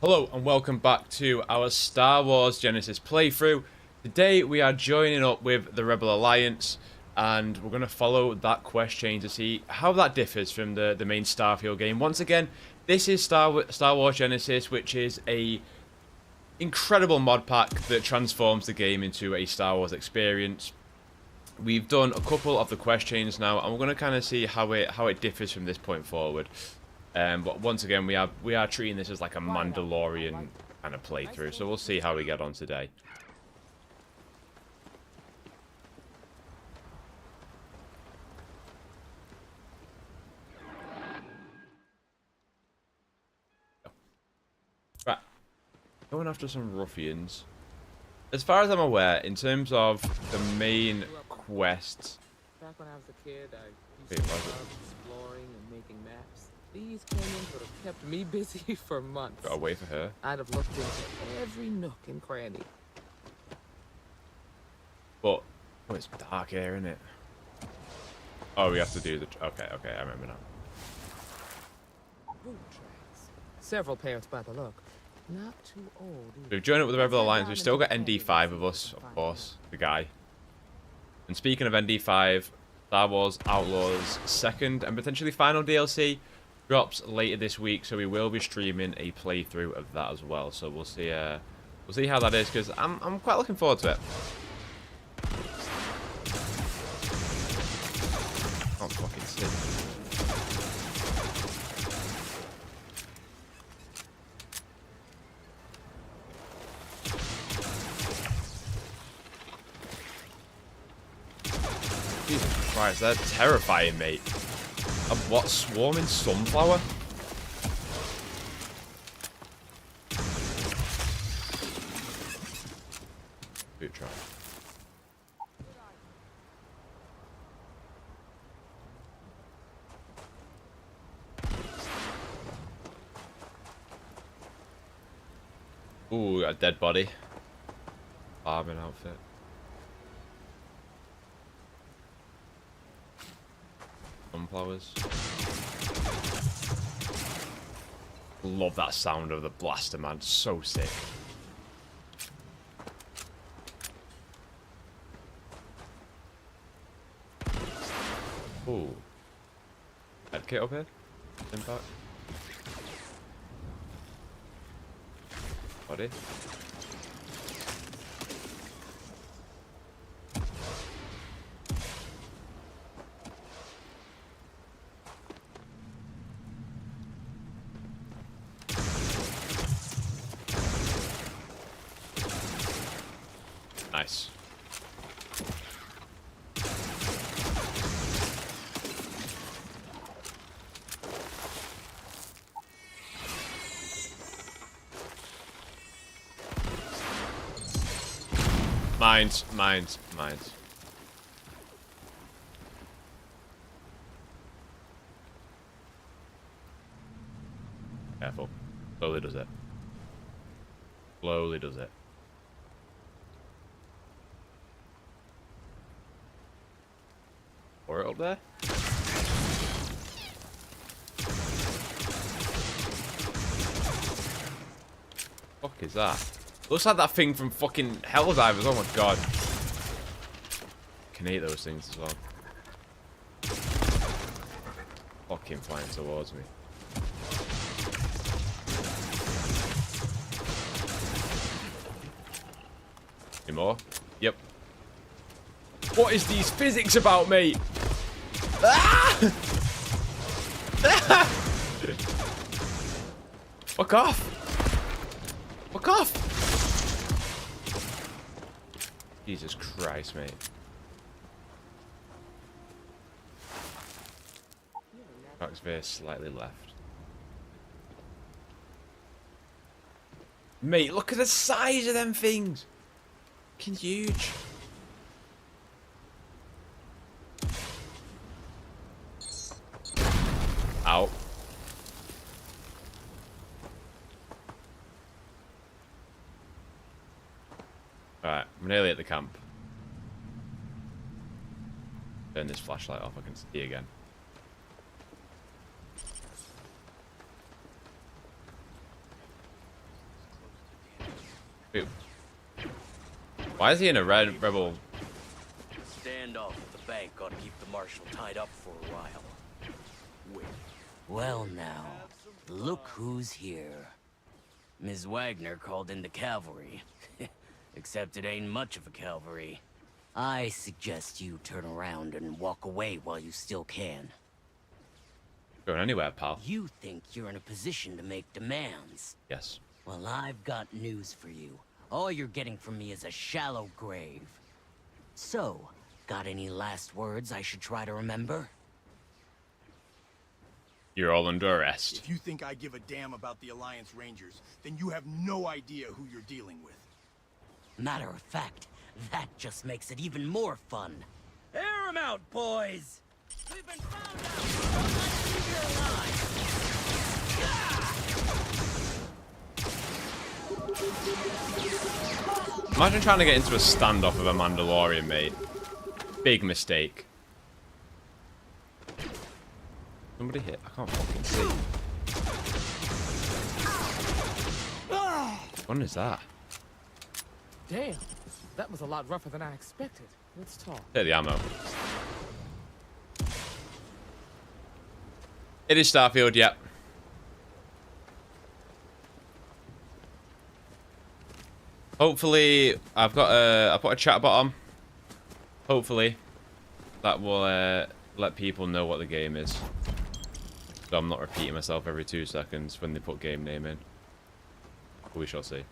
Hello and welcome back to our Star Wars Genesis playthrough. Today we are joining up with the Rebel Alliance and we're going to follow that quest chain to see how that differs from the main Starfield game. Once again, this is Star Wars Genesis, which is a incredible mod pack that transforms the game into a Star Wars experience. We've done a couple of the quest chains now and we're going to kind of see how it differs from this point forward. But once again, we are treating this as like a Mandalorian kind of playthrough, so we'll see how we get on today. Right, going after some ruffians. As far as I'm aware, in terms of the main quests. Back when I was a kid, I used to love exploring and making maps. These canyons would have kept me busy for months. Got away for her. I'd have looked into every nook and cranny. But oh, it's dark here, isn't it? Oh, we have to do the. Okay, I remember now. Boot tracks. Several pairs by the look. Not too old either. We've joined up with the Rebel Alliance. We've still got ND5 of us, of course, the guy. And speaking of ND5, Star Wars Outlaws' second and potentially final DLC drops later this week, so we will be streaming a playthrough of that as well. So we'll see how that is, because I'm quite looking forward to it. Can't fucking sit. Jesus Christ, they're terrifying, mate. A what? Swarming sunflower? Boot trap. Ooh, got a dead body. Farming outfit. Sunflowers. Love that sound of the blaster, man. So sick. Ooh. Head kit up here. Impact. Body. Nice. Mines. Careful. Slowly does it. Slowly does it. Or it up there? Fuck is that? Looks like that thing from fucking Helldivers. Oh my god. Can eat those things as well. Fucking flying towards me. Any more? Yep. What is these physics about, mate? Ah! Fuck off! Fuck off! Jesus Christ, mate. Tracks veer slightly left. Mate, look at the size of them things! Fucking huge. Out. Alright, I'm nearly at the camp. Turn this flashlight off, I can see again. Wait. Why is he in a rebel? Standoff at the bank ought to keep the marshal tied up for a while. Wait. Well now, look who's here. Ms. Waggoner called in the cavalry. Except it ain't much of a cavalry. I suggest you turn around and walk away while you still can. Going anywhere, pal. You think you're in a position to make demands. Yes. Well, I've got news for you. All you're getting from me is a shallow grave. So, got any last words I should try to remember? You're all under arrest. If you think I give a damn about the Alliance Rangers, then you have no idea who you're dealing with. Matter of fact, that just makes it even more fun. Air 'em out, boys! We've been found out! Imagine trying to get into a standoff with a Mandalorian, mate. Big mistake. Somebody hit. I can't fucking see. What one is that? Damn, that was a lot rougher than I expected. Let's talk. Take the ammo. It is Starfield, yep. Hopefully, I put a chat bot on. Hopefully, that will let people know what the game is. So I'm not repeating myself every 2 seconds when they put game name in. But we shall see.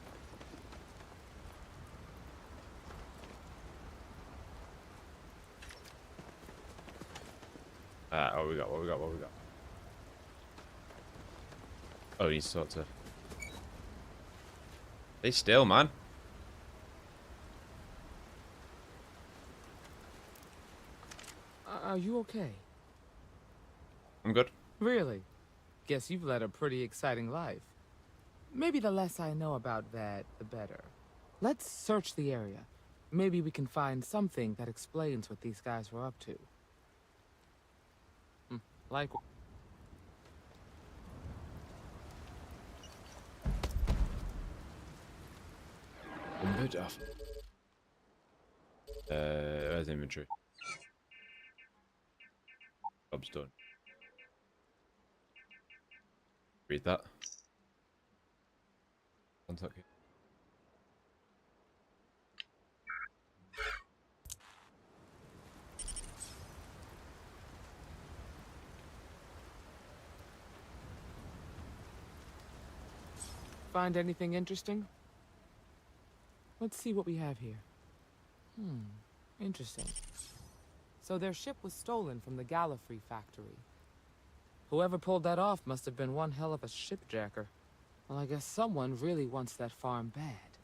What we got? What we got? What we got? Oh, he needs to talk to. Stay still, man. Are you okay? I'm good. Really? Guess you've led a pretty exciting life. Maybe the less I know about that, the better. Let's search the area. Maybe we can find something that explains what these guys were up to. Like... Off. Where's inventory? Job's done. Read that. Contact you. Find anything interesting? Let's see what we have here. Interesting. So their ship was stolen from the Gallifrey factory. Whoever pulled that off must have been one hell of a shipjacker. Well, I guess someone really wants that farm bad.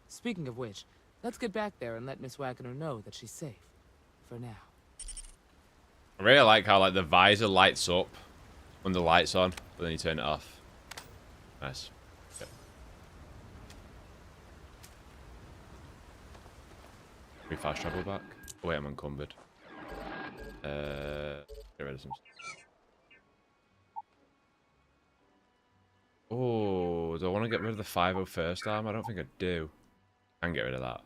Speaking of which, let's get back there and let Miss Waggoner know that she's safe. For now. I really like how like the visor lights up when the light's on, but then you turn it off. Nice. Okay. Can we fast travel back? Oh, wait, I'm encumbered. Get rid of some. Oh, do I want to get rid of the 501st arm? I don't think I do. I can get rid of that.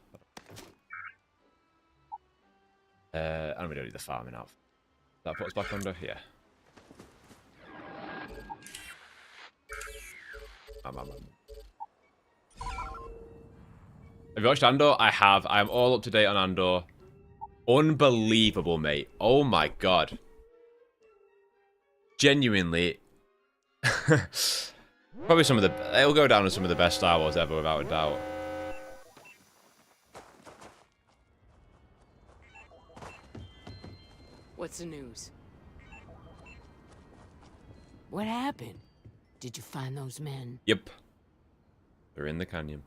And we don't need the farming outfit. That puts us back under here. Have you watched Andor? I have. I'm all up to date on Andor. Unbelievable, mate. Oh my god. Genuinely. Probably some of the... It'll go down as some of the best Star Wars ever, without a doubt. What's the news? What happened? Did you find those men? Yep. They're in the canyon.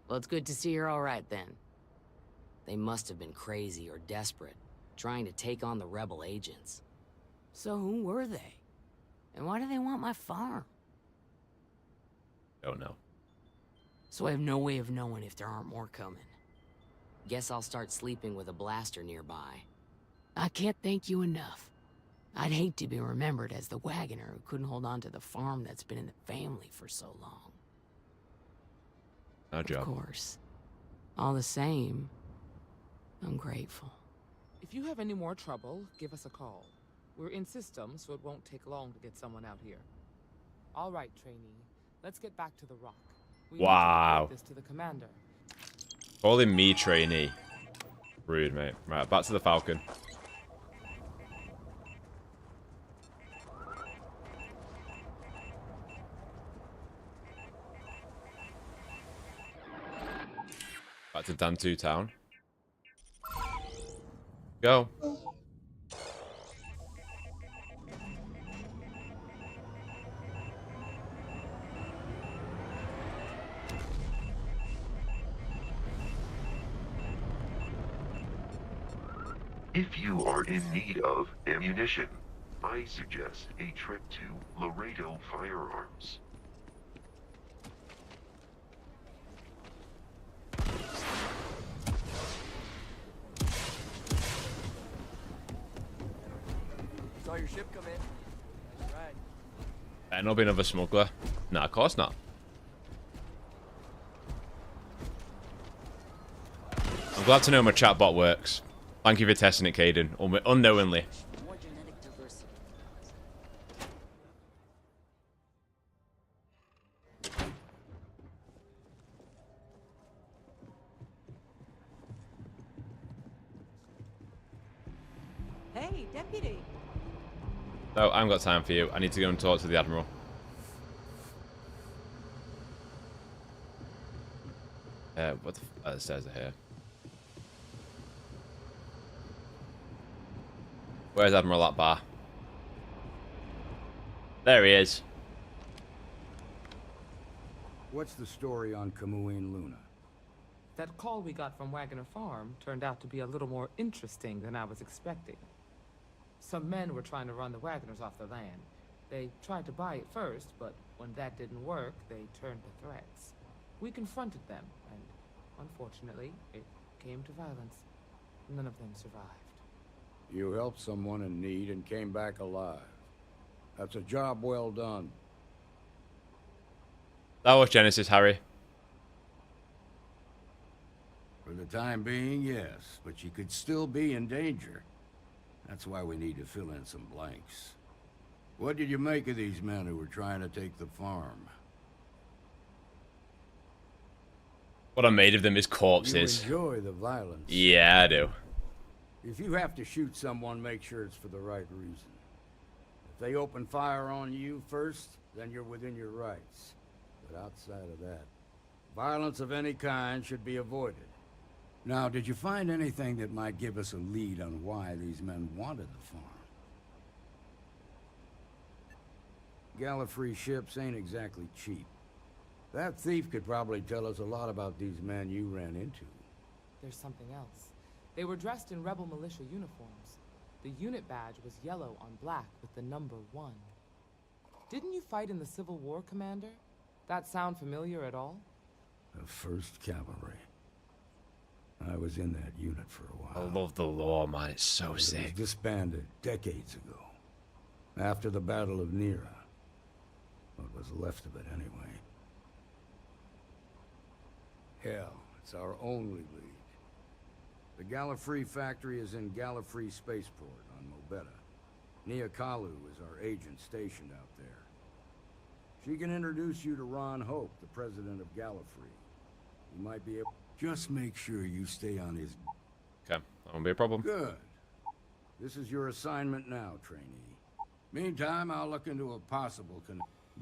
Well, it's good to see you're all right then. They must have been crazy or desperate, trying to take on the rebel agents. So who were they? And why do they want my farm? Don't know. So I have no way of knowing if there aren't more coming. Guess I'll start sleeping with a blaster nearby. I can't thank you enough. I'd hate to be remembered as the Waggoner who couldn't hold on to the farm that's been in the family for so long. Our Of job. course. All the same, I'm grateful. If you have any more trouble, give us a call. We're in system, so it won't take long to get someone out here. All right, trainee. Let's get back to the rock. We need to Wow. report this to the commander. Calling me trainee. Rude, mate. Right, back to the Falcon. Back to Dantu Town. Go. If you are in need of ammunition, I suggest a trip to Laredo Firearms. Saw your ship come in. Nice ride. Better not be another smuggler. Nah, of course not. I'm glad to know my chatbot works. Thank you for testing it, Caden. Unknowingly. More genetic diversity. Hey, deputy. No, I haven't got time for you. I need to go and talk to the Admiral. What the stairs are here. Where's Admiral Ackbar? There he is. What's the story on Kamui Luna? That call we got from Waggoner Farm turned out to be a little more interesting than I was expecting. Some men were trying to run the Waggoners off the land. They tried to buy it first, but when that didn't work, they turned to threats. We confronted them, and unfortunately, it came to violence. None of them survived. You helped someone in need and came back alive. That's a job well done. That was Geonosis, Harry. For the time being, yes, but you could still be in danger. That's why we need to fill in some blanks. What did you make of these men who were trying to take the farm? What I made of them is corpses. You enjoy the violence. Yeah, I do. If you have to shoot someone, make sure it's for the right reason. If they open fire on you first, then you're within your rights. But outside of that, violence of any kind should be avoided. Now, did you find anything that might give us a lead on why these men wanted the farm? Gallifrey ships ain't exactly cheap. That thief could probably tell us a lot about these men you ran into. There's something else. They were dressed in rebel militia uniforms. The unit badge was yellow on black with the number 1. Didn't you fight in the Civil War, Commander? That sound familiar at all? The 1st Cavalry. I was in that unit for a while. I love the lore, man. It's so It was sick. disbanded decades ago. After the Battle of Nera. What was left of it, anyway. Hell, it's our only lead. The Gallifrey factory is in Gallifrey Spaceport on Mobetta. Nia Kalu is our agent stationed out there. She can introduce you to Ron Hope, the president of Gallifrey. You might be able... Just make sure you stay on his... Okay, that won't be a problem. Good. This is your assignment now, trainee. Meantime, I'll look into a possible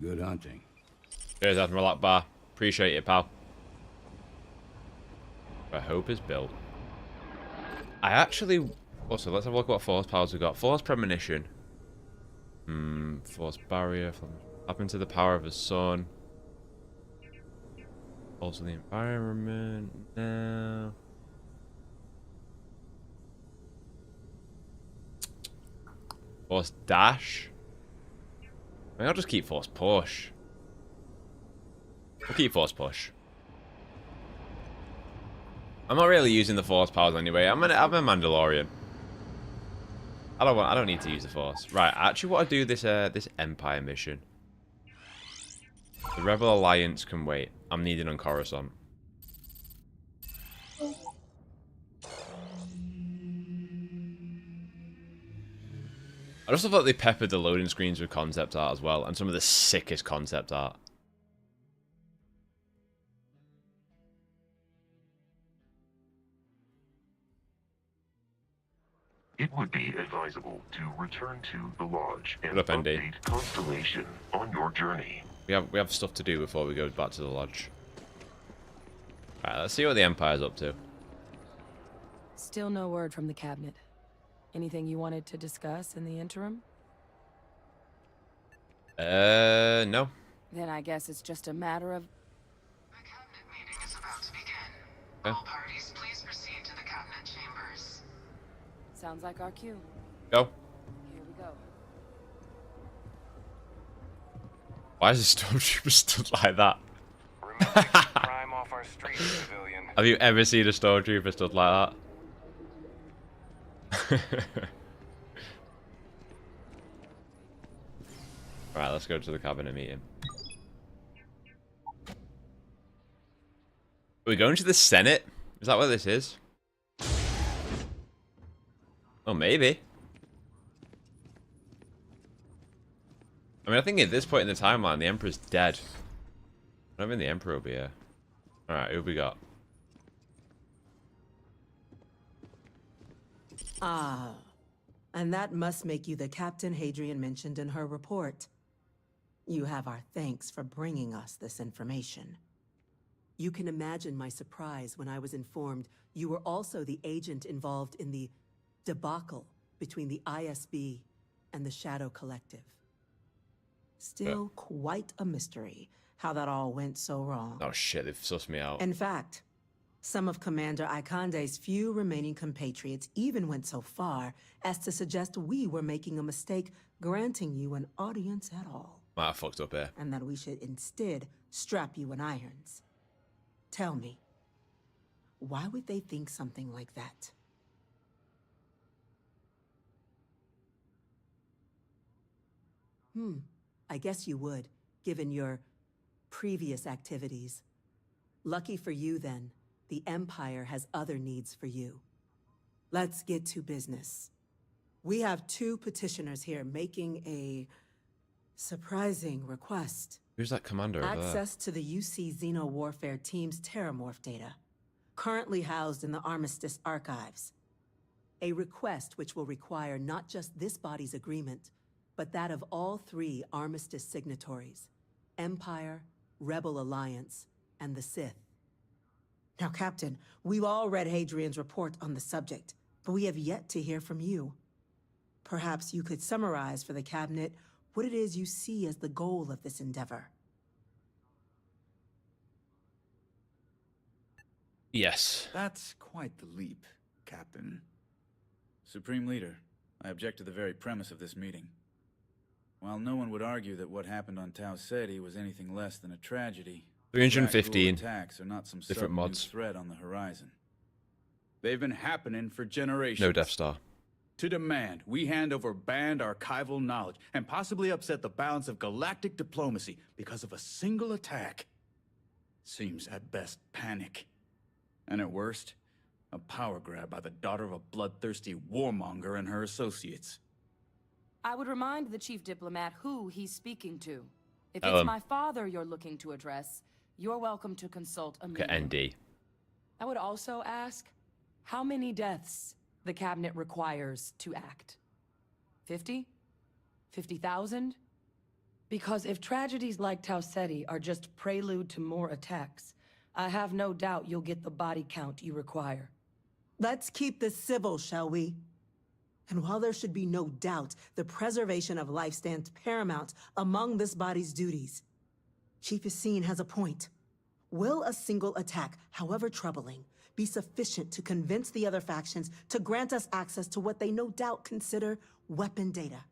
Good hunting. Cheers, Admiral Ackbar. Appreciate it, pal. Where Hope is built. I actually... Also, let's have a look at what force powers we got. Force premonition. Force barrier. Up into the power of the sun. Also the environment. No. Force dash. I mean, I'll just keep force push. I'll keep force push. I'm not really using the force powers anyway. I'm a Mandalorian. I don't need to use the force. Right, I actually want to do this this Empire mission. The Rebel Alliance can wait. I'm needed on Coruscant. I just thought they peppered the loading screens with concept art as well, and some of the sickest concept art. It would be advisable to return to the lodge and What up, Andy? update Constellation on your journey. We have stuff to do before we go back to the lodge. Alright, let's see what the Empire's up to. Still no word from the cabinet. Anything you wanted to discuss in the interim? No. Then I guess it's just a matter of... The cabinet meeting is about to begin. Okay. All parties, please proceed to the cabinet chambers. Sounds like our cue. Go. Here we go. Why is the stormtrooper stood like that? Remember to keep crime off our streets, civilian. Have you ever seen a stormtrooper stood like that? Alright, let's go to the cabinet meeting. Are we going to the Senate? Is that what this is? Oh, maybe. I mean, I think at this point in the timeline, the Emperor's dead. I don't think the Emperor will be here. Alright, who have we got? Ah, and that must make you the Captain Hadrian mentioned in her report. You have our thanks for bringing us this information. You can imagine my surprise when I was informed you were also the agent involved in the debacle between the ISB and the Shadow Collective. Still quite a mystery how that all went so wrong. Oh shit, they've sussed me out. In fact, some of Commander Ikande's few remaining compatriots even went so far as to suggest we were making a mistake granting you an audience at all. Might have fucked up here. And that we should instead strap you in irons. Tell me, why would they think something like that? I guess you would, given your previous activities. Lucky for you, then, the Empire has other needs for you. Let's get to business. We have 2 petitioners here making a surprising request. Who's that commander over there? Access to the UC Xeno Warfare Team's Terramorph data, currently housed in the Armistice archives. A request which will require not just this body's agreement, but that of all 3 Armistice signatories, Empire, Rebel Alliance, and the Sith. Now, Captain, we've all read Hadrian's report on the subject, but we have yet to hear from you. Perhaps you could summarize for the Cabinet what it is you see as the goal of this endeavor. Yes. That's quite the leap, Captain. Supreme Leader, I object to the very premise of this meeting. While no one would argue that what happened on Tau Ceti was anything less than a tragedy, 315 attacks are not some different mods. threat on the horizon. They've been happening for generations. No Death Star. To demand we hand over banned archival knowledge and possibly upset the balance of galactic diplomacy because of a single attack seems at best panic. And at worst, a power grab by the daughter of a bloodthirsty warmonger and her associates. I would remind the chief diplomat who he's speaking to. If it's my father you're looking to address, you're welcome to consult a Okay, medium. ND. I would also ask how many deaths the cabinet requires to act. 50? 50,000? Because if tragedies like Tau Ceti are just prelude to more attacks, I have no doubt you'll get the body count you require. Let's keep this civil, shall we? And while there should be no doubt the preservation of life stands paramount among this body's duties, Chief Yassine has a point. Will a single attack, however troubling, be sufficient to convince the other factions to grant us access to what they no doubt consider weapon data?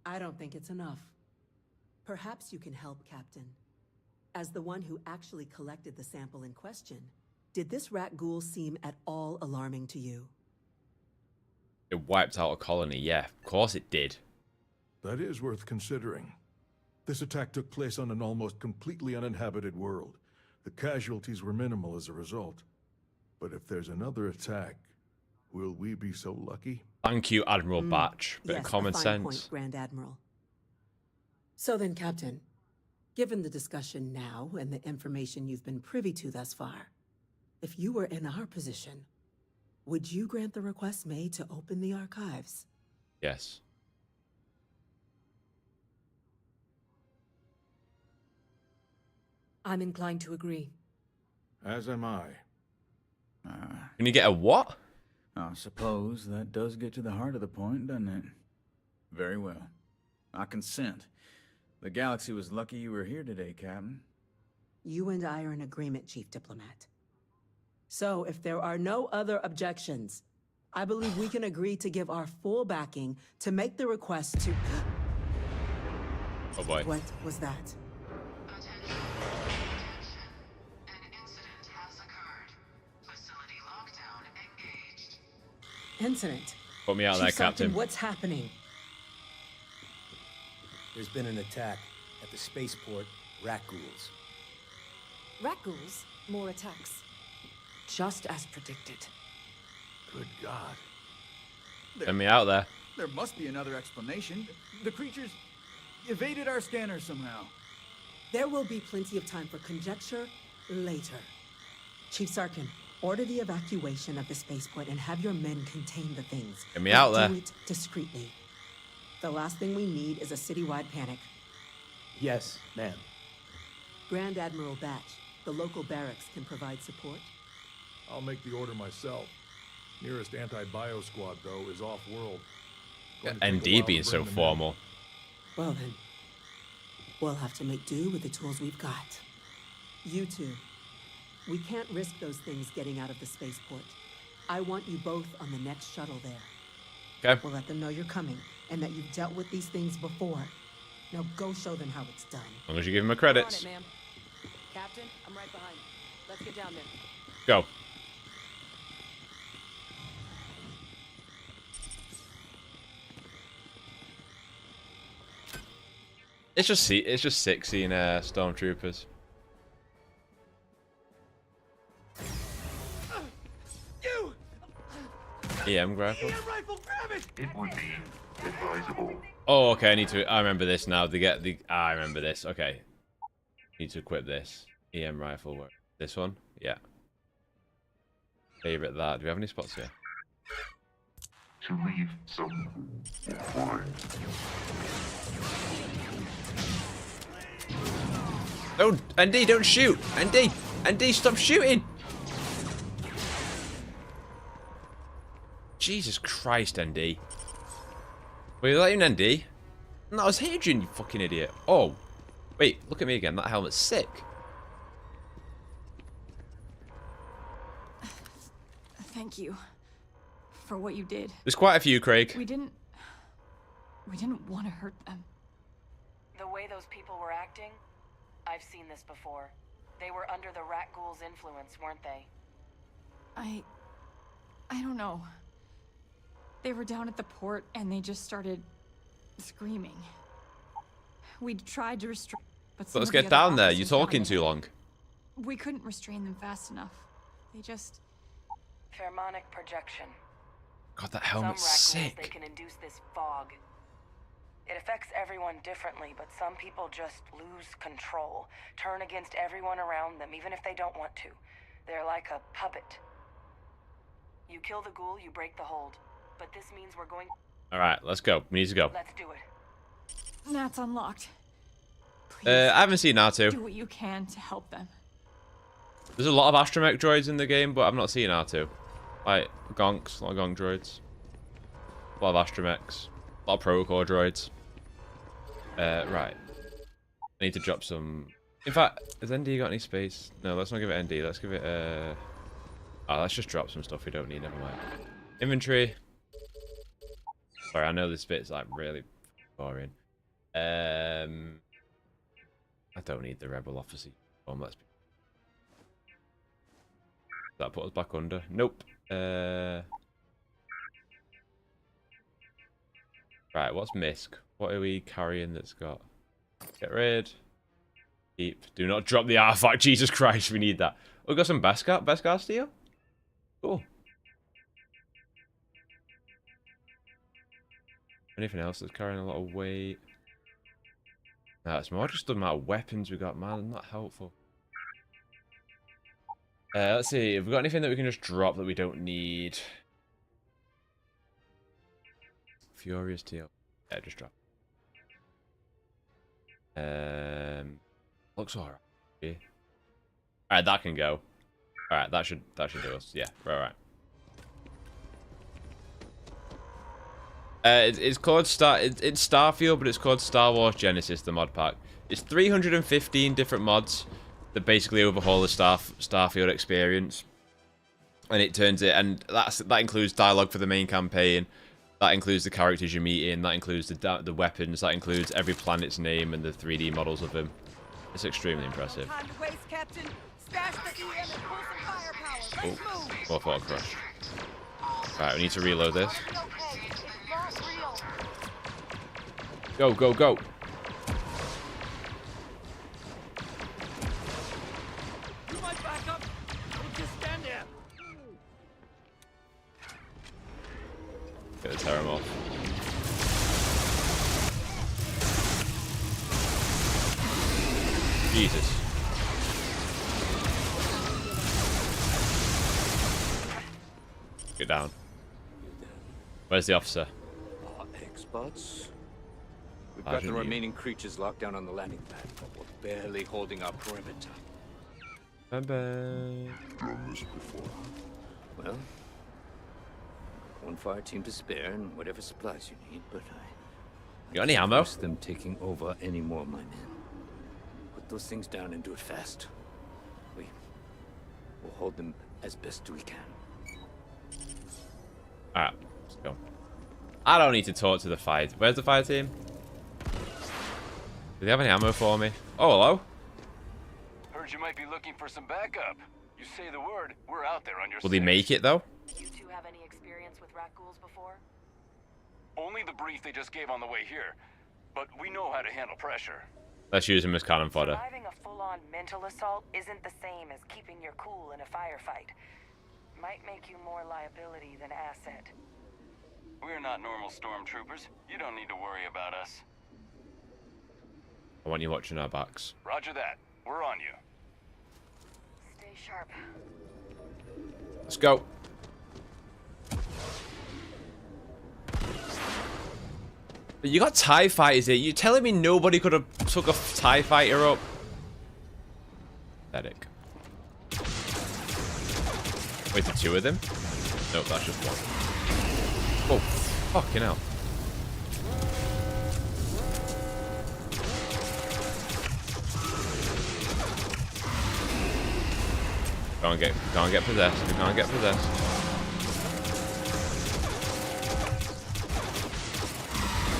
I don't think it's enough. Perhaps you can help, Captain. As the one who actually collected the sample in question, did this rat ghoul seem at all alarming to you? It wiped out a colony, yeah. Of course it did. That is worth considering. This attack took place on an almost completely uninhabited world. The casualties were minimal as a result. But if there's another attack, will we be so lucky? Thank you, Admiral Batch. Bit of common a fine sense. Point, Grand Admiral. So then, Captain, given the discussion now and the information you've been privy to thus far, if you were in our position, would you grant the request made to open the archives? Yes. I'm inclined to agree. As am I. Can you get a what? I suppose that does get to the heart of the point, doesn't it? Very well. I consent. The galaxy was lucky you were here today, Captain. You and I are in agreement, Chief Diplomat. So, if there are no other objections, I believe we can agree to give our full backing to make the request to... Oh boy. What was that? Attention. An incident has occurred. Facility lockdown engaged. Incident? Put me out there, Chief Captain. Sarkin, what's happening? There's been an attack at the spaceport rat ghouls. Rat ghouls? More attacks. Just as predicted. Good God. Send me out there. There must be another explanation. The creatures evaded our scanner somehow. There will be plenty of time for conjecture later. Chief Sarkin, order the evacuation of the spaceport and have your men contain the things. Get me out there. Do it discreetly. The last thing we need is a citywide panic. Yes, ma'am. Grand Admiral Batch, the local barracks can provide support. I'll make the order myself. Nearest anti-bio squad, though, is off-world. ND being so formal. Well then, we'll have to make do with the tools we've got. You two, we can't risk those things getting out of the spaceport. I want you both on the next shuttle there. Okay. We'll let them know you're coming and that you've dealt with these things before. Now go show them how it's done. As long as you give him a credits. On it, ma'am. Captain, I'm right behind you. Let's get down there. Go. It's just sick seeing stormtroopers. EM rifle. It would be advisable. Oh, okay. I remember this now. I remember this. Okay. Need to equip this EM rifle. This one. Yeah. Favorite that. Do we have any spots here? To leave some flying. Don't, ND, don't shoot! ND, stop shooting! Jesus Christ, ND. Were you letting ND? No, I was Hadrian, you fucking idiot. Oh. Wait, look at me again. That helmet's sick. Thank you for what you did. There's quite a few, Craig. We didn't want to hurt them. The way those people were acting, I've seen this before. They were under the rat ghoul's influence, weren't they? I don't know. They were down at the port and they just started screaming. We tried to restrain, but Let's get down there. You're talking too long. We couldn't restrain them fast enough. They just... Pheromonic projection. God, that helmet's Some rat ghouls, sick. they can induce this fog. It affects everyone differently, but some people just lose control, turn against everyone around them, even if they don't want to. They're like a puppet. You kill the ghoul, you break the hold. But this means we're going... Alright, let's go. We need to go. Let's do it. That's unlocked. Please, I haven't seen R2. do what you can to help them. There's a lot of astromech droids in the game, but I've not seen R2. Like, gonks, a lot of gonk droids. A lot of astromechs. A lot of protocol droids. Right. I need to drop some... In fact, has ND got any space? No, let's not give it ND. Let's give it, Oh, let's just drop some stuff we don't need, never mind. Inventory. Sorry, I know this bit's, like, really boring. I don't need the Rebel Officer uniform, let's be... Does that put us back under? Nope. Right, what's MISC? What are we carrying that's got? Get rid. Keep. Do not drop the artifact. Jesus Christ, we need that. Oh, we got some Beskar steel? Cool. Anything else that's carrying a lot of weight? No, it's more just the amount of weapons we got, man. Not helpful. Let's see. Have we got anything that we can just drop that we don't need? Furious Teal. Yeah, just drop. Looks alright. Yeah. Alright, that can go. Alright, that should do us. Yeah, right. It's called it's Starfield, but it's called Star Wars Genesis, the mod pack. It's 315 different mods that basically overhaul the Starfield experience, and it turns it, and that includes dialogue for the main campaign, that includes the characters you meet in, that includes the weapons, that includes every planet's name and the 3D models of them. It's extremely impressive. Time to waste, Captain. Stash the EM and pull some firepower. Let's move. Oh, thought crush. Right, we need to reload this. Go, go, go. You might back up. Don't just stand there. Get the tear him off. Jesus. Get down. Where's the officer? Experts? We've got the remaining creatures locked down on the landing pad, but we're barely holding our perimeter. Bye-bye. Done this before. Well, one fire team to spare and whatever supplies you need, but You got any ammo? I them taking over any more of my men. Put those things down and do it fast. We'll hold them as best we can. Alright, let's go. I don't need to talk to the fire. Where's the fire team? Do they have any ammo for me? Oh, hello. Heard you might be looking for some backup. You say the word, we're out there on your Will they make it, though? You two have any experience with rat ghouls before? Only the brief they just gave on the way here. But we know how to handle pressure. Let's use them as cannon fodder. Surviving a full-on mental assault isn't the same as keeping your cool in a firefight. Might make you more liability than asset. We're not normal stormtroopers. You don't need to worry about us. I want you watching our backs. Roger that. We're on you. Stay sharp. Let's go. But you got TIE fighters here. You're telling me nobody could have took a TIE fighter up? Pathetic. Wait, the two of them? Nope, that's just one. Oh, fucking hell. Can't get possessed. We can't get possessed.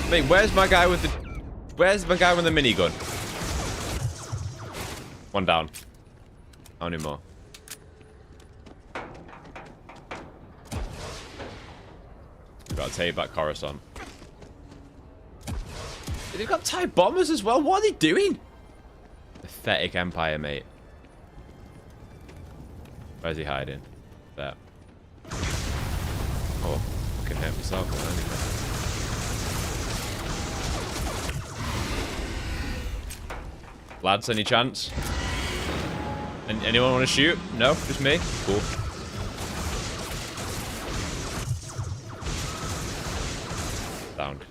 Wait, where's my guy with the minigun? One down. How many more? We gotta take back Coruscant. They've got TIE bombers as well. What are they doing? Pathetic Empire, mate. Where's he hiding? There. Oh, fucking hurt myself. Lads, any chance? Anyone want to shoot? No? Just me? Cool. Downed.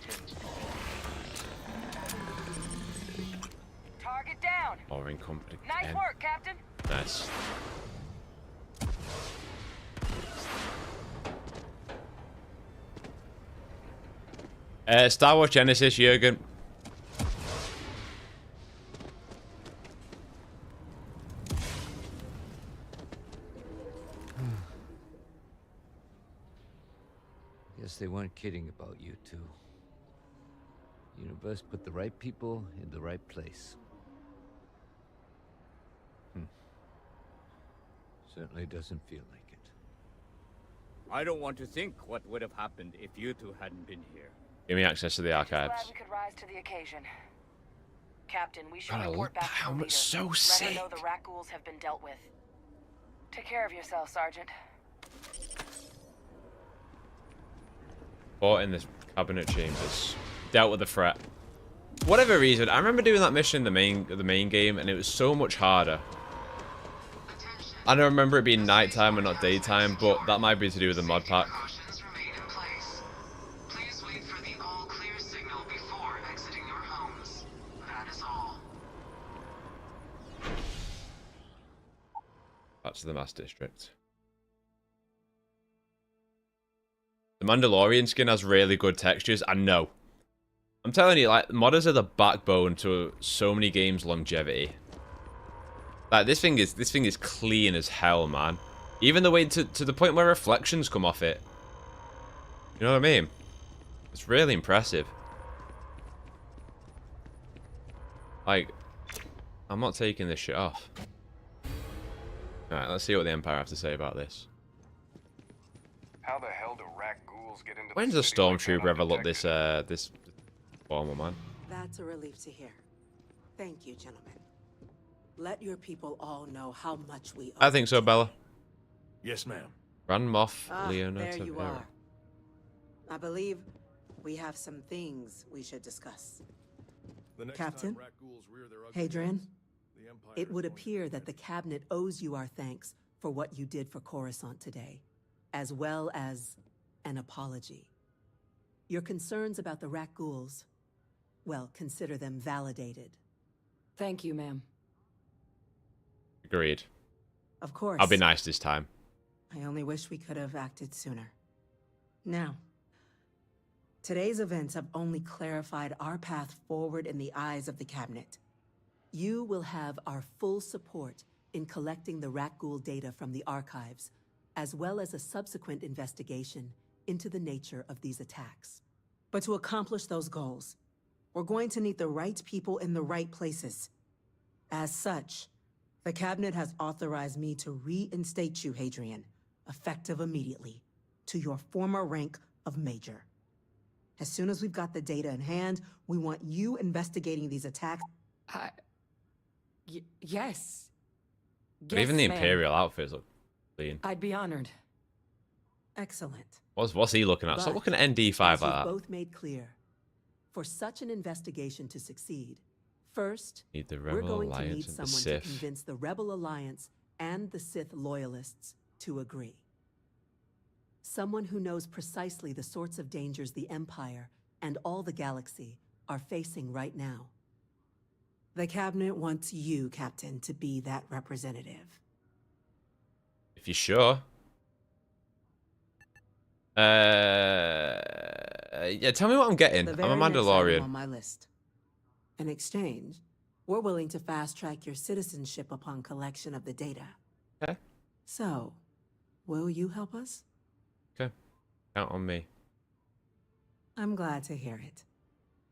Target down. Or in company. Nice work, Captain. Nice. Star Wars Genesis, Jurgen. Guess they weren't kidding about you two. Universe put the right people in the right place. Certainly doesn't feel like it. I don't want to think what would have happened if you two hadn't been here. Give me access to the archives. Glad we could rise to the occasion. Captain, we should God, report back to the helmet's leader. so sick. Let her know the rat ghouls have been dealt with. Take care of yourself, Sergeant. Fought in the cabinet chambers. Dealt with the threat. For whatever reason, I remember doing that mission in the main game, and it was so much harder. And I remember it being nighttime and not daytime, but that might be to do with the mod pack. Please wait for the all clear signal before exiting your homes. That is all. Back to the Mass District. The Mandalorian skin has really good textures. I know. I'm telling you, like, modders are the backbone to so many games' longevity. Like, this thing is clean as hell, man. Even the way to the point where reflections come off it. You know what I mean? It's really impressive. Like, I'm not taking this shit off. Alright, let's see what the Empire have to say about this. How the hell do rat ghouls get into When does a stormtrooper ever look this formal, man? That's a relief to hear. Thank you, gentlemen. Let your people all know how much we owe. I think so, Bella. Yes, ma'am. Grand Moff Leona there you Tavera. are. I believe we have some things we should discuss. Captain, Hadrian, it would appear that the Cabinet owes you our thanks for what you did for Coruscant today, as well as an apology. Your concerns about the rat ghouls, well, consider them validated. Thank you, ma'am. Agreed. Of course. I'll be nice this time. I only wish we could have acted sooner. Now, today's events have only clarified our path forward in the eyes of the Cabinet. You will have our full support in collecting the rat ghoul data from the archives, as well as a subsequent investigation into the nature of these attacks. But to accomplish those goals, we're going to need the right people in the right places. As such, the Cabinet has authorized me to reinstate you, Hadrian, effective immediately, to your former rank of Major. As soon as we've got the data in hand, we want you investigating these attacks. Yes. But even the Imperial outfits look clean. I'd be honored. Excellent. What's he looking at? Stop But, looking at ND5 like as you've that. both made clear, for such an investigation to succeed, first, Need the we're Rebel going to Alliance need and the someone to Sith. convince the Rebel Alliance and the Sith loyalists to agree. Someone who knows precisely the sorts of dangers the Empire and all the galaxy are facing right now. The Cabinet wants you, Captain, to be that representative. If you're sure. Yeah, tell me what I'm getting. The I'm very a next item Mandalorian. on my list. In exchange, we're willing to fast-track your citizenship upon collection of the data. Okay. So, will you help us? Okay. Count on me. I'm glad to hear it.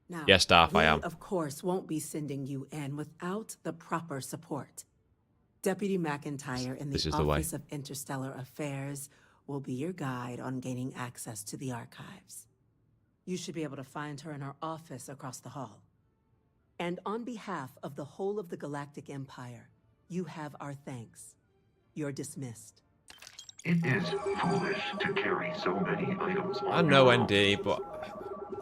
Now, Yes, Darth, I we, am. of course, won't be sending you in without the proper support. Deputy McIntyre in This the is the way. Office of Interstellar Affairs will be your guide on gaining access to the archives. You should be able to find her in her office across the hall. And on behalf of the whole of the Galactic Empire, you have our thanks. You're dismissed. It is foolish to carry so many items on I know your ND, but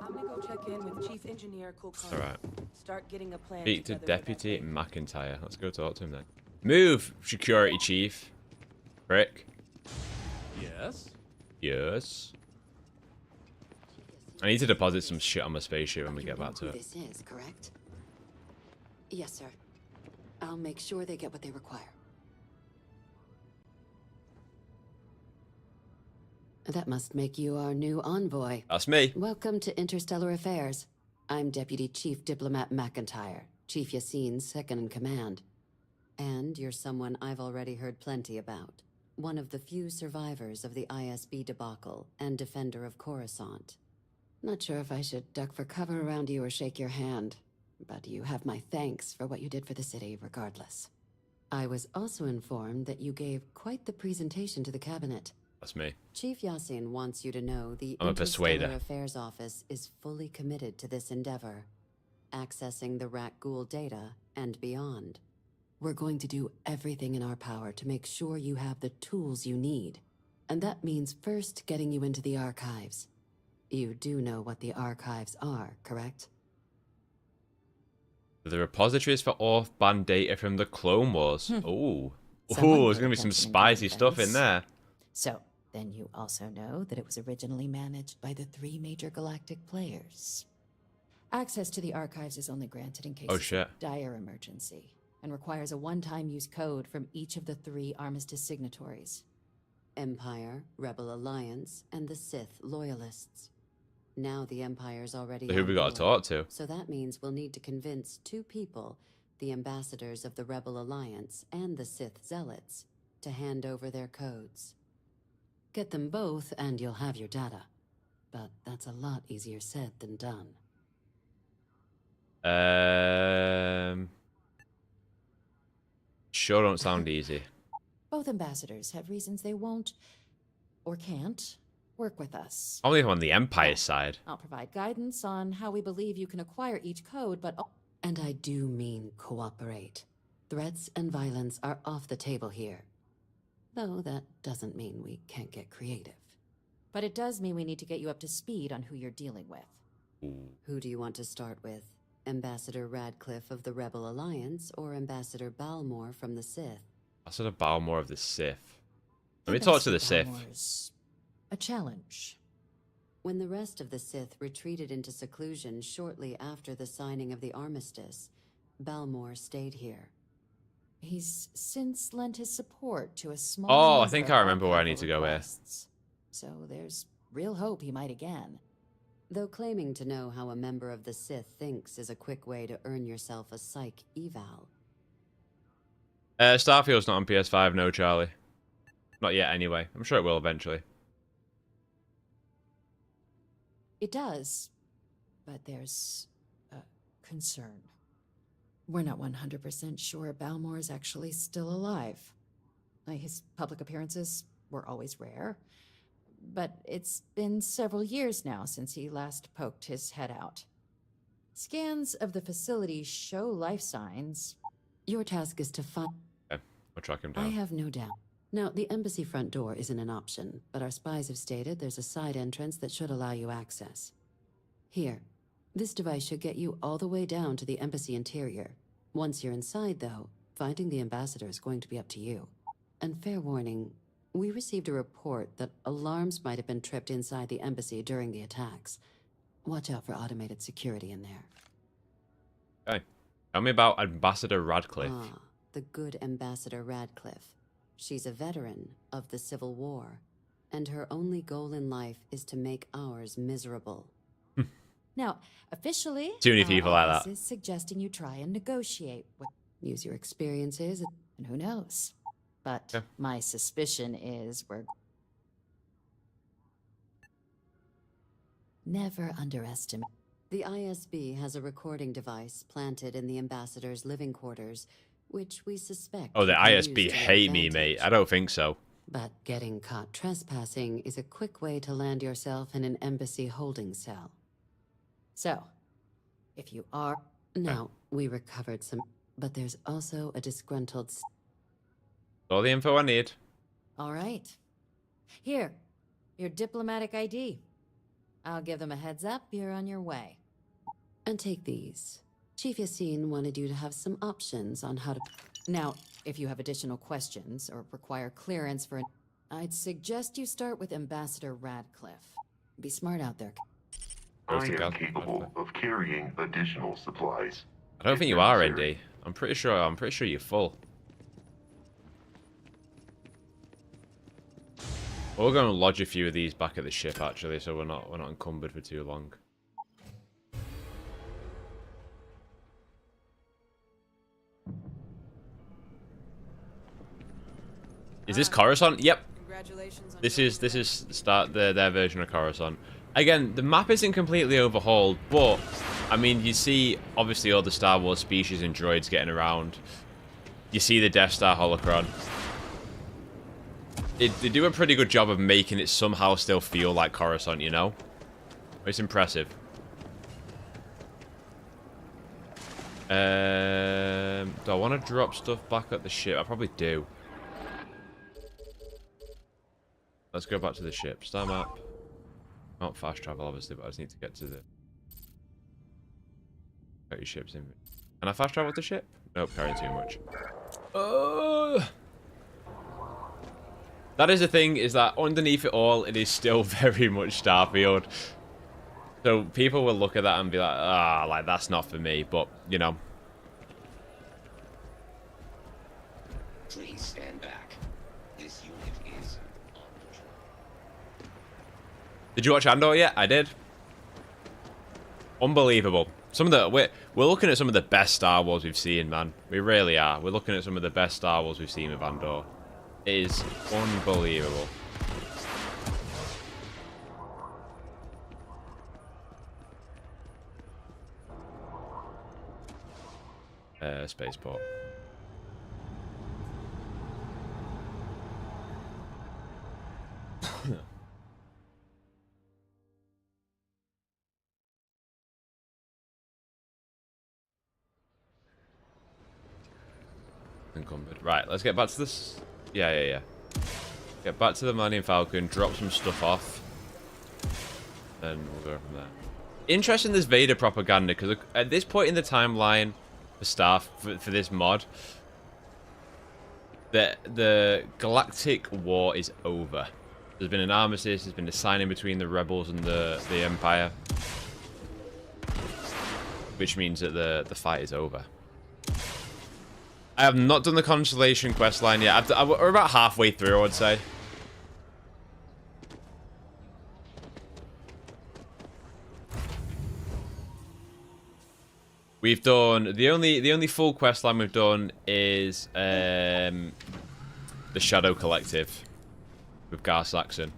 I'm gonna go check in with Chief Engineer Kulkarni. alright. Start getting a plan Speak to together for that Deputy thing. McIntyre. Let's go talk to him then. Move, Security Chief. Prick. Yes? Yes. I need to deposit some shit on my spaceship when we get back to it. This is, correct? Yes, sir. I'll make sure they get what they require. That must make you our new envoy. That's me. Welcome to Interstellar Affairs. I'm Deputy Chief Diplomat McIntyre, Chief Yassine's second-in-command. And you're someone I've already heard plenty about. One of the few survivors of the ISB debacle and defender of Coruscant. Not sure if I should duck for cover around you or shake your hand, but you have my thanks for what you did for the city regardless. I was also informed that you gave quite the presentation to the cabinet. That's me. Chief Yassine wants you to know the I'm a Interstellar persuader. Affairs Office is fully committed to this endeavor, accessing the rat ghoul data and beyond. We're going to do everything in our power to make sure you have the tools you need. And that means first getting you into the archives. You do know what the archives are, correct? The repositories for off-band data from the Clone Wars. Ooh. Someone Ooh, there's paid going to be some attention in spicy Grand stuff in Vents. there. So, then you also know that it was originally managed by the 3 major galactic players. Access to the archives is only granted in cases shit. of dire emergency, and requires a one-time use code from each of the 3 Armistice signatories. Empire, Rebel Alliance, and the Sith Loyalists. Now the Empire's already So who on we got to board, talk to? So that means we'll need to convince 2 people, the ambassadors of the Rebel Alliance and the Sith Zealots, to hand over their codes. Get them both and you'll have your data. But that's a lot easier said than done. Sure don't sound easy. Both ambassadors have reasons they won't, or can't, work with us. Only if I'm on the Empire side. I'll provide guidance on how we believe you can acquire each code, but... And I do mean cooperate. Threats and violence are off the table here. Though that doesn't mean we can't get creative. But it does mean we need to get you up to speed on who you're dealing with. Who do you want to start with? Ambassador Radcliff of the Rebel Alliance or Ambassador Balmor from the Sith? Ambassador Balmor of the Sith. Let me talk to the Sith. Balmor's a challenge. When the rest of the Sith retreated into seclusion shortly after the signing of the Armistice, Balmor stayed here. He's since lent his support to a small Oh, I number think of I remember where I archival need to go here. requests. So there's real hope he might again. Though claiming to know how a member of the Sith thinks is a quick way to earn yourself a psych eval. Starfield's not on PS5, no, Charlie. Not yet, anyway. I'm sure it will eventually. It does, but there's a concern. We're not 100% sure Balmor is actually still alive. His public appearances were always rare, but it's been several years now since he last poked his head out. Scans of the facility show life signs. Your task is to find... Okay, I'll track him down. I have no doubt. Now, the embassy front door isn't an option, but our spies have stated there's a side entrance that should allow you access. Here, this device should get you all the way down to the embassy interior. Once you're inside, though, finding the ambassador is going to be up to you. And fair warning, we received a report that alarms might have been tripped inside the embassy during the attacks. Watch out for automated security in there. Okay. Tell me about Ambassador Radcliff. Ah, the good Ambassador Radcliff. She's a veteran of the Civil War, and her only goal in life is to make ours miserable. Now, officially, Too many people like office that. is suggesting you try and negotiate with... Use your experiences. And who knows? But my suspicion is we're... Never underestimate... The ISB has a recording device planted in the ambassador's living quarters, which we suspect... Oh, the you can use ISB to your hate me, advantage. mate. I don't think so. But getting caught trespassing is a quick way to land yourself in an embassy holding cell. So, if you are... Now, we recovered some... But there's also a disgruntled... All the info I need. All right. Here, your diplomatic ID. I'll give them a heads up, you're on your way. And take these. Chief Yassine wanted you to have some options on how to... Now, if you have additional questions or require clearance for an... I'd suggest you start with Ambassador Radcliff. Be smart out there. I am capable of carrying additional supplies. I don't think you are, ND. I'm pretty sure you're full. We're going to lodge a few of these back at the ship, actually, so we're not encumbered for too long. Is this Coruscant? Yep. This is their version of Coruscant. Again, the map isn't completely overhauled, but I mean, you see obviously all the Star Wars species and droids getting around. You see the Death Star holocron. They do a pretty good job of making it somehow still feel like Coruscant, you know? It's impressive. Do I want to drop stuff back at the ship? I probably do. Let's go back to the ship. Star map. Not fast travel, obviously, but I just need to get to the... Got your ships in. Can I fast travel to ship? Nope, carrying too much. That is the thing, is that underneath it all, it is still very much Starfield. So people will look at that and be like, ah, like, that's not for me, but, you know. Please stand back. This unit is... Did you watch Andor yet? I did. Unbelievable. Some of the... We're looking at some of the best Star Wars we've seen, man. We really are. We're looking at some of the best Star Wars we've seen with Andor. It is unbelievable. Spaceport. Encumbered. Right, let's get back to this. Yeah. Get back to the Millennium Falcon, drop some stuff off, then we'll go from there. Interesting, this Vader propaganda, because at this point in the timeline for this mod, the Galactic War is over. There's been an armistice, there's been a signing between the rebels and the Empire, which means that the fight is over. I have not done the Constellation questline yet. We're about halfway through, I would say. We've done the only full questline we've done is the Shadow Collective with Gar Saxon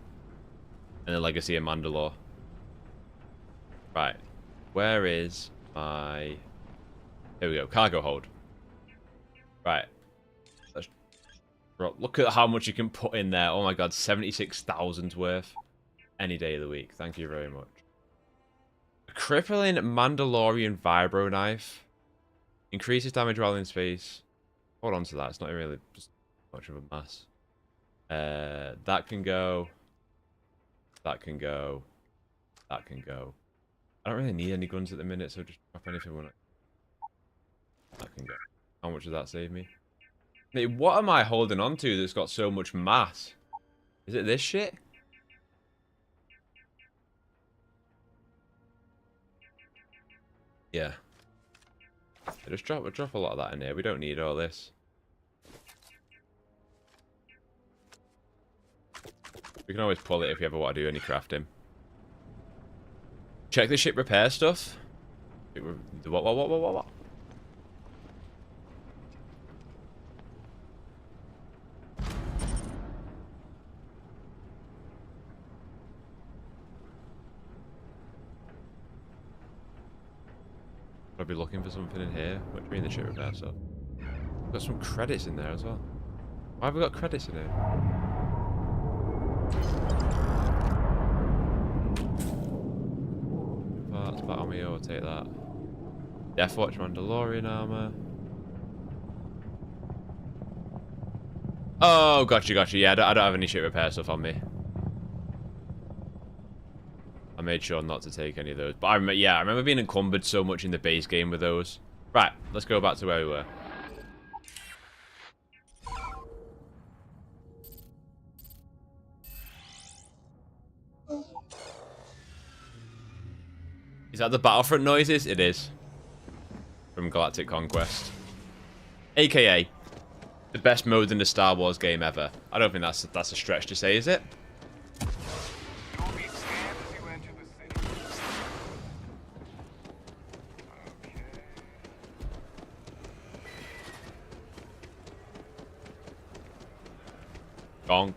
and the Legacy of Mandalore. Right, where is my? Here we go. Cargo hold. Right. Look at how much you can put in there. Oh my god, 76,000 worth. Any day of the week. Thank you very much. A crippling Mandalorian vibro knife. Increases damage while in space. Hold on to that. It's not really just much of a mass. That can go. That can go. That can go. I don't really need any guns at the minute, so just drop anything when that can go. How much does that save me? Mate, what am I holding on to that's got so much mass? Is it this shit? Yeah. Just drop a lot of that in here. We don't need all this. We can always pull it if we ever want to do any crafting. Check the ship repair stuff. What? I'll be looking for something in here. What do you mean the ship repair stuff? Got some credits in there as well. Why have we got credits in here? Parts, Battle Me, I'll take that. Death Watch Mandalorian armor. Oh, gotcha. Yeah, I don't have any ship repair stuff on me. I made sure not to take any of those. But I remember being encumbered so much in the base game with those. Right, let's go back to where we were. Is that the Battlefront noises? It is. From Galactic Conquest. AKA, the best mode in the Star Wars game ever. I don't think that's a stretch to say, is it? Gonk.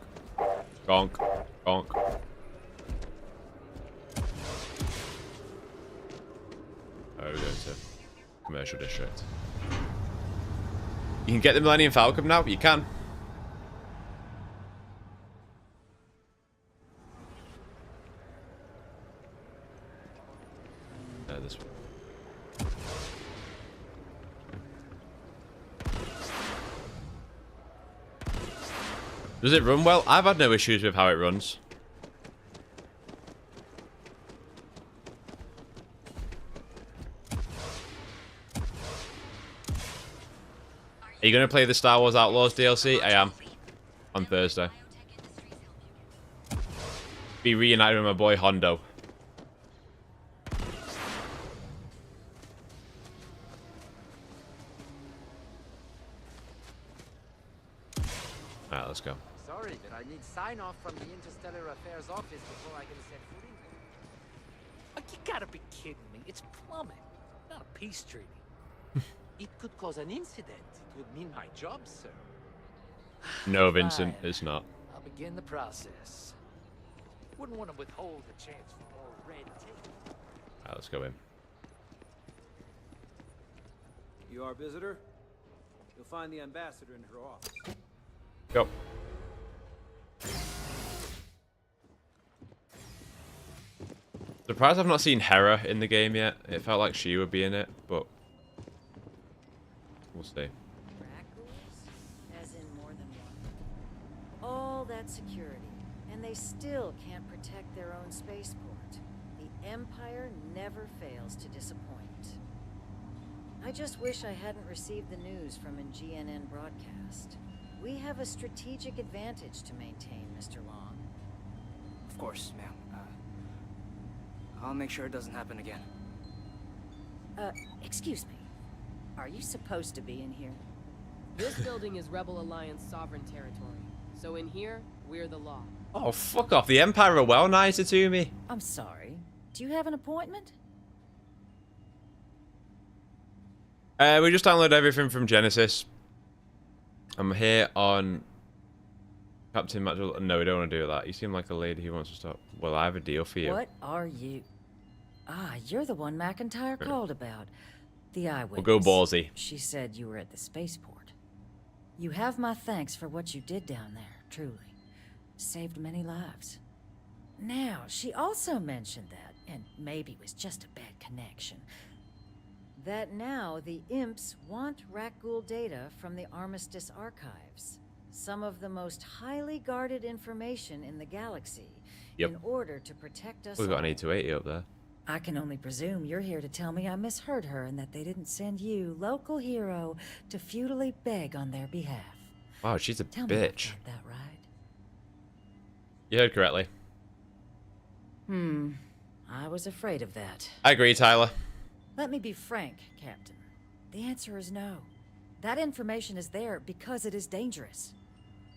Gonk. Gonk. Oh, we go to Commercial District. You can get the Millennium Falcon now? You can. This one. Does it run well? I've had no issues with how it runs. Are you going to play the Star Wars Outlaws DLC? I am. On Thursday. Be reunited with my boy Hondo. Alright, let's go. Sorry, but I need sign-off from the Interstellar Affairs office before I can set foot in there. You gotta be kidding me. It's plumbing, not a peace treaty. It could cause an incident. It would mean my job, sir. No, Vincent, it's not. I'll begin the process. Wouldn't want to withhold the chance for more red tape. Alright, let's go in. You are visitor? You'll find the ambassador in her office. Go. Surprised I've not seen Hera in the game yet. It felt like she would be in it, but we'll see. As in more than one. All that security, and they still can't protect their own spaceport. The Empire never fails to disappoint. I just wish I hadn't received the news from a GNN broadcast. We have a strategic advantage to maintain, Mr. Long. Of course, ma'am. I'll make sure it doesn't happen again. Excuse me. Are you supposed to be in here? This building is Rebel Alliance sovereign territory. So in here, we're the law. Oh, fuck off. The Empire are well nicer to me. I'm sorry. Do you have an appointment? We just downloaded everything from Geonosis. I'm here on Captain Maxwell. No, we don't want to do that. You seem like a lady who wants to stop. Well, I have a deal for you. What are you? Ah, you're the one McIntyre called about. The eyewitness. We'll go ballsy. She said you were at the spaceport. You have my thanks for what you did down there, truly. Saved many lives. Now, she also mentioned that, and maybe it was just a bad connection, that now the Imps want Rakghoul data from the Armistice archives. Some of the most highly guarded information in the galaxy. Yep. In order to protect us We've got all. an 8280 up there. I can only presume you're here to tell me I misheard her and that they didn't send you, local hero, to futilely beg on their behalf. Wow, she's a Tell me I bitch. got that right. You heard correctly. I was afraid of that. I agree, Tyler. Let me be frank, Captain. The answer is no. That information is there because it is dangerous.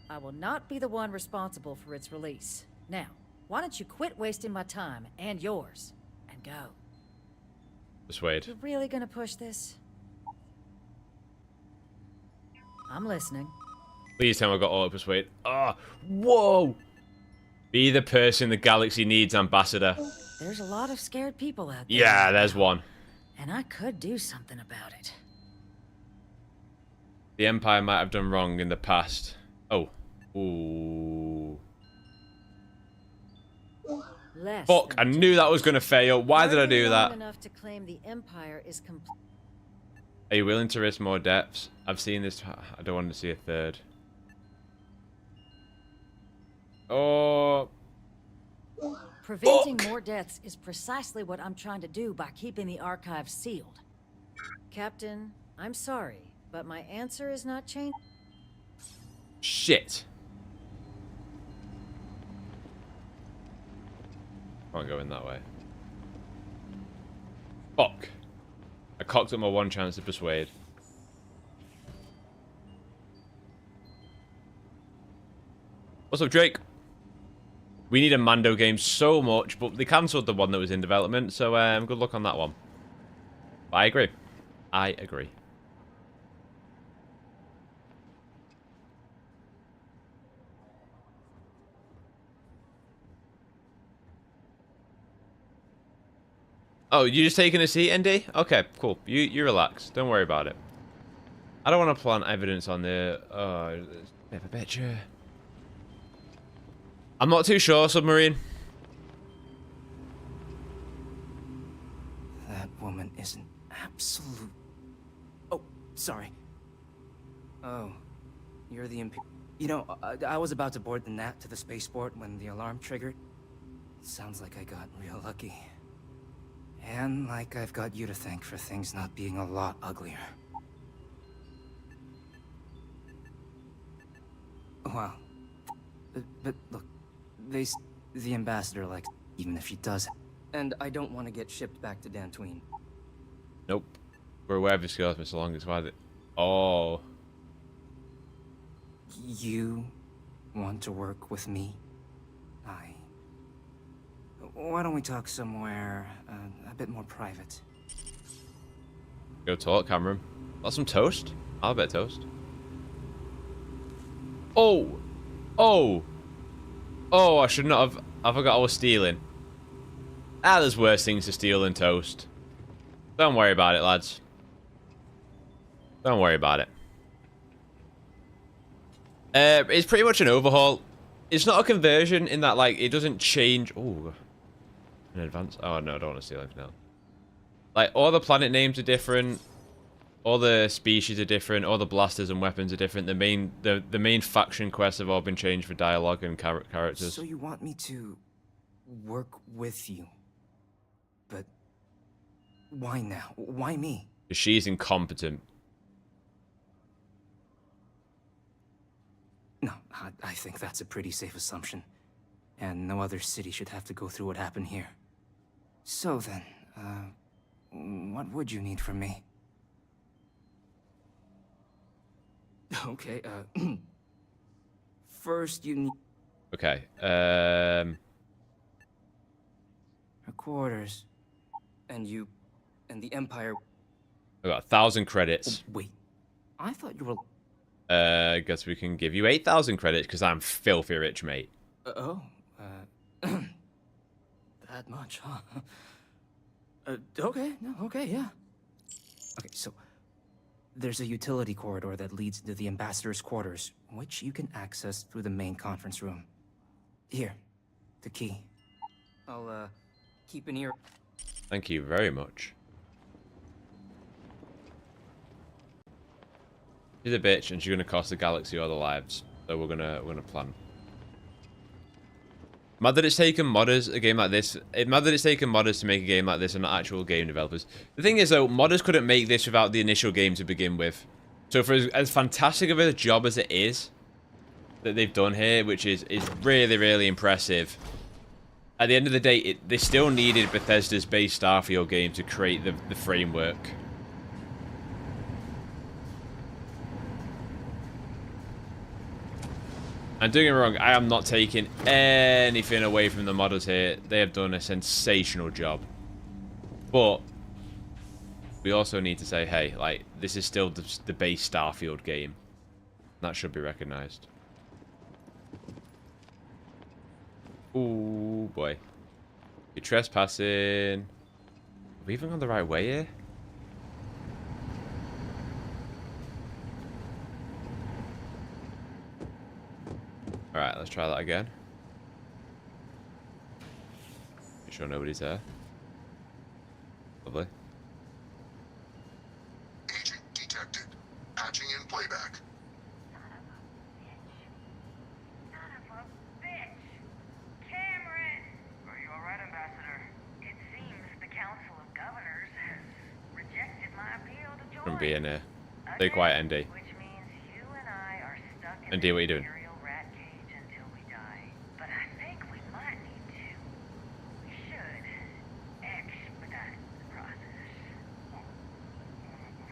I will not be the one responsible for its release. Now, why don't you quit wasting my time and yours and go? Persuade. You really gonna push this? I'm listening. Please tell me I got auto persuade. Ah, whoa! Be the person the galaxy needs, Ambassador. There's a lot of scared people out there. Yeah, there's one. And I could do something about it. The Empire might have done wrong in the past. Oh. Ooh. Fuck, I knew that was going to fail. Why did I do that? Enough to claim the Empire is complete. Are you willing to risk more depths? I've seen this. I don't want to see a third. Oh. Preventing more deaths is precisely what I'm trying to do by keeping the archives sealed. Captain, I'm sorry, but my answer is not changing. Shit. Can't go in that way. Fuck. I cocked up my one chance to persuade. What's up, Drake? We need a Mando game so much, but they cancelled the one that was in development, so good luck on that one. I agree. I agree. Oh, you just taking a seat, ND? Okay, cool. You relax. Don't worry about it. I don't want to plant evidence on the... Oh, it's a bit of a bitch. I'm not too sure, Submarine. That woman is an absolute... Oh, sorry. Oh, you're the You know, I was about to board the Nat to the spaceport when the alarm triggered. Sounds like I got real lucky. And like I've got you to thank for things not being a lot uglier. Wow. But look, the ambassador likes, even if she does. And I don't want to get shipped back to Dantooine. Nope. We're aware of his skills, Mr. Long. It's why Oh. You want to work with me? Why don't we talk somewhere a bit more private? Go talk, Cameron. Want some toast? I'll bet toast. Oh! Oh! Oh, I should not have... I forgot I was stealing. Ah, there's worse things to steal than toast. Don't worry about it, lads. Don't worry about it. It's pretty much an overhaul. It's not a conversion in that, like, it doesn't change... Oh, in advance. Oh, no, I don't want to steal anything else. Like, all the planet names are different. All the species are different. All the blasters and weapons are different. The main faction quests have all been changed for dialogue and characters. So you want me to work with you? But why now? Why me? Because she's incompetent. No, I think that's a pretty safe assumption. And no other city should have to go through what happened here. So then, what would you need from me? Okay, first you need... Okay, her quarters. And the Empire... I got 1,000 credits. Oh, wait, I thought you were... I guess we can give you 8,000 credits because I'm filthy rich, mate. That much, huh? Okay, no, okay, yeah. Okay, so there's a utility corridor that leads to the ambassador's quarters, which you can access through the main conference room. Here, the key. I'll keep an ear. Thank you very much. She's a bitch, and she's gonna cost the galaxy all the lives. So we're gonna plan. Mad that it's taken modders a game like this. Mad that it's taken modders to make a game like this and not actual game developers. The thing is though, modders couldn't make this without the initial game to begin with. So for as fantastic of a job as it is that they've done here, which is really, really impressive. At the end of the day, they still needed Bethesda's base Starfield game to create the framework. And don't get me wrong, I am not taking anything away from the modders here. They have done a sensational job. But we also need to say, hey, like, this is still the base Starfield game. That should be recognized. Ooh, boy. You're trespassing. Are we even on the right way here? Alright, let's try that again. Make sure nobody's there. Lovely. Agent detected. Patching in playback. Are you alright, Ambassador? It seems the Council of Governors has rejected my appeal to join. From being here. Stay quiet, ND. Which means you and I are stuck in ND, what are you doing? Imperial rat cage until we die. But I think we might need to. We should expedite the process.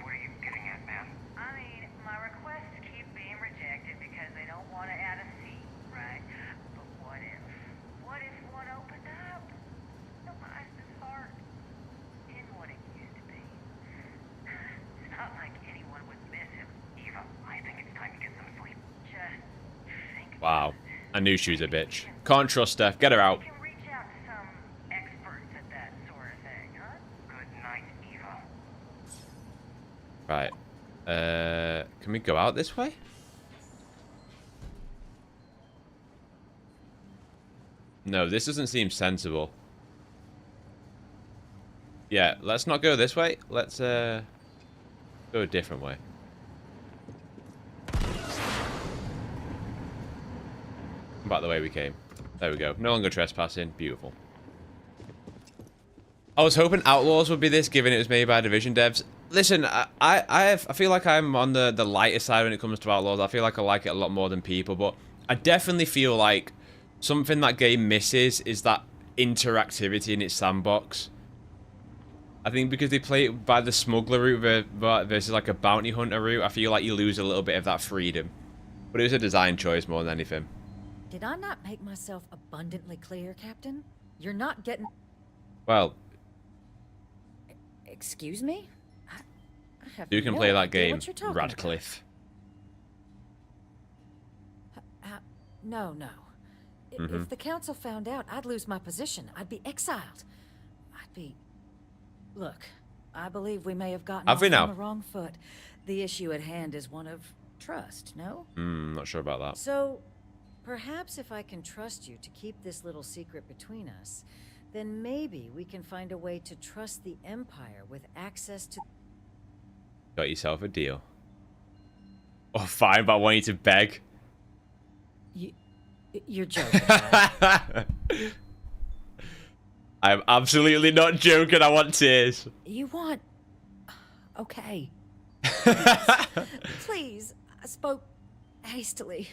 What are you getting at, ma'am? I mean, my requests keep being rejected because they don't want to add a seat, right? But what if one opened up? The Meister's heart in what it used to be. It's not like anyone would miss him. Eva, I think it's time to get some sleep. Just think. Wow. I knew she was a bitch. Can't trust her. Get her out. You can reach out to some experts at that sort of thing, huh? Good night, Eva. Right. Can we go out this way? No, this doesn't seem sensible. Yeah, let's not go this way. Let's go a different way. Back the way we came. There we go. No longer trespassing. Beautiful. I was hoping Outlaws would be this, given it was made by Division devs. Listen, I feel like I'm on the lighter side when it comes to Outlaws. I feel like I like it a lot more than people, but I definitely feel like something that game misses is that interactivity in its sandbox. I think because they play it by the smuggler route versus like a bounty hunter route, I feel like you lose a little bit of that freedom. But it was a design choice more than anything. Did I not make myself abundantly clear, Captain? You're not getting... Well... Excuse me? I have You can no play that idea game, what you're talking Radcliff. about. No. If the Council found out, I'd lose my position. I'd be exiled. I'd be... Look, I believe we may have gotten off on the wrong foot. The issue at hand is one of trust, no? Not sure about that. So, perhaps if I can trust you to keep this little secret between us, then maybe we can find a way to trust the Empire with access to... Got yourself a deal. Oh, fine, but I want you to beg. You're joking, right? I'm absolutely not joking. I want tears. You want... Okay. Please. I spoke hastily.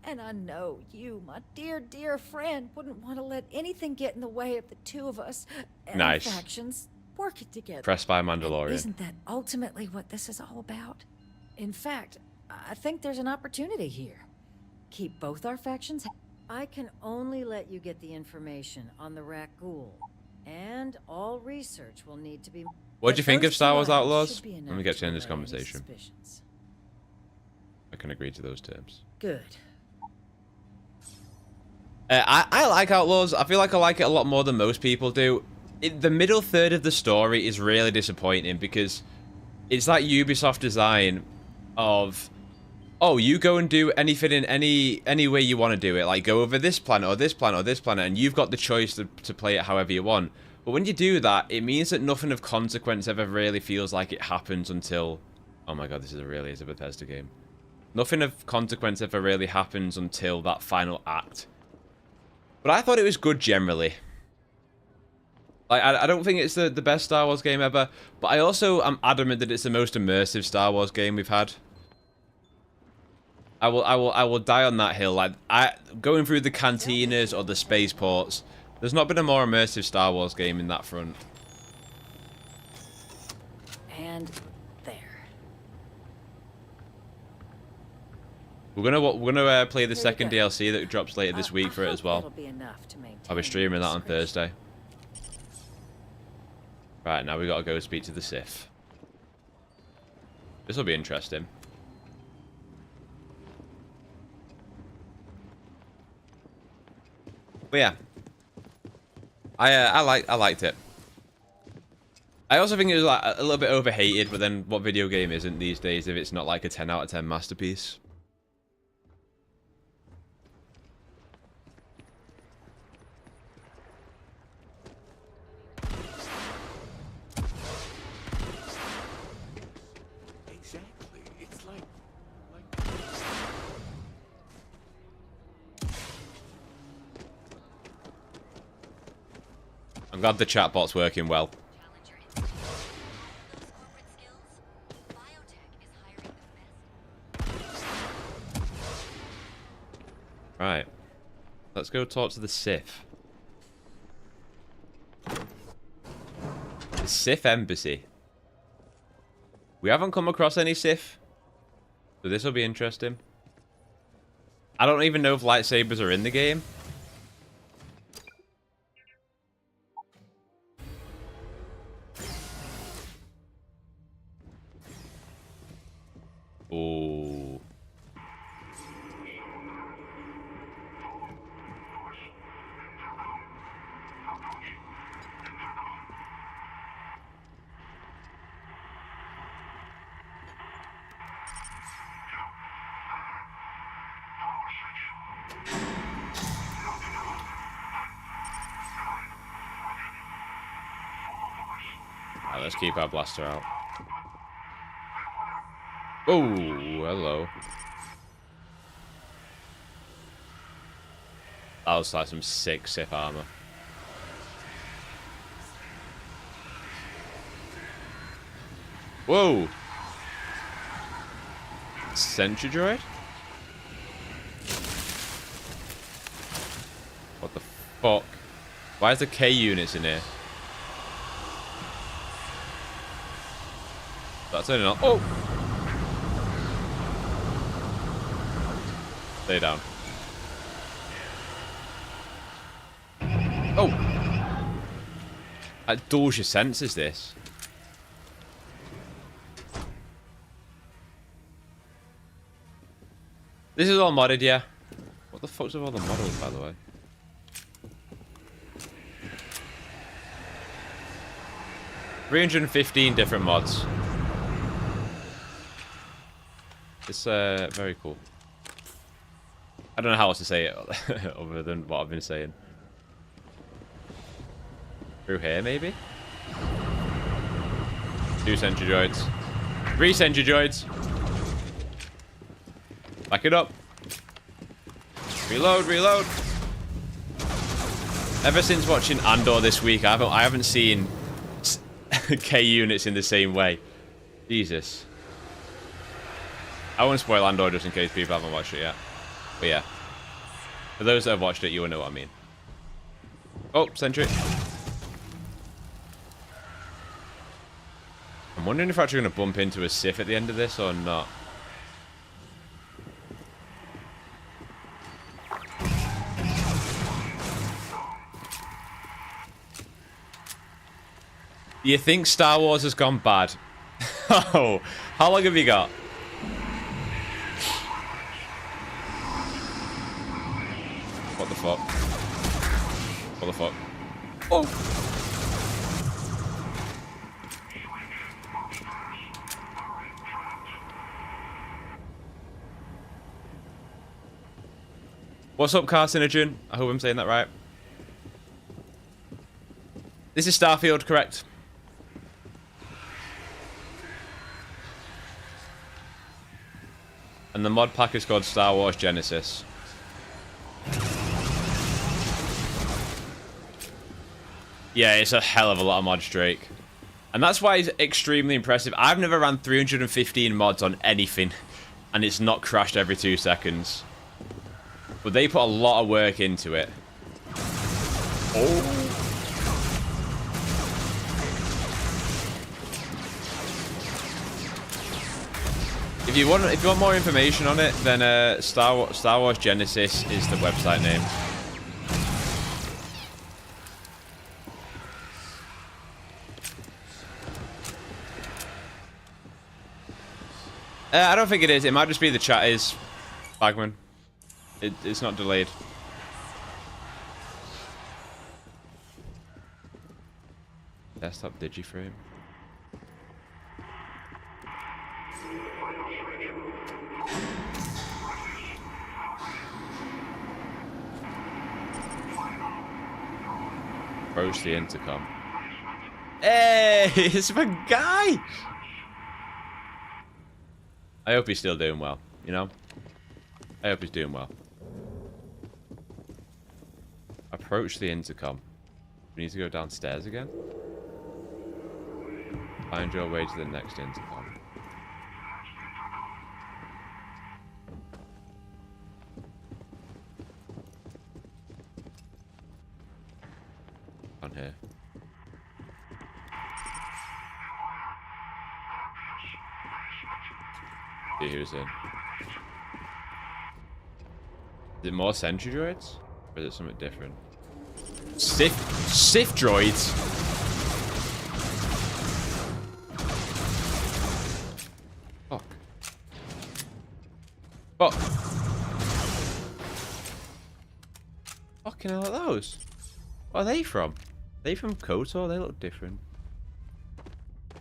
And I know you, my dear, dear friend, wouldn't want to let anything get in the way of the two of us and our factions working together. Pressed by Mandalorian. And isn't that ultimately what this is all about? In fact, I think there's an opportunity here. Keep both our factions... I can only let you get the information on the Rakghoul, and all research will need to be... What do you think of Star Wars Outlaws? Let me get to the end of this conversation. I can agree to those terms. Good. I like Outlaws. I feel like I like it a lot more than most people do. The middle third of the story is really disappointing because it's that Ubisoft design of... Oh, you go and do anything in any way you want to do it. Like, go over this planet or this planet or this planet, and you've got the choice to play it however you want. But when you do that, it means that nothing of consequence ever really feels like it happens until... Oh my god, this is a Bethesda game. Nothing of consequence ever really happens until that final act. But I thought it was good generally. Like, I don't think it's the best Star Wars game ever, but I also am adamant that it's the most immersive Star Wars game we've had. I will die on that hill. Like, going through the cantinas or the spaceports, there's not been a more immersive Star Wars game in that front. And there. We're gonna play the second DLC that drops later this week for it as well. I'll be streaming that on Thursday. Right, now we gotta go speak to the Sith. This will be interesting. But yeah, I liked it. I also think it was like a little bit overhated, but then what video game isn't these days if it's not like a 10 out of 10 masterpiece? Exactly. It's like... I'm glad the chatbot's working well. Right. Let's go talk to the Sith. The Sith Embassy. We haven't come across any Sith, so this will be interesting. I don't even know if lightsabers are in the game. Oh. Right, let's keep our blaster out. Oh, hello. That was like some sick Sith armor. Whoa! Sentry droid? fuck? Why is the K units in here? That's turning on. Oh! Stay down. Oh! That dulls your senses, this. This is all modded, yeah. What the fuck's with all the models, by the way? $315 different mods. It's very cool. I don't know how else to say it other than what I've been saying. Through here, maybe? 2 sentry droids. 3 sentry droids. Back it up. Reload, reload. Ever since watching Andor this week, I haven't seen K units in the same way. Jesus. I won't spoil Andor just in case people haven't watched it yet. But yeah. For those that have watched it, you will know what I mean. Oh, sentry. I'm wondering if we're actually going to bump into a Sith at the end of this or not. Do you think Star Wars has gone bad? Oh, how long have you got? What the fuck? What the fuck? Oh! What's up, Carcinogen? I hope I'm saying that right. This is Starfield, correct? And the mod pack is called Star Wars Geonosis. Yeah, it's a hell of a lot of mods, Drake. And that's why it's extremely impressive. I've never ran 315 mods on anything, and it's not crashed every 2 seconds. But they put a lot of work into it. Oh. If you want more information on it, then Star Wars Geonosis is the website name. I don't think it is. It might just be the chat is, Bagman. It's not delayed. Desktop digiframe. Approach the intercom. Hey, it's my guy! I hope he's still doing well, you know? I hope he's doing well. Approach the intercom. We need to go downstairs again? Find your way to the next intercom. On here. See who's in. Is it more sentry droids? Or is it something different? Sith droids? Fuck. Fuck. Fucking hell are those? What are they from? Are they from KOTOR? They look different.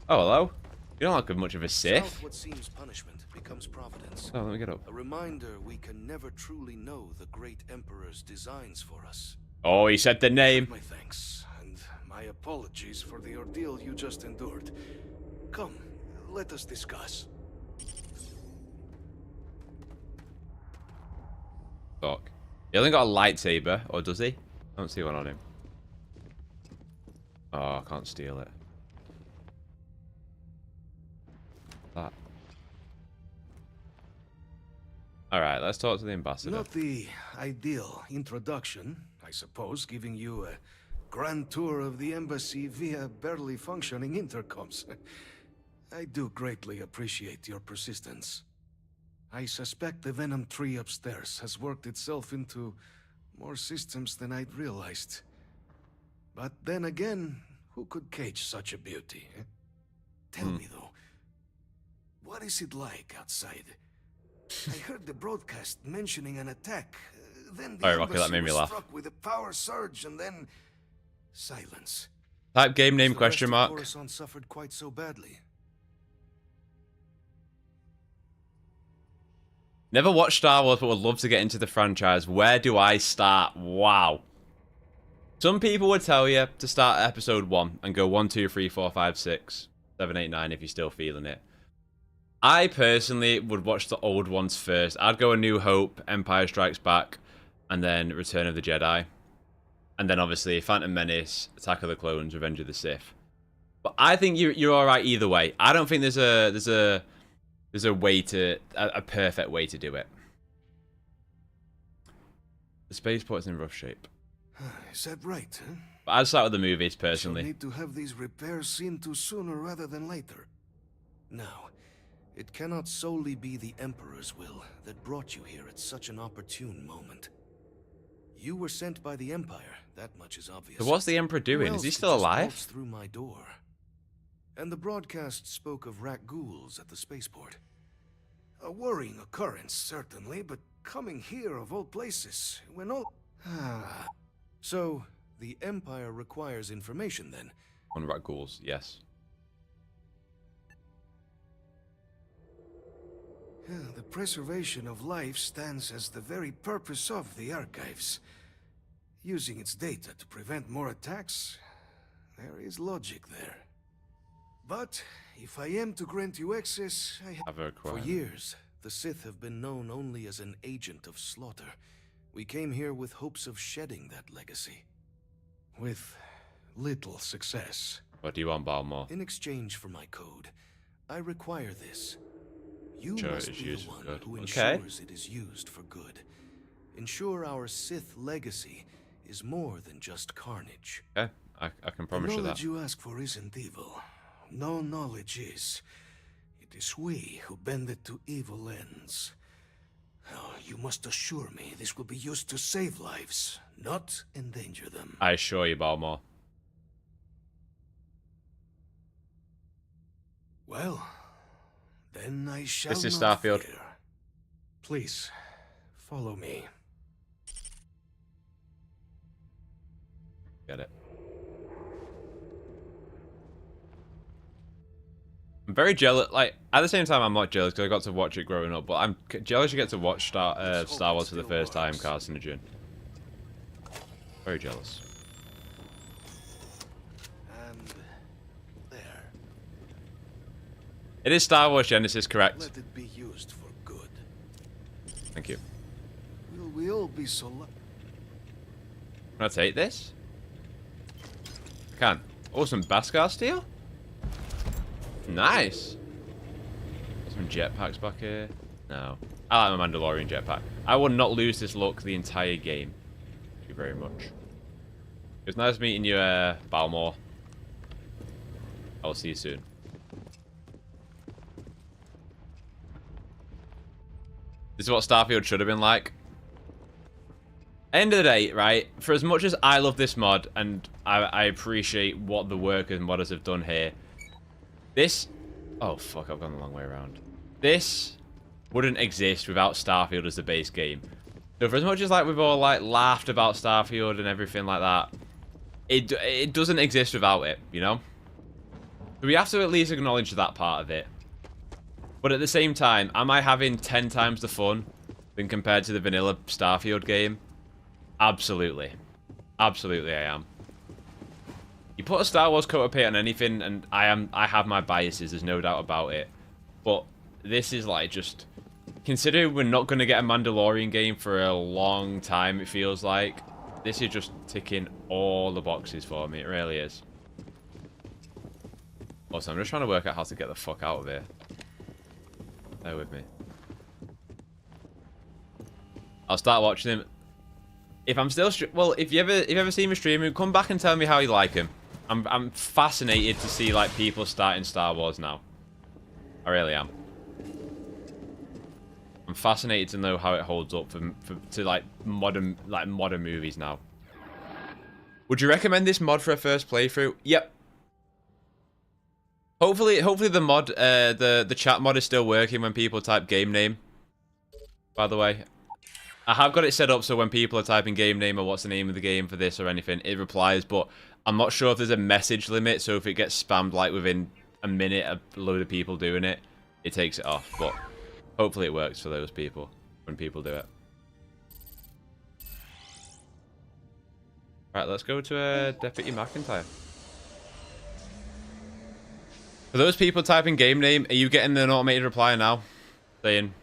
Oh, hello. You don't look much of a Sith. What seems punishment becomes providence. Oh, let me get up. A reminder we can never truly know the great Emperor's designs for us. Oh, he said the name. My thanks, and my apologies for the ordeal you just endured. Come, let us discuss. Fuck. He only got a lightsaber, or does he? I don't see one on him. Oh, I can't steal it. That. Alright, let's talk to the ambassador. Not the ideal introduction, I suppose, giving you a grand tour of the embassy via barely functioning intercoms. I do greatly appreciate your persistence. I suspect the Venom tree upstairs has worked itself into more systems than I'd realized. But then again, who could cage such a beauty? Eh? Tell me though, what is it like outside? I heard the broadcast mentioning an attack. Then the Rocky, that made me laugh. struck with a power surge, and then silence. Type game name question mark. Coruscant suffered quite so badly. Never watched Star Wars, but would love to get into the franchise. Where do I start? Wow. Some people would tell you to start at episode 1 and go 1, 2, 3, 4, 5, 6, 7, 8, 9 if you're still feeling it. I personally would watch the old ones first. I'd go A New Hope, Empire Strikes Back, and then Return of the Jedi. And then obviously Phantom Menace, Attack of the Clones, Revenge of the Sith. But I think you're alright either way. I don't think there's a perfect way to do it. The spaceport's in rough shape. Is that right, huh? But I'd start with the movies personally. We'll need to have these repairs seen to sooner rather than later. Now, it cannot solely be the Emperor's will that brought you here at such an opportune moment. You were sent by the Empire, that much is obvious. So what's the Emperor doing? Is he still alive? Through my door. And the broadcast spoke of rat ghouls at the spaceport. A worrying occurrence, certainly, but coming here of all places, when all... So, the Empire requires information, then? On rat ghouls, yes. The preservation of life stands as the very purpose of the archives. Using its data to prevent more attacks, there is logic there. But, if I am to grant you access, For years, the Sith have been known only as an agent of slaughter. We came here with hopes of shedding that legacy. With little success. What do you want, Balmore? In exchange for my code, I require this. You Sure, must it's be used the for one good. who Okay. ensures it is used for good. Ensure our Sith legacy is more than just carnage. Okay, I can promise you The that. knowledge you ask for isn't evil. No knowledge is. It is we who bend it to evil ends. Oh, you must assure me this will be used to save lives, not endanger them. I assure you, Balmore. Well, then I shall This is not Starfield. fear. Please, follow me. Get it. I'm very jealous. Like, at the same time, I'm not jealous because I got to watch it growing up. But I'm jealous you get to watch Star Wars for the first time, Carcinogen. Very jealous. And there. It is Star Wars Genesis, correct? Let it be used for good. Thank you. Will we all be so lucky? Can I take this? I can. Oh, some Beskar steel? Nice. Some jetpacks back here. No. I like my Mandalorian jetpack. I will not lose this look the entire game. Thank you very much. It was nice meeting you, Balmore. I will see you soon. This is what Starfield should have been like. End of the day, right? For as much as I love this mod, and I appreciate what the workers and modders have done here, this... Oh, fuck, I've gone the long way around. This wouldn't exist without Starfield as the base game. So for as much as like we've all like laughed about Starfield and everything like that, it doesn't exist without it, you know? So we have to at least acknowledge that part of it. But at the same time, am I having 10 times the fun than compared to the vanilla Starfield game? Absolutely. Absolutely I am. You put a Star Wars coat of paint on anything, and I have my biases, there's no doubt about it. But this is like just... Considering we're not going to get a Mandalorian game for a long time, it feels like. This is just ticking all the boxes for me, it really is. Also, I'm just trying to work out how to get the fuck out of here. Bear with me. I'll start watching him. If I'm still well, if you ever see me streaming, come back and tell me how you like him. I'm fascinated to see like people starting Star Wars now. I really am. I'm fascinated to know how it holds up to like modern movies now. Would you recommend this mod for a first playthrough? Yep. Hopefully the mod, the chat mod is still working when people type game name. By the way, I have got it set up so when people are typing game name or what's the name of the game for this or anything, it replies. But I'm not sure if there's a message limit, so if it gets spammed like within a minute, a load of people doing it, it takes it off. But hopefully it works for those people when people do it. Right, let's go to Deputy McIntyre. For those people typing game name, are you getting an automated reply now saying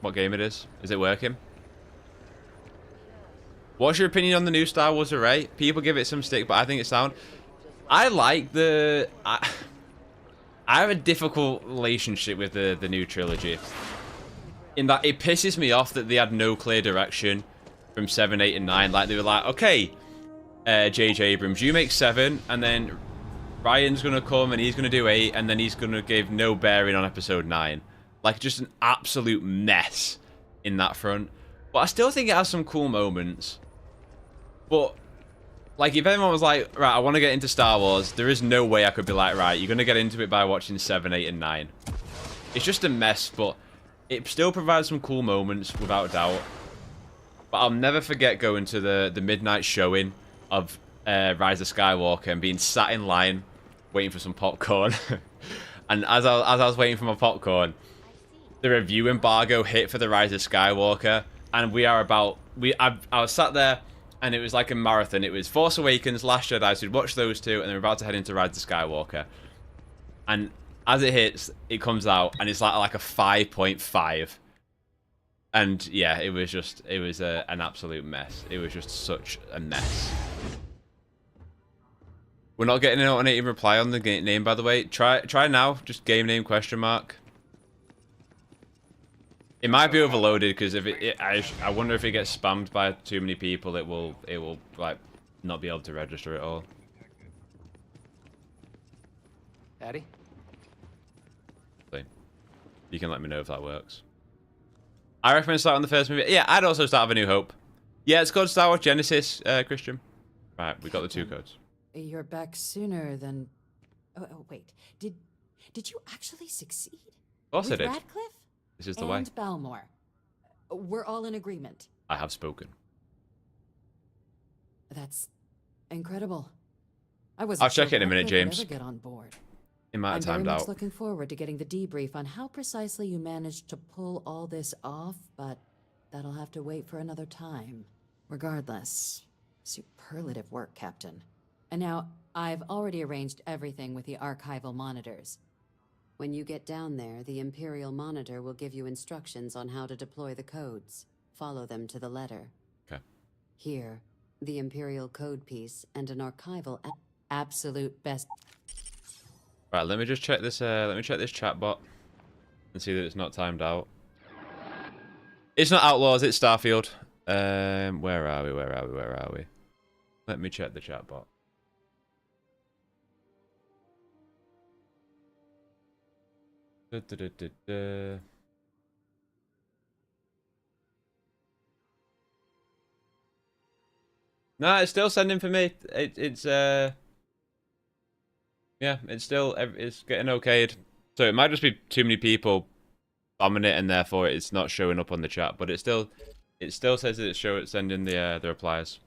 what game it is? Is it working? What's your opinion on the new Star Wars array? People give it some stick, but I think it's sound. I like the... I have a difficult relationship with the new trilogy. In that it pisses me off that they had no clear direction from 7, 8, and 9. Like, they were like, okay, J.J. Abrams, you make 7, and then Ryan's going to come and he's going to do 8, and then he's going to give no bearing on episode 9. Like, just an absolute mess in that front. But I still think it has some cool moments. But, like, if anyone was like, right, I want to get into Star Wars, there is no way I could be like, right, you're going to get into it by watching 7, 8, and 9. It's just a mess, but it still provides some cool moments, without a doubt. But I'll never forget going to the midnight showing of Rise of Skywalker and being sat in line waiting for some popcorn. And as I was waiting for my popcorn, the review embargo hit for the Rise of Skywalker, and I was sat there, and it was like a marathon. It was Force Awakens, Last Jedi, so we'd watch those two, and then we're about to head into Rise of Skywalker. And as it hits, it comes out, and it's like a 5.5. And yeah, it was an absolute mess. It was just such a mess. We're not getting an automated reply on the game name, by the way. Try now, just game name question mark. It might be overloaded because if I wonder if it gets spammed by too many people, it will like not be able to register it all. Daddy? You can let me know if that works. I recommend starting the first movie. Yeah, I'd also start with A New Hope. Yeah, it's called Star Wars Genesis, Christian. Right, we got the 2 codes. You're back sooner than... Oh, wait. Did you actually succeed? Of course I did. Radcliff? This is the way. And Balmore. We're all in agreement. I have spoken. That's incredible. I'll check it in a minute, James. Ever get on board. It might have timed I'm very much out. looking forward to getting the debrief on how precisely you managed to pull all this off, but that'll have to wait for another time. Regardless, superlative work, Captain. And now, I've already arranged everything with the archival monitors. When you get down there, the Imperial monitor will give you instructions on how to deploy the codes. Follow them to the letter. Okay. Here, the Imperial code piece and an archival absolute best. Right, let me just check this. Let me check this chat bot and see that it's not timed out. It's not Outlaws. It's Starfield. Where are we? Where are we? Where are we? Let me check the chat bot. No, it's still sending for me. Yeah, it's getting okayed. So it might just be too many people bombing it, and therefore it's not showing up on the chat. But it still says that it's sending the replies.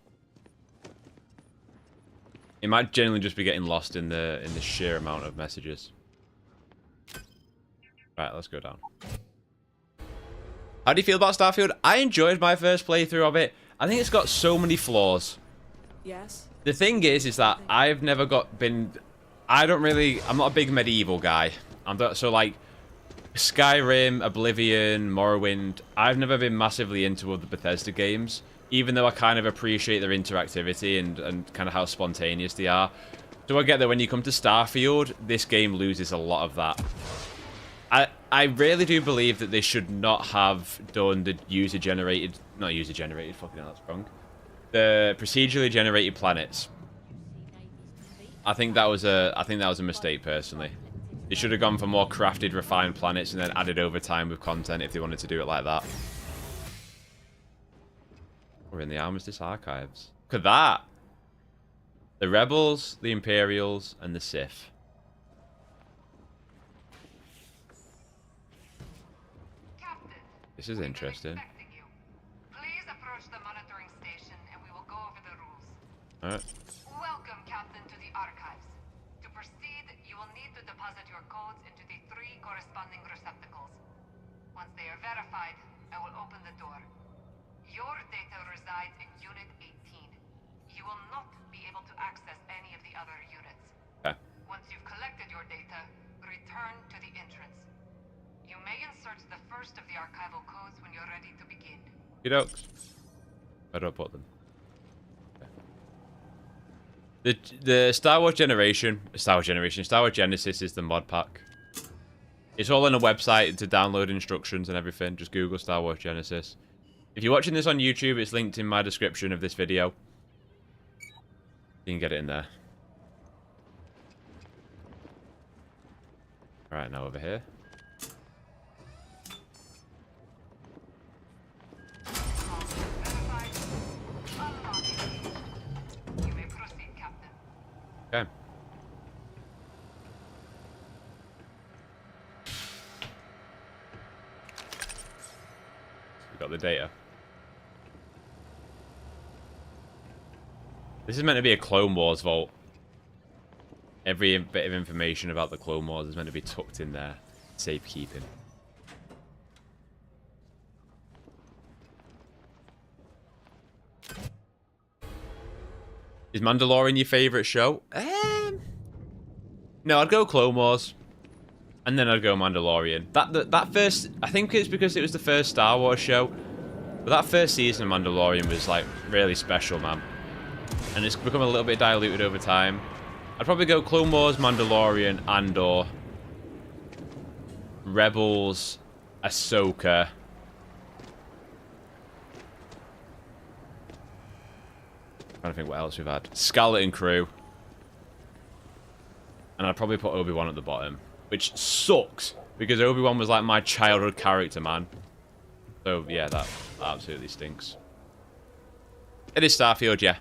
It might generally just be getting lost in the sheer amount of messages. Right, let's go down. How do you feel about Starfield? I enjoyed my first playthrough of it. I think it's got so many flaws. Yes. The thing is that I've never I'm not a big medieval guy. So like Skyrim, Oblivion, Morrowind, I've never been massively into other Bethesda games, even though I kind of appreciate their interactivity and kind of how spontaneous they are. So I get that when you come to Starfield, this game loses a lot of that. I really do believe that they should not have done the user-generated, not user-generated, fucking hell, that's wrong. The procedurally generated planets. I think that was a mistake personally. They should have gone for more crafted, refined planets and then added over time with content if they wanted to do it like that. We're in the Armistice archives. Look at that. The Rebels, the Imperials, and the Sith. This is interesting. Please approach the monitoring station and we will go over the rules. Alright. Welcome, Captain, to the archives. To proceed, you will need to deposit your codes into the 3 corresponding receptacles. Once they are verified, I will open the door. Your data resides in Unit 18. You will not be able to access any of the other units. Okay. Once you've collected your data, return to the entrance. You may insert the first of the archival codes when you're ready to begin. Dokes. Where do I put them? Okay. The Star Wars Genesis is the mod pack. It's all on a website to download instructions and everything. Just Google Star Wars Genesis. If you're watching this on YouTube, it's linked in my description of this video. You can get it in there. Alright, now over here. Okay. We got the data. This is meant to be a Clone Wars vault. Every bit of information about the Clone Wars is meant to be tucked in there. Safekeeping. Is Mandalorian your favourite show? No, I'd go Clone Wars. And then I'd go Mandalorian. That first... I think it's because it was the first Star Wars show. But that first season of Mandalorian was, like, really special, man. And it's become a little bit diluted over time. I'd probably go Clone Wars, Mandalorian, Andor, Rebels, Ahsoka. Trying to think what else we've had. Skeleton Crew. And I'd probably put Obi-Wan at the bottom. Which sucks. Because Obi-Wan was like my childhood character, man. So, yeah, that absolutely stinks. It is Starfield, yeah.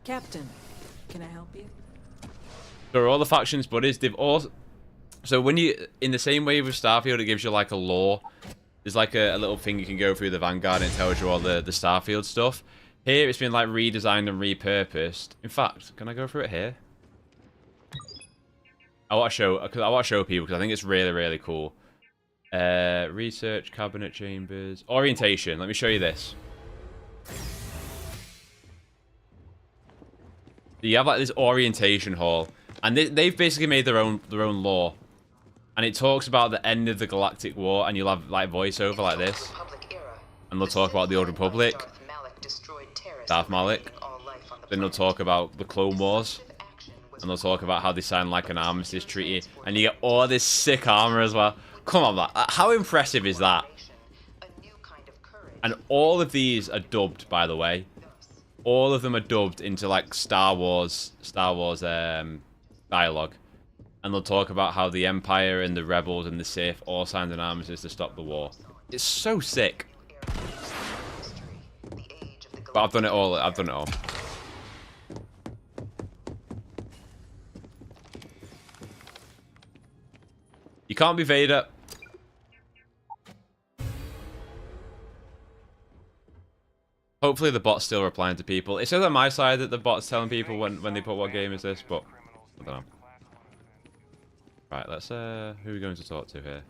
Captain, can I help you? So are all the factions buddies? They've all... So when you... In the same way with Starfield, it gives you like a lore. There's like a little thing you can go through the Vanguard and it tells you all the Starfield stuff. Here, it's been like redesigned and repurposed. In fact, can I go through it here? I want to show people because I think it's really, really cool. Research, cabinet chambers, orientation. Let me show you this. You have like this orientation hall, and they've basically made their own lore, and it talks about the end of the Galactic War, and you'll have like voiceover like this, and they'll talk about the Old Republic, Darth Malik, then they'll talk about the Clone Wars, and they'll talk about how they signed like an Armistice treaty, and you get all this sick armor as well. Come on, man. How impressive is that? And all of these are dubbed, by the way. All of them are dubbed into like Star Wars dialogue. And they'll talk about how the Empire and the Rebels and the Sith all signed an armistice to stop the war. It's so sick. But I've done it all. I've done it all. You can't be Vader. Hopefully the bot's still replying to people. It says on my side that the bot's telling people when they put what game is this, but I don't know. Right, let's who are we going to talk to here?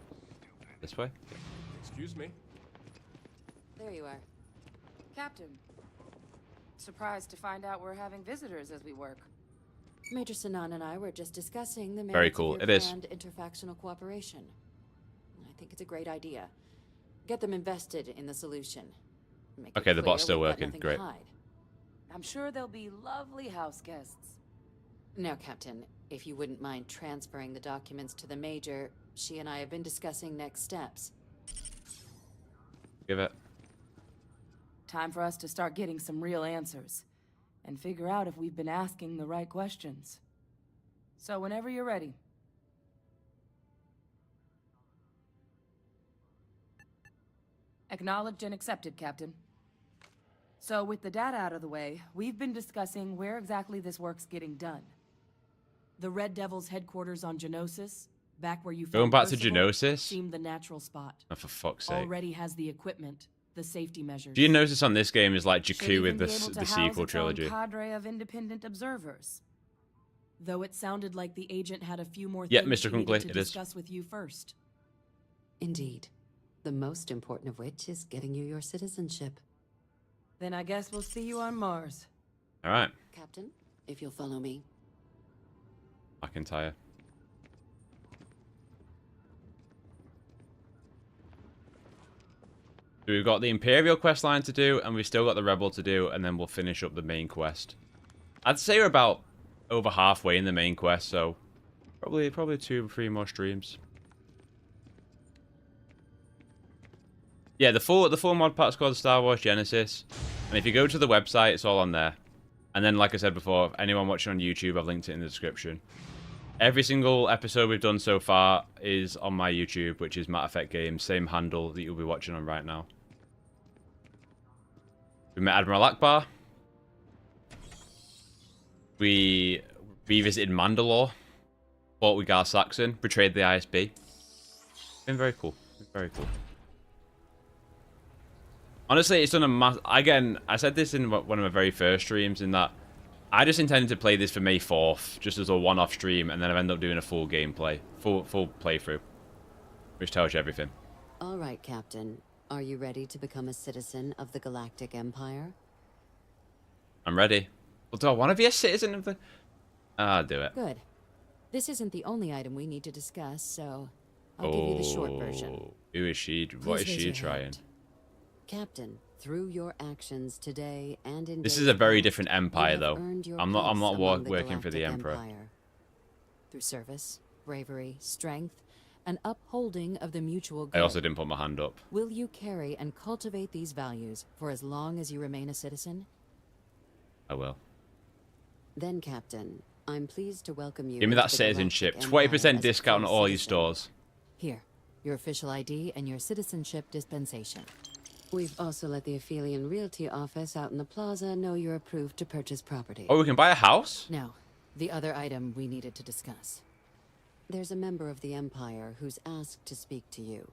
This way? Excuse me. There you are. Captain. Surprised to find out we're having visitors as we work. Major Sinan and I were just discussing the Very merits cool. of It your is. planned interfactional cooperation. I think it's a great idea. Get them invested in the solution. Make it Okay, the clear bot's still we've got working. nothing to Great. hide. I'm sure they'll be lovely house guests. Now, Captain, If you wouldn't mind transferring the documents to the Major, she and I have been discussing next steps. Give it. Time for us to start getting some real answers. And figure out if we've been asking the right questions. So whenever you're ready. Acknowledged and accepted, Captain. So with the data out of the way, we've been discussing where exactly this work's getting done. The Red Devil's headquarters on Geonosis, back where you found Going back to Percival, Geonosis? seemed the natural spot. Oh, for fuck's sake. Already has the equipment, the safety measures. Geonosis on this game is like Should Jakku even with be able to the house sequel its own trilogy. cadre of independent observers. Though it sounded like the agent had a few more Yeah, things Mr. he needed Kunkley, to it is. discuss with you first. Indeed. The most important of which is getting you your citizenship. Then I guess we'll see you on Mars. All right. Captain, if you'll follow me. McIntyre. So we've got the Imperial quest line to do, and we've still got the Rebel to do, and then we'll finish up the main quest. I'd say we're about over halfway in the main quest, so probably 2 or 3 more streams. Yeah, the full mod pack's called Star Wars Genesis, and if you go to the website, it's all on there. And then, like I said before, anyone watching on YouTube, I've linked it in the description. Every single episode we've done so far is on my YouTube, which is Matt Effect Games, same handle that you'll be watching on right now. We met Admiral Ackbar. We revisited Mandalore. Fought with Gar Saxon. Betrayed the ISB. Been very cool. Very cool. Honestly, it's done a again, I said this in one of my very first streams, in that I just intended to play this for May 4th, just as a one-off stream, and then I've ended up doing a full gameplay. Full playthrough. Which tells you everything. All right, Captain. Are you ready to become a citizen of the Galactic Empire? I'm ready. Well, do I want to be a citizen of the... I'll do it. Good. This isn't the only item we need to discuss, so I'll give you the short version. Who is she? What is Please raise she your trying? hand. Captain, through your actions today and in This days is a very past, different you empire, have though. earned your I'm not place among the working for the Galactic Emperor. Empire. Through service, bravery, strength, and upholding of the mutual good. I also didn't put my hand up. Will you carry and cultivate these values for as long as you remain a citizen? I will. Then, Captain, I'm pleased to welcome you. Give me into that the citizenship. Galactic 20% Empire as a discount on full all your citizen. stores. Here, your official ID and your citizenship dispensation. We've also let the Aphelion Realty office out in the plaza know you're approved to purchase property. Oh, we can buy a house? Now, the other item we needed to discuss. There's a member of the Empire who's asked to speak to you,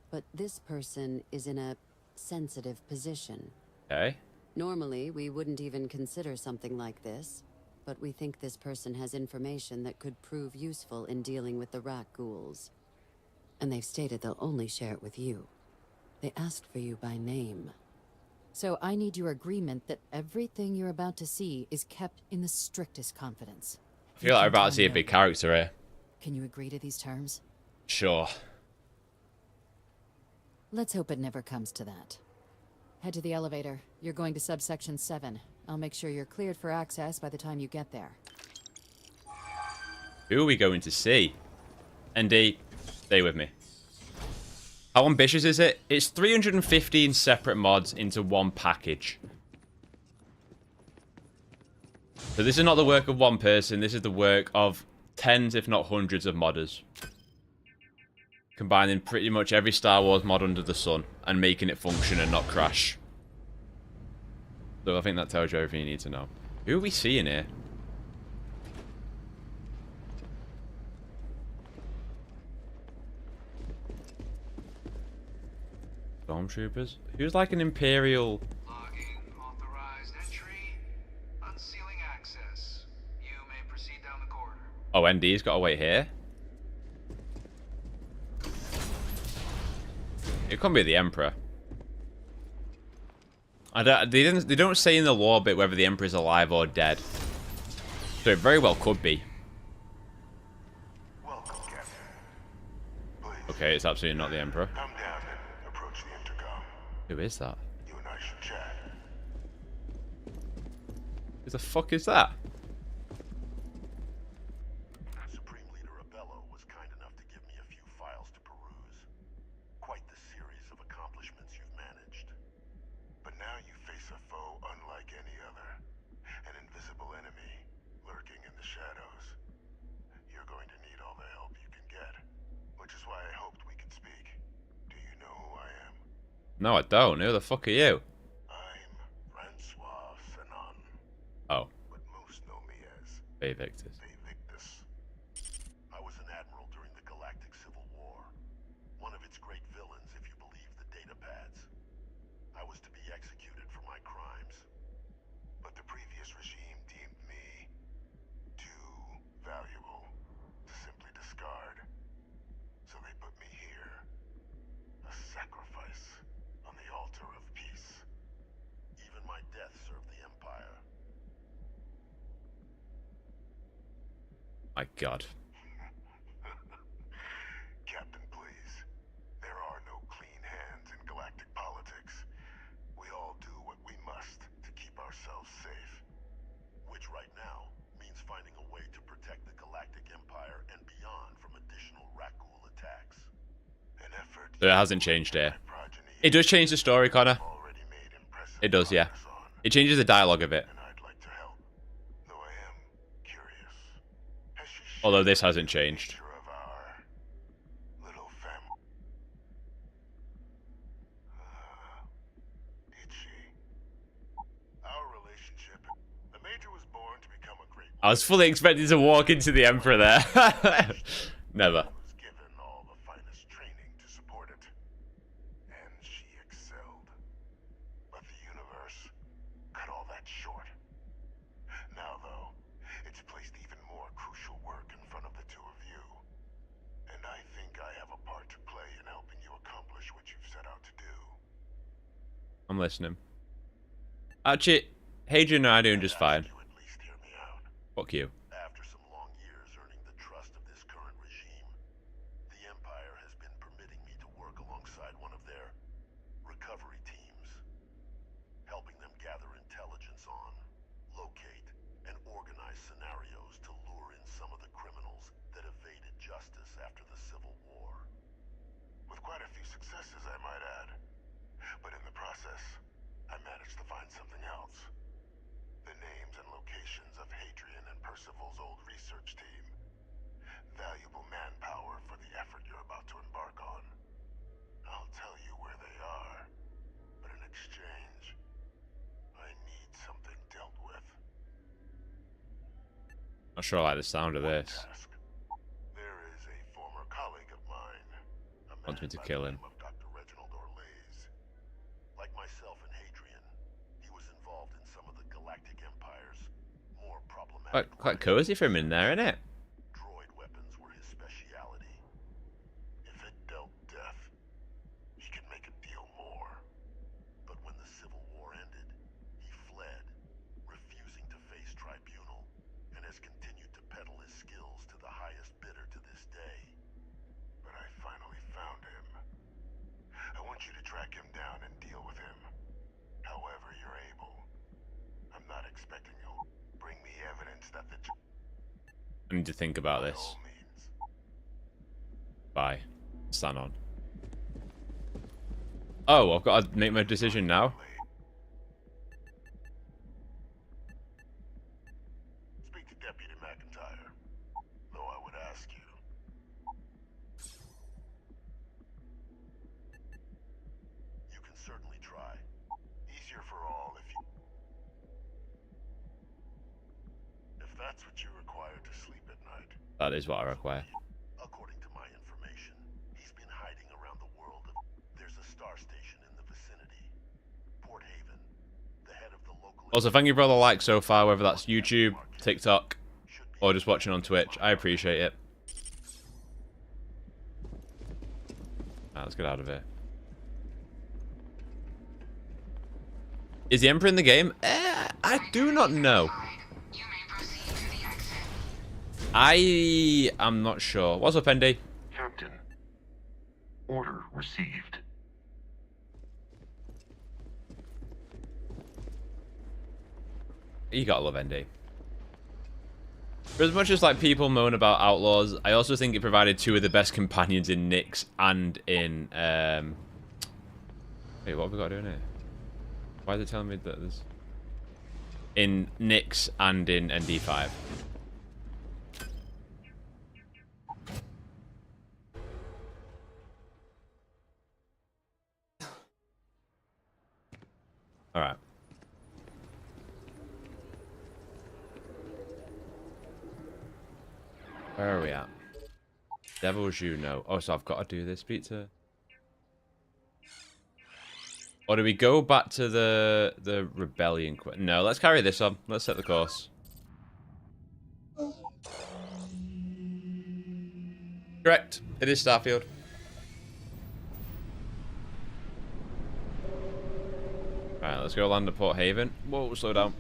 but this person is in a sensitive position. Okay. Normally, we wouldn't even consider something like this, but we think this person has information that could prove useful in dealing with the rat ghouls. And they've stated they'll only share it with you. They asked for you by name. So I need your agreement that everything you're about to see is kept in the strictest confidence. I feel like I'm about to see a big character here. Can you agree to these terms? Sure. Let's hope it never comes to that. Head to the elevator. You're going to subsection 7. I'll make sure you're cleared for access by the time you get there. Who are we going to see? ND, stay with me. How ambitious is it? It's 315 separate mods into one package. So this is not the work of one person. This is the work of tens, if not hundreds, of modders. Combining pretty much every Star Wars mod under the sun and making it function and not crash. So I think that tells you everything you need to know. Who are we seeing here? Stormtroopers? Who's like an Imperial... Logging, authorized entry, unsealing access. You may proceed down the corridor. Oh, ND's got to wait here? It can't be the Emperor. They don't say in the lore bit whether the Emperor's alive or dead. So it very well could be. Welcome, Captain. Please, Okay, it's absolutely not the Emperor. come down and approach the intercom. Who is that? You and I should chat. Who the fuck is that? No, I don't. Who the fuck are you? Oh. But most know me as Victus. Victus. I was an admiral during the Galactic Civil War. One of its great villains, if you believe the data pads. I was to be executed for my crimes. But the previous regime deemed me too valuable to simply discard. So they put me here. A sacrifice on the altar of peace. Even my death served the Empire. My God. Captain, please. There are no clean hands in galactic politics. We all do what we must to keep ourselves safe. Which right now means finding a way to protect the Galactic Empire and beyond from additional Rakghoul attacks. An effort So it hasn't changed here. It does change the story, Connor. It does, yeah. It changes the dialogue a bit. Although this hasn't changed. I was fully expecting to walk into the Emperor there. Never. I'm listening. Actually, Hadrian and I are doing just fine. Fuck you. After some long years earning the trust of this current regime, the Empire has been permitting me to work alongside one of their recovery teams, helping them gather intelligence on, locate, and organize scenarios to lure in some of the criminals that evaded justice after the Civil War. With quite a few successes, I might add. But in the process, I managed to find something else. The names and locations of Hadrian and Percival's old research team. Valuable manpower for the effort you're about to embark on. I'll tell you where they are, but in exchange, I need something dealt with. Not sure I like the sound of this. There is a former colleague of mine, Wants me to kill him. like myself and Hadrian. He was involved in some of the Galactic Empire's more problematic. Quite cozy for him in there, isn't it? Droid weapons were his speciality. If it dealt death, he could make a deal more. But when the Civil War ended, he fled, refusing to face tribunal, and has continued to peddle his skills to the highest bidder to this day. But I finally found him. I want you to track him down and deal with him. However you're able. I'm not expecting you'll bring me evidence that the... I need to think about this. Bye. Stand on. Oh, I've got to make my decision now. Speak to Deputy McIntyre. Though I would ask you. You can certainly try. Easier for all if you... If that's what you require to sleep at night. That is what I require. According to my information, he's been hiding around the world. There's a star station in the vicinity. Port Haven. The head of the local... Also, thank you for all the likes so far, whether that's YouTube, TikTok, or just watching on Twitch. I appreciate it. Right, let's get out of here. Is the Emperor in the game? I do not know. I am not sure. What's up, Andy? Captain. Order received. You gotta love ND. For as much as like people moan about Outlaws, I also think it provided two of the best companions in Nyx and in wait, what have we got to do here? Why is it telling me that there's in Nyx and in ND5? Alright. Where are we at? Devil's you know. Oh, so I've got to do this pizza. Or do we go back to the rebellion? No, let's carry this on. Let's set the course. Correct. It is Starfield. Alright, let's go land at Port Haven. Whoa, slow down.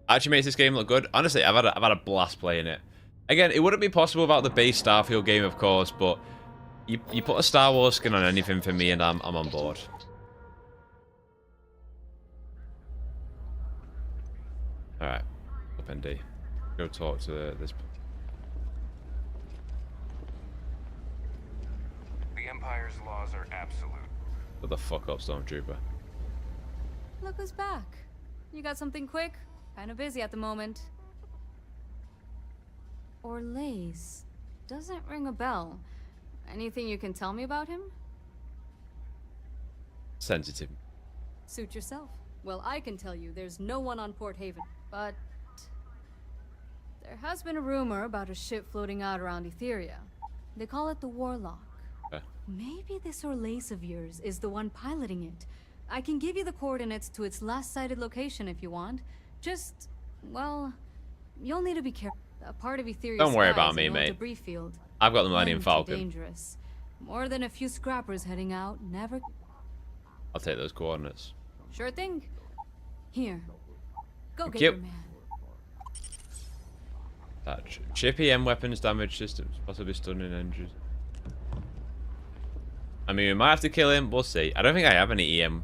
Actually makes this game look good. Honestly, I've had a blast playing it. Again, it wouldn't be possible without the base Starfield game, of course, but you put a Star Wars skin on anything for me, and I'm on board. All right, up ND. Go talk to this. The Empire's laws are absolute. Shut the fuck up, Stormtrooper. Look who's back. You got something quick? Kinda busy at the moment. Orlaise. Doesn't ring a bell. Anything you can tell me about him? Sensitive. Suit yourself. Well, I can tell you there's no one on Port Haven, but there has been a rumor about a ship floating out around Etheria. They call it the Warlock. Okay. Maybe this Orlaise of yours is the one piloting it. I can give you the coordinates to its last sighted location if you want. Just, well, you'll need to be careful. A part of Etheria. Don't worry about me, mate. Debris field. I've got the Millennium Falcon. Dangerous. More than a few scrappers heading out. Never. I'll take those coordinates. Sure thing. Here. Go Thank get you. your man. That chippy M weapons damage systems, possibly stunning engines. I mean, we might have to kill him. We'll see. I don't think I have any EM.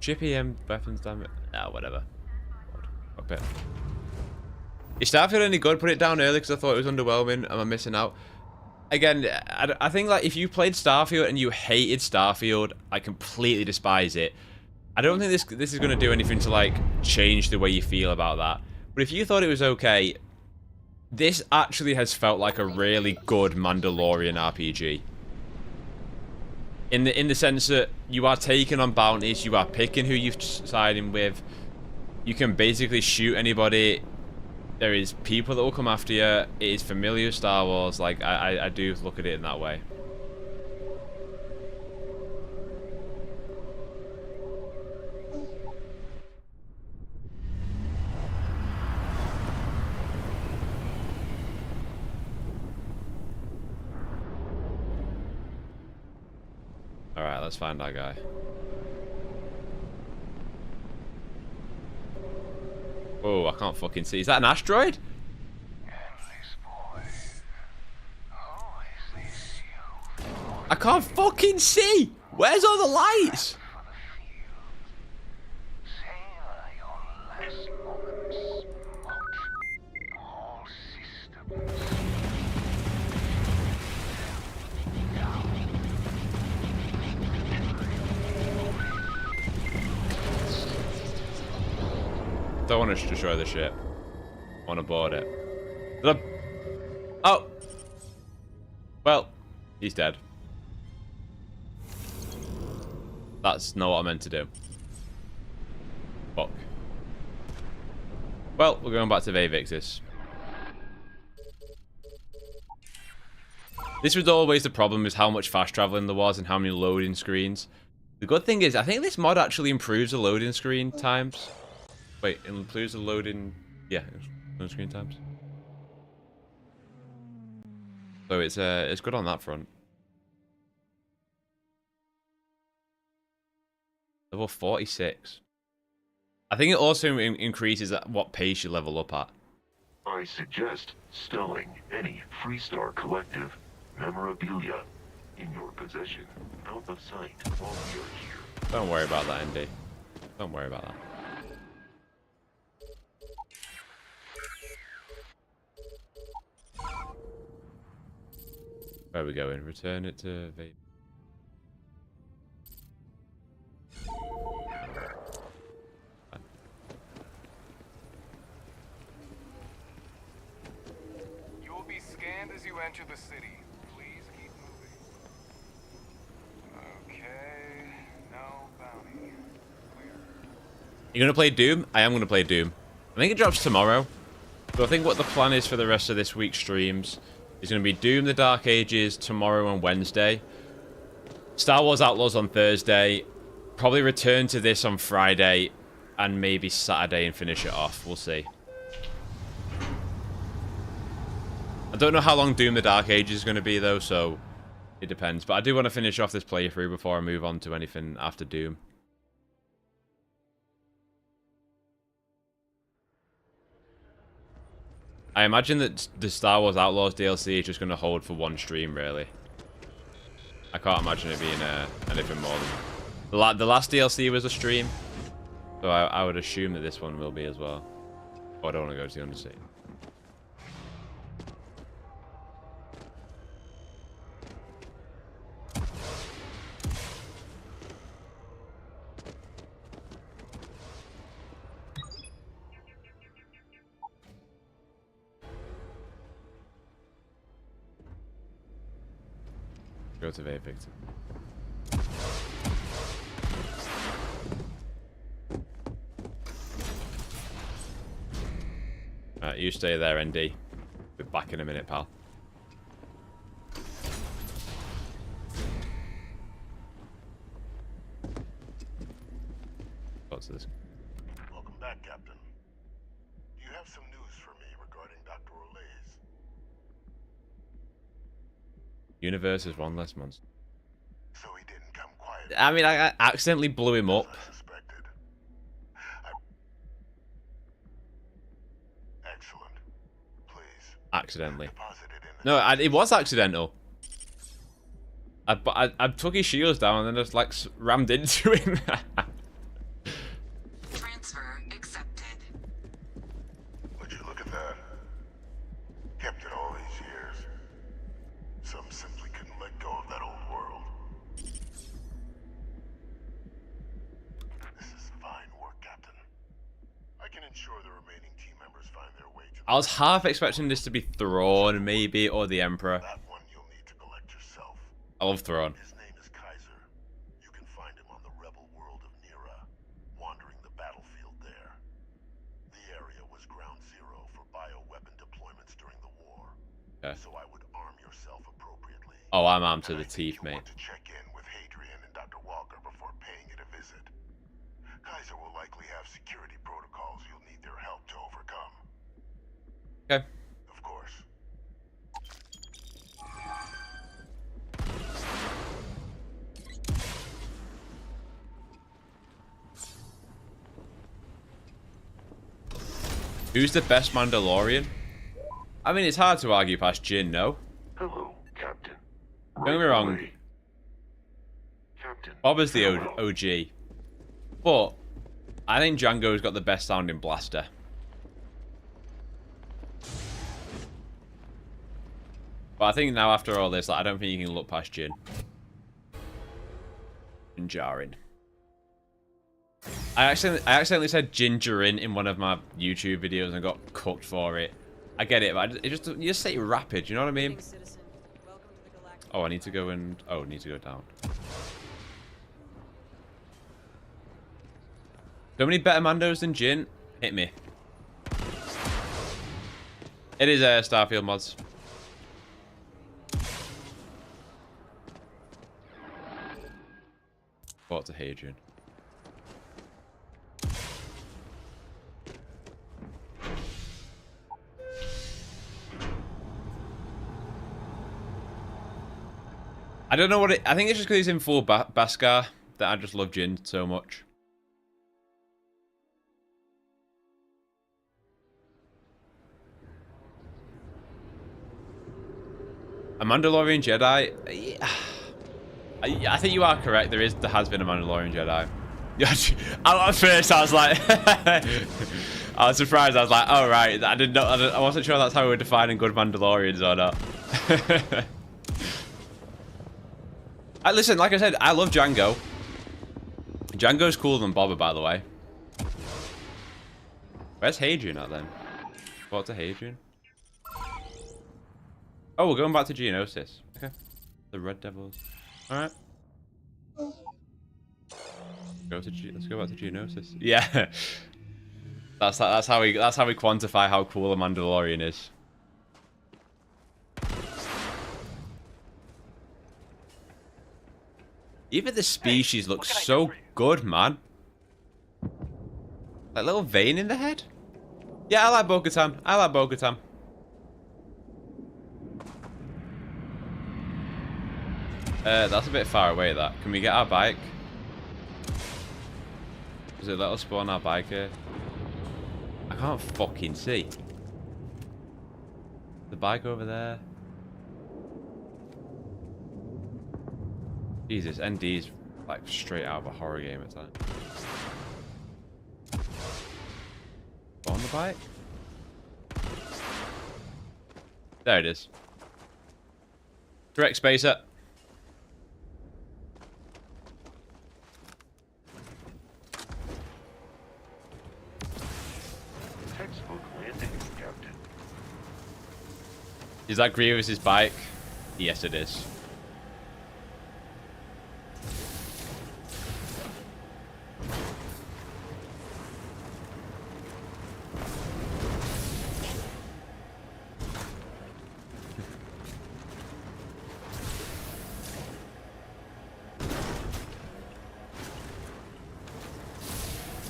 Chippy M weapons damage. Nah, whatever. Okay. Is Starfield any good? Put it down early because I thought it was underwhelming. Am I missing out? Again, I think like if you played Starfield and you hated Starfield, I completely despise it. I don't think this is going to do anything to like change the way you feel about that. But if you thought it was okay, this actually has felt like a really good Mandalorian RPG. In the sense that you are taking on bounties, you are picking who you're siding with. You can basically shoot anybody. There is people that will come after you. It is familiar Star Wars. Like, I do look at it in that way. Alright, let's find that guy. Oh, I can't fucking see. Is that an asteroid? I can't fucking see! Where's all the lights? Don't want to destroy the ship. I want to board it. Oh! Well, he's dead. That's not what I meant to do. Fuck. Well, we're going back to Victus. This was always the problem, is how much fast traveling there was and how many loading screens. The good thing is, I think this mod actually improves the loading screen times. Wait, it improves the loading... Yeah, loading screen times. So it's good on that front. Level 46. I think it also increases at what pace you level up at. I suggest stalling any Freestar Collective memorabilia in your possession, out of sight while we are here. Don't worry about that, ND. Don't worry about that. Where are we going? Return it to vape. You will be scanned as you enter the city. Please keep moving. Okay. No. You're going to play Doom? I am going to play Doom. I think it drops tomorrow. So I think what the plan is for the rest of this week's streams is going to be Doom the Dark Ages tomorrow and Wednesday. Star Wars Outlaws on Thursday. Probably return to this on Friday. And maybe Saturday and finish it off. We'll see. I don't know how long Doom the Dark Ages is going to be though, so it depends. But I do want to finish off this playthrough before I move on to anything after Doom. I imagine that the Star Wars Outlaws DLC is just going to hold for one stream, really. I can't imagine it being anything more than... The last DLC was a stream, so I would assume that this one will be as well. Oh, I don't want to go to the Undersea. Go to Victus. You stay there, ND. Be back in a minute, pal. What's this? Welcome back, Captain. Do you have some news for me regarding Dr. Olays? Universe is one less monster. So he didn't come quiet. I mean, I accidentally blew him up. Excellent. Please. Accidentally. No, it was accidental. I took his shields down and then just like rammed into him. Transfer accepted. Would you look at that? Kept it all these years. Some simply couldn't let go of that old world. This is fine work, Captain. I can ensure the remaining team members find their way to... I was half expecting this to be Thrawn, maybe, or the Emperor. That one you'll need to collect yourself. I love Thrawn. His name is Kaiser. You can find him on the rebel world of Nira, wandering the battlefield there. The area was ground zero for bioweapon deployments during the war. Okay. So I would arm yourself appropriately. Oh, I'm armed to the teeth, mate. To check in with Hadrian and Dr. Walker before paying it a visit. Kaiser will likely have security protocols you'll need their help to overcome. Okay. Of course. Who's the best Mandalorian? I mean, it's hard to argue past Jin, no? Hello, Captain. Don't get me wrong. Captain. Bob is the OG. But I think Django's got the best sounding blaster. But I think now after all this, like, I don't think you can look past Jin. And Jarin. I accidentally said Gingerin in one of my YouTube videos and got cooked for it. I get it, but you just say rapid, you know what I mean? Oh, I need to go and... Oh, I need to go down. So many better Mandos than Jin? Hit me. It is Starfield mods. Bought to Hadrian. I don't know what it... I think it's just because he's in full Beskar that I just love Jin so much. A Mandalorian Jedi? Yeah. I think you are correct. There has been a Mandalorian Jedi. At first, I was like... I was surprised. I was like, oh, right. I wasn't sure that's how we were defining good Mandalorians or not. Listen, like I said, I love Django. Django's cooler than Boba, by the way. Where's Hadrian at then? What to Hadrian? Oh, we're going back to Geonosis. Okay. The Red Devils. Alright. Let's go back to Geonosis. Yeah. That's how we quantify how cool a Mandalorian is. Even the species looks so good, man. That little vein in the head. Yeah, I like Bo-Katan. I like Bo-Katan. That's a bit far away, that. Can we get our bike? Does it let us spawn our bike here? I can't fucking see. The bike over there. Jesus, ND's like straight out of a horror game at times. On the bike? There it is. Direct spacer. Textbook landing, Captain. Is that Grievous's bike? Yes, it is.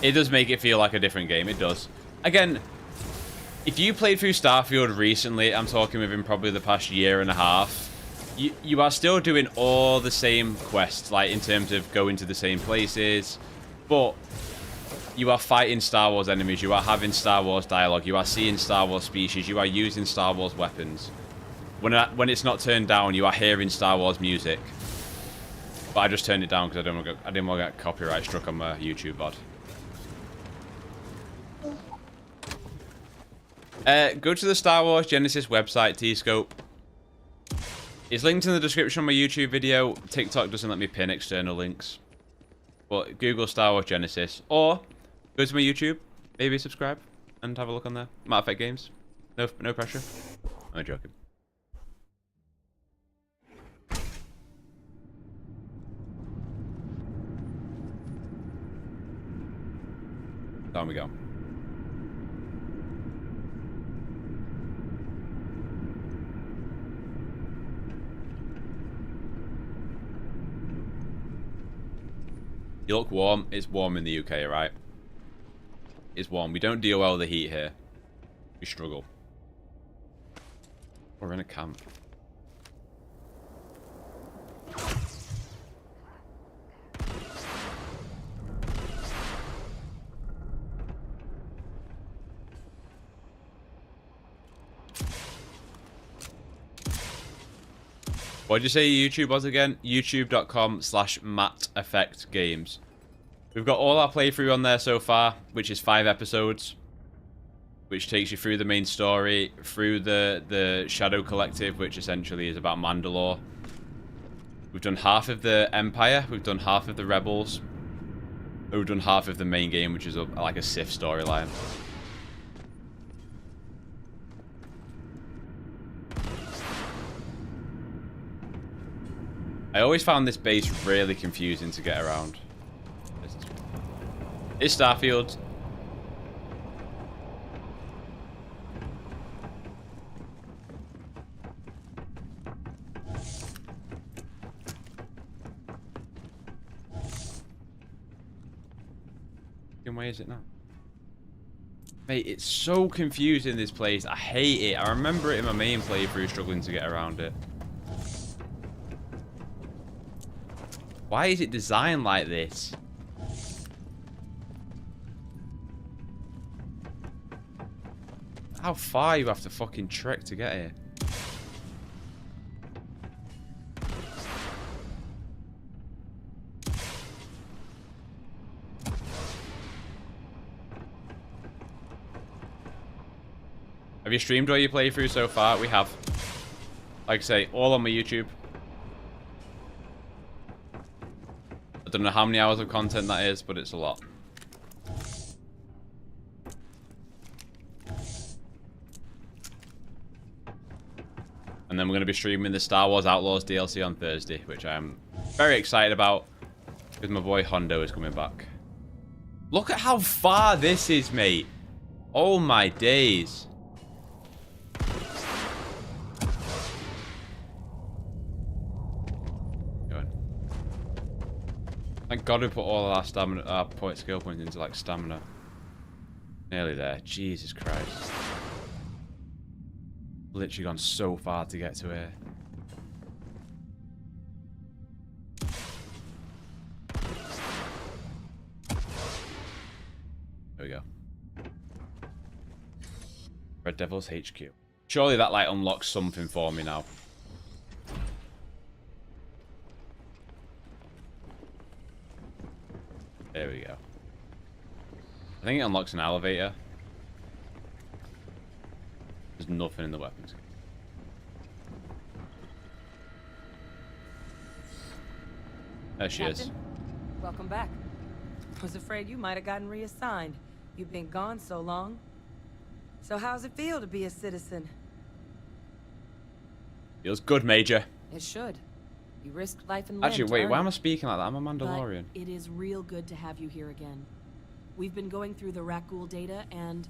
It does make it feel like a different game, it does. Again, if you played through Starfield recently, I'm talking within probably the past year and a half, you are still doing all the same quests, like in terms of going to the same places, but you are fighting Star Wars enemies, you are having Star Wars dialogue, you are seeing Star Wars species, you are using Star Wars weapons. When it's not turned down, you are hearing Star Wars music. But I just turned it down because I didn't want to get copyright struck on my YouTube VOD. Go to the Star Wars Genesis website, T-Scope. It's linked in the description of my YouTube video. TikTok doesn't let me pin external links. But Google Star Wars Genesis. Or go to my YouTube, maybe subscribe, and have a look on there. Mass Effect Games. No pressure. I'm joking. Down we go. You look warm. It's warm in the UK, right? It's warm. We don't deal well with the heat here. We struggle. We're in a camp. What'd you say YouTube was again? youtube.com/MattEffectGames. We've got all our playthrough on there so far, which is 5 episodes. Which takes you through the main story, through the Shadow Collective, which essentially is about Mandalore. We've done half of the Empire, we've done half of the Rebels. We've done half of the main game, which is like a Sith storyline. I always found this base really confusing to get around. It's Starfield. Where is it now? Mate, it's so confusing, this place. I hate it. I remember it in my main playthrough struggling to get around it. Why is it designed like this? How far you have to fucking trek to get here? Have you streamed all your playthroughs so far? We have. Like I say, all on my YouTube. I don't know how many hours of content that is, but it's a lot. And then we're going to be streaming the Star Wars Outlaws DLC on Thursday, which I'm very excited about. Because my boy Hondo is coming back. Look at how far this is, mate. Oh my days. Thank God we put all of our stamina, our skill points into like stamina. Nearly there. Jesus Christ. Literally gone so far to get to here. There we go. Red Devil's HQ. Surely that like unlocks something for me now. There we go. I think it unlocks an elevator. There's nothing in the weapons. There she is. Welcome back. Was afraid you might have gotten reassigned. You've been gone so long. So how's it feel to be a citizen? Feels good, Major. It should. You risked life and limb. Actually, wait, why am I speaking like that? I'm a Mandalorian. But it is real good to have you here again. We've been going through the Rakghoul data and,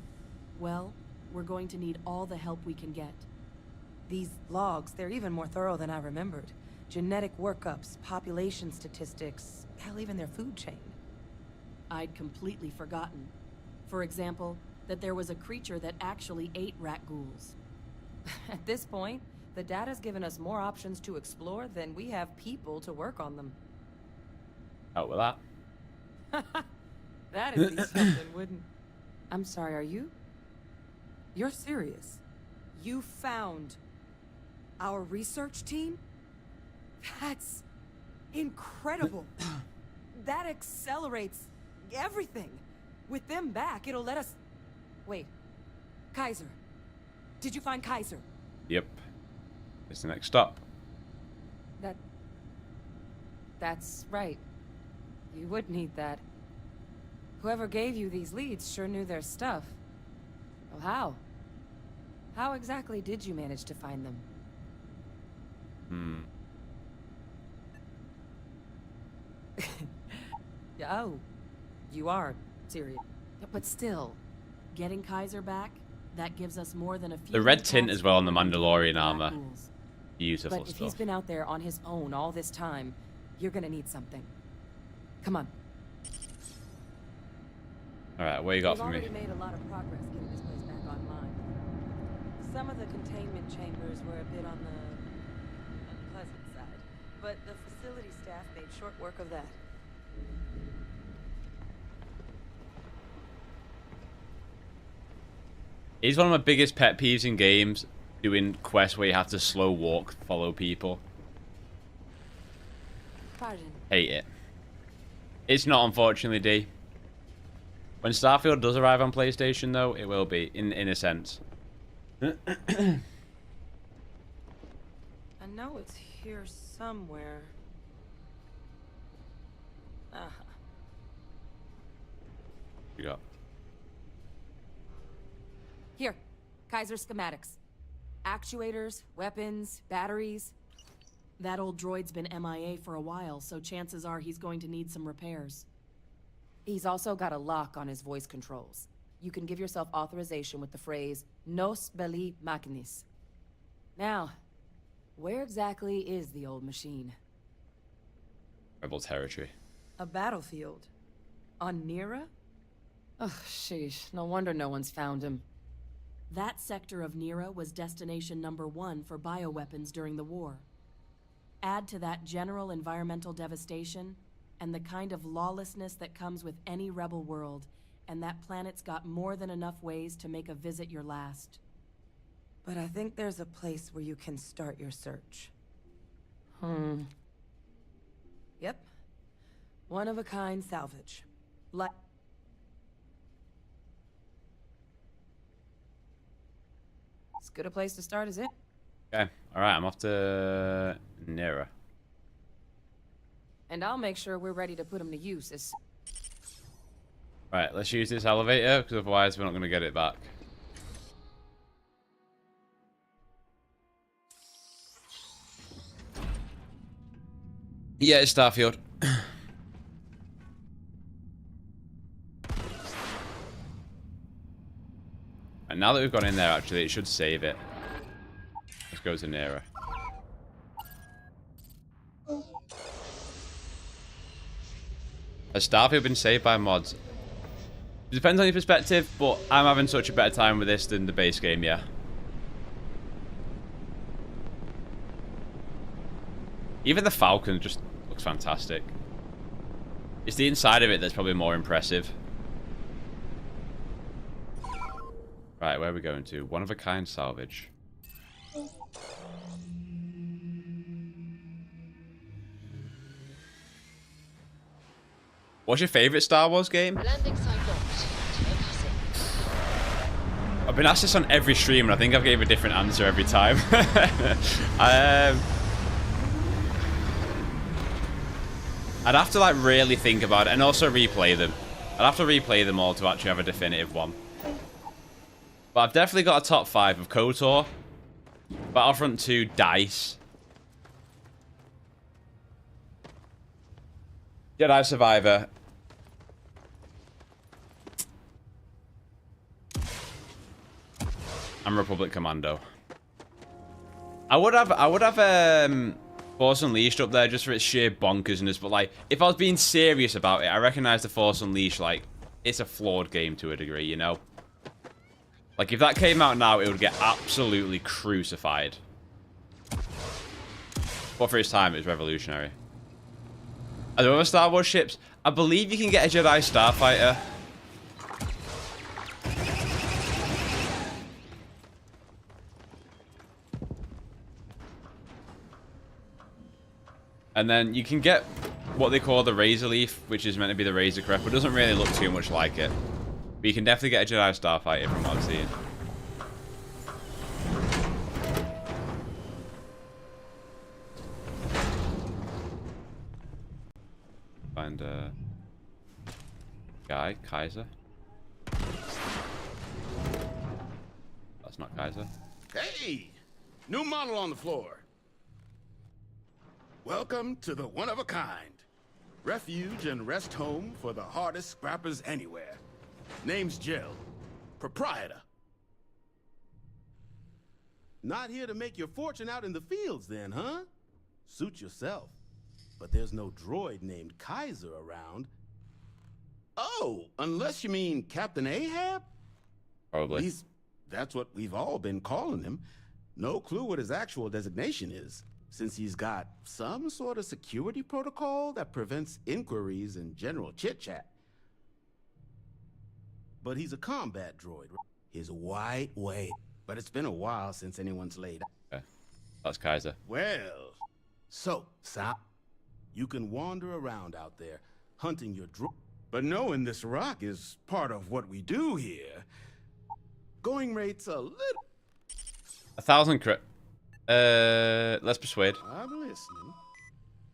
well, we're going to need all the help we can get. These logs, they're even more thorough than I remembered. Genetic workups, population statistics, hell, even their food chain. I'd completely forgotten. For example, that there was a creature that actually ate Rakghouls. At this point, the data's given us more options to explore than we have people to work on them. Out with that. That'd be something, wouldn't? I'm sorry, are you? You're serious? You found our research team? That's incredible. That accelerates everything. With them back, it'll let us... Wait. Kaiser. Did you find Kaiser? Yep. It's the next stop. That's right. You would need that. Whoever gave you these leads sure knew their stuff. Well, how? How exactly did you manage to find them? Oh, you are serious. But still, getting Kaiser back, that gives us more than a few... The red tint as well on the Mandalorian armor. Beautiful but if stuff. he's been out there on his own all this time, you're gonna need something. Come on. Alright, what you got for me? We've already made a lot of progress getting this place back online. Some of the containment chambers were a bit on the unpleasant side, but the facility staff made short work of that. It's one of my biggest pet peeves in games, doing quests where you have to slow walk, follow people. Pardon. Hate it. It's not, unfortunately, D. When Starfield does arrive on PlayStation, though, it will be, in a sense. I know it's here somewhere. You got. Here, Kaiser schematics. Actuators, weapons, batteries. That old droid's been MIA for a while, so chances are he's going to need some repairs. He's also got a lock on his voice controls. You can give yourself authorization with the phrase, Nos belli machinis. Now, where exactly is the old machine? Rebel territory. A battlefield. On Nira? Oh, sheesh. No wonder no one's found him. That sector of Nira was destination number 1 for bioweapons during the war. Add to that general environmental devastation, and the kind of lawlessness that comes with any rebel world, and that planet's got more than enough ways to make a visit your last. But I think there's a place where you can start your search. Yep. One-of-a-kind salvage. As good a place to start as it. Okay, alright, I'm off to Nira. And I'll make sure we're ready to put them to use as... Right, let's use this elevator, because otherwise we're not going to get it back. Yeah, it's Starfield. And now that we've gone in there, actually, it should save it. Let's go to Nera. Has Starfield been saved by mods? It depends on your perspective, but I'm having such a better time with this than the base game, yeah. Even the Falcon just looks fantastic. It's the inside of it that's probably more impressive. Right, where are we going to? One of a kind salvage. What's your favorite Star Wars game? I've been asked this on every stream, and I think I've gave a different answer every time. I'd have to like really think about it, and also replay them. I'd have to replay them all to actually have a definitive one. But I've definitely got a top 5 of KOTOR, Battlefront 2, DICE, Jedi Survivor, and Republic Commando. I would have Force Unleashed up there just for its sheer bonkersness, but like if I was being serious about it, I recognize the Force Unleashed, like it's a flawed game to a degree, you know. Like if that came out now, it would get absolutely crucified. But for its time, it was revolutionary. Are there other Star Wars ships? I believe you can get a Jedi Starfighter. And then you can get what they call the Razor Leaf, which is meant to be the Razor Crest, but doesn't really look too much like it. But you can definitely get a Jedi Starfighter from what I'm seeing. Find a guy, Kaiser. That's not Kaiser. Hey! New model on the floor. Welcome to the one-of-a-kind. Refuge and rest home for the hardest scrappers anywhere. Name's Jill. Proprietor. Not here to make your fortune out in the fields then, huh? Suit yourself. But there's no droid named Kaiser around. Oh, unless you mean Captain Ahab? Probably. At least that's what we've all been calling him. No clue what his actual designation is, since he's got some sort of security protocol that prevents inquiries and general chit-chat. But he's a combat droid. His white way. But it's been a while since anyone's laid. Okay. That's Kaiser. Well, so, you can wander around out there, hunting your droid. But knowing this rock is part of what we do here, going rate's a little... 1,000 crit. Let's persuade. I'm listening.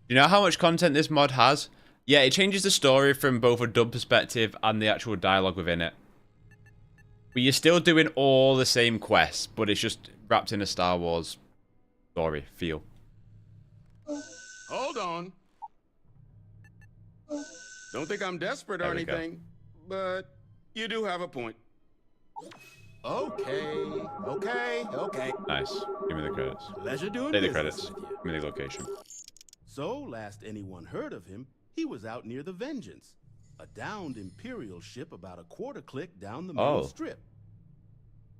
Do you know how much content this mod has? Yeah, it changes the story from both a dub perspective and the actual dialogue within it. But you're still doing all the same quests, but it's just wrapped in a Star Wars story feel. Hold on. Don't think I'm desperate or anything, but you do have a point. Okay. Nice. Give me the credits. Pleasure doing Take the business credits. with you. Give me the location. So, last anyone heard of him, he was out near the Vengeance, a downed Imperial ship about a quarter click down the middle strip.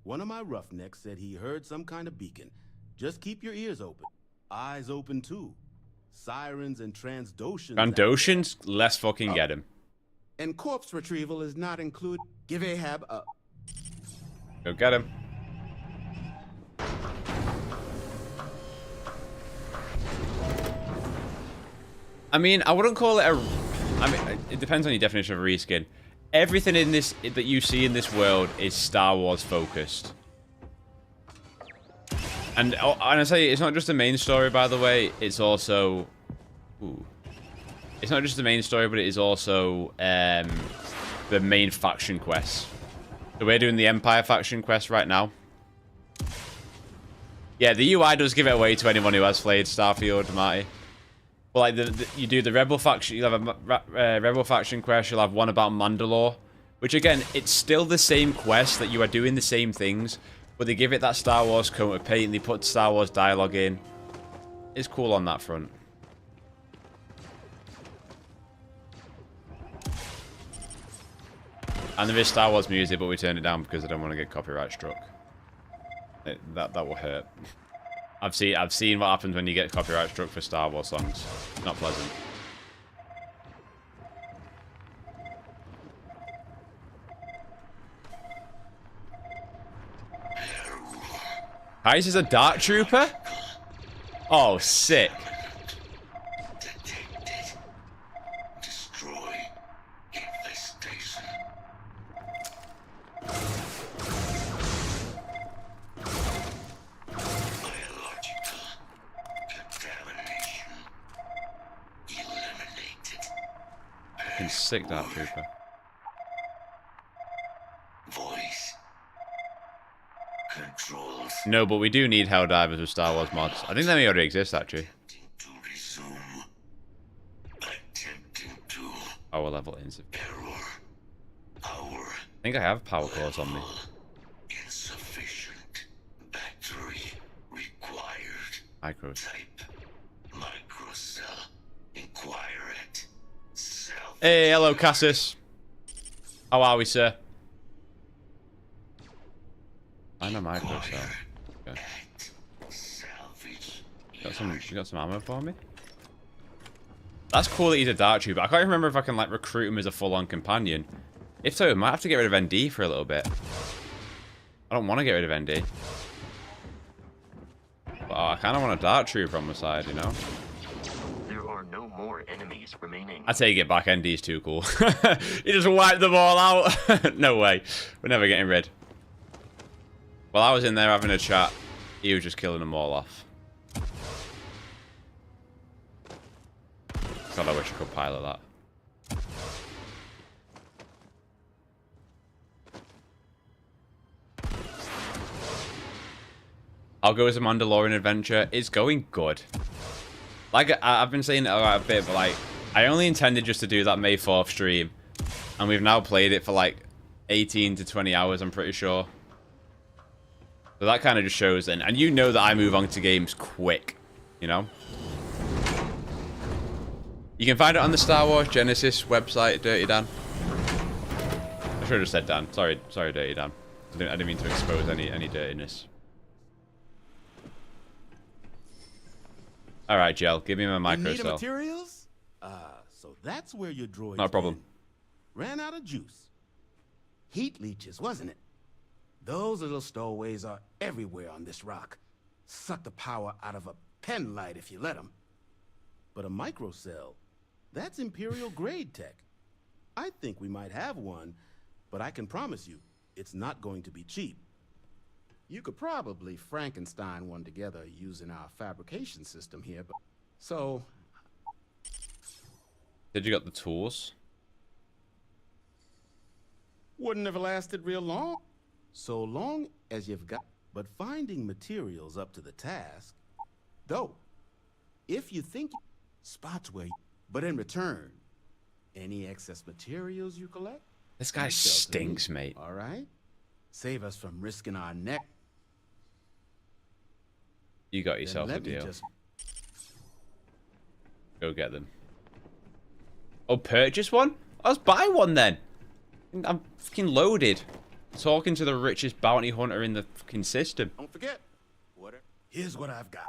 One of my roughnecks said he heard some kind of beacon. Just keep your ears open. Eyes open, too. Sirens and Transdoshans. Transdoshans? Let's fucking get him. And corpse retrieval is not included. Give Ahab a... Go get him. I mean, I wouldn't call it a... I mean, it depends on your definition of a reskin. Everything in this that you see in this world is Star Wars focused. And I say it's not just the main story, by the way. It's also... Ooh. It's not just the main story, but it is also the main faction quests. So we're doing the Empire faction quest right now. Yeah, the UI does give it away to anyone who has played Starfield, Marty. But like, you do the Rebel faction, you'll have a Rebel faction quest, you'll have one about Mandalore, Which again, it's still the same quest that you are doing the same things, but they give it that Star Wars coat of paint and they put Star Wars dialogue in. It's cool on that front. And there is Star Wars music, but we turned it down because I don't want to get copyright struck. That will hurt. I've seen what happens when you get copyright struck for Star Wars songs. Not pleasant. Kaiser's a Dark Trooper? Oh, sick. Sick Dark Trooper. Voice controls. No, but we do need Helldivers with Star Wars mods. I think they may already exist, actually. Power level insufficient. I think I have power cores on me. Insufficient battery required. Micro. Microcell. Inquire it. Hey, hello, Cassis. How are we, sir? I know microcell. Okay. You got some ammo for me? That's cool that he's a Dark Trooper. I can't remember if I can like recruit him as a full-on companion. If so, I might have to get rid of ND for a little bit. I don't want to get rid of ND. But I kind of want a Dark Trooper on my side, you know? There are no more enemies remaining. I take it back, ND's too cool. He just wiped them all out. No way. We're never getting rid. While I was in there having a chat, he was just killing them all off. God, I wish I could pilot that. I'll go as a Mandalorian adventure. It's going good. Like, I've been saying it a bit, but like, I only intended just to do that May 4th stream. And we've now played it for like 18 to 20 hours, I'm pretty sure. So that kind of just shows then. And you know that I move on to games quick, you know? You can find it on the Star Wars Geonosis website, Dirty Dan. I should have just said Dan. Sorry, Dirty Dan. I didn't mean to expose any dirtiness. All right, Gel, give me my microcell. Materials? So that's where your droids. Not a problem. Ran out of juice. Heat leeches, wasn't it? Those little stowaways are everywhere on this rock. Suck the power out of a pen light if you let them. But a microcell, that's Imperial grade tech. I think we might have one, but I can promise you, it's not going to be cheap. You could probably Frankenstein one together using our fabrication system here, but... So... Did you got the tools? Wouldn't have lasted real long. So long as you've got... But finding materials up to the task... Though, if you think... Spots where... But in return, any excess materials you collect... This guy stinks, mate. All right? Save us from risking our neck. You got yourself a deal. Go get them. Oh, purchase one? Let's buy one then. I'm fucking loaded. Talking to the richest bounty hunter in the fucking system. Don't forget. Here's what I've got.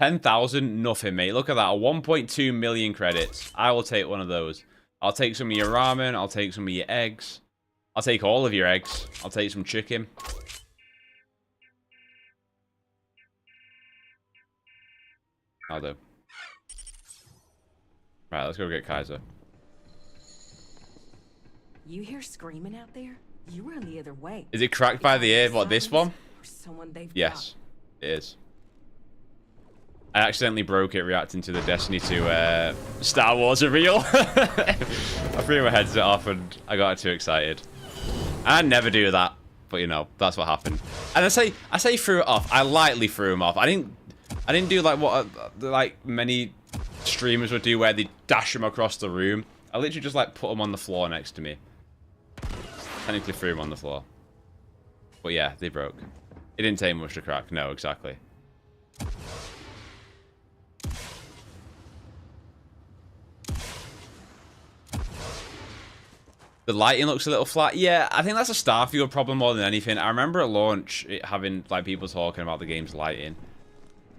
$10,000, nothing, mate. Look at that, 1.2 million credits. I will take one of those. I'll take some of your ramen. I'll take some of your eggs. I'll take all of your eggs. I'll take some chicken. I'll do. Right, let's go get Kaiser. You hear screaming out there? You run the other way. Is it cracked by the ear? What, this one? Yes, it is. I accidentally broke it reacting to the Destiny 2 Star Wars reveal. I threw my headset off and I got too excited. I never do that, but you know, that's what happened. And I say threw it off. I lightly threw him off. I didn't do like what like many streamers would do where they dash them across the room. I literally just like put them on the floor next to me. Technically threw them on the floor. But yeah, they broke. It didn't take much to crack. No, exactly. The lighting looks a little flat. Yeah, I think that's a Starfield problem more than anything. I remember at launch it having like people talking about the game's lighting,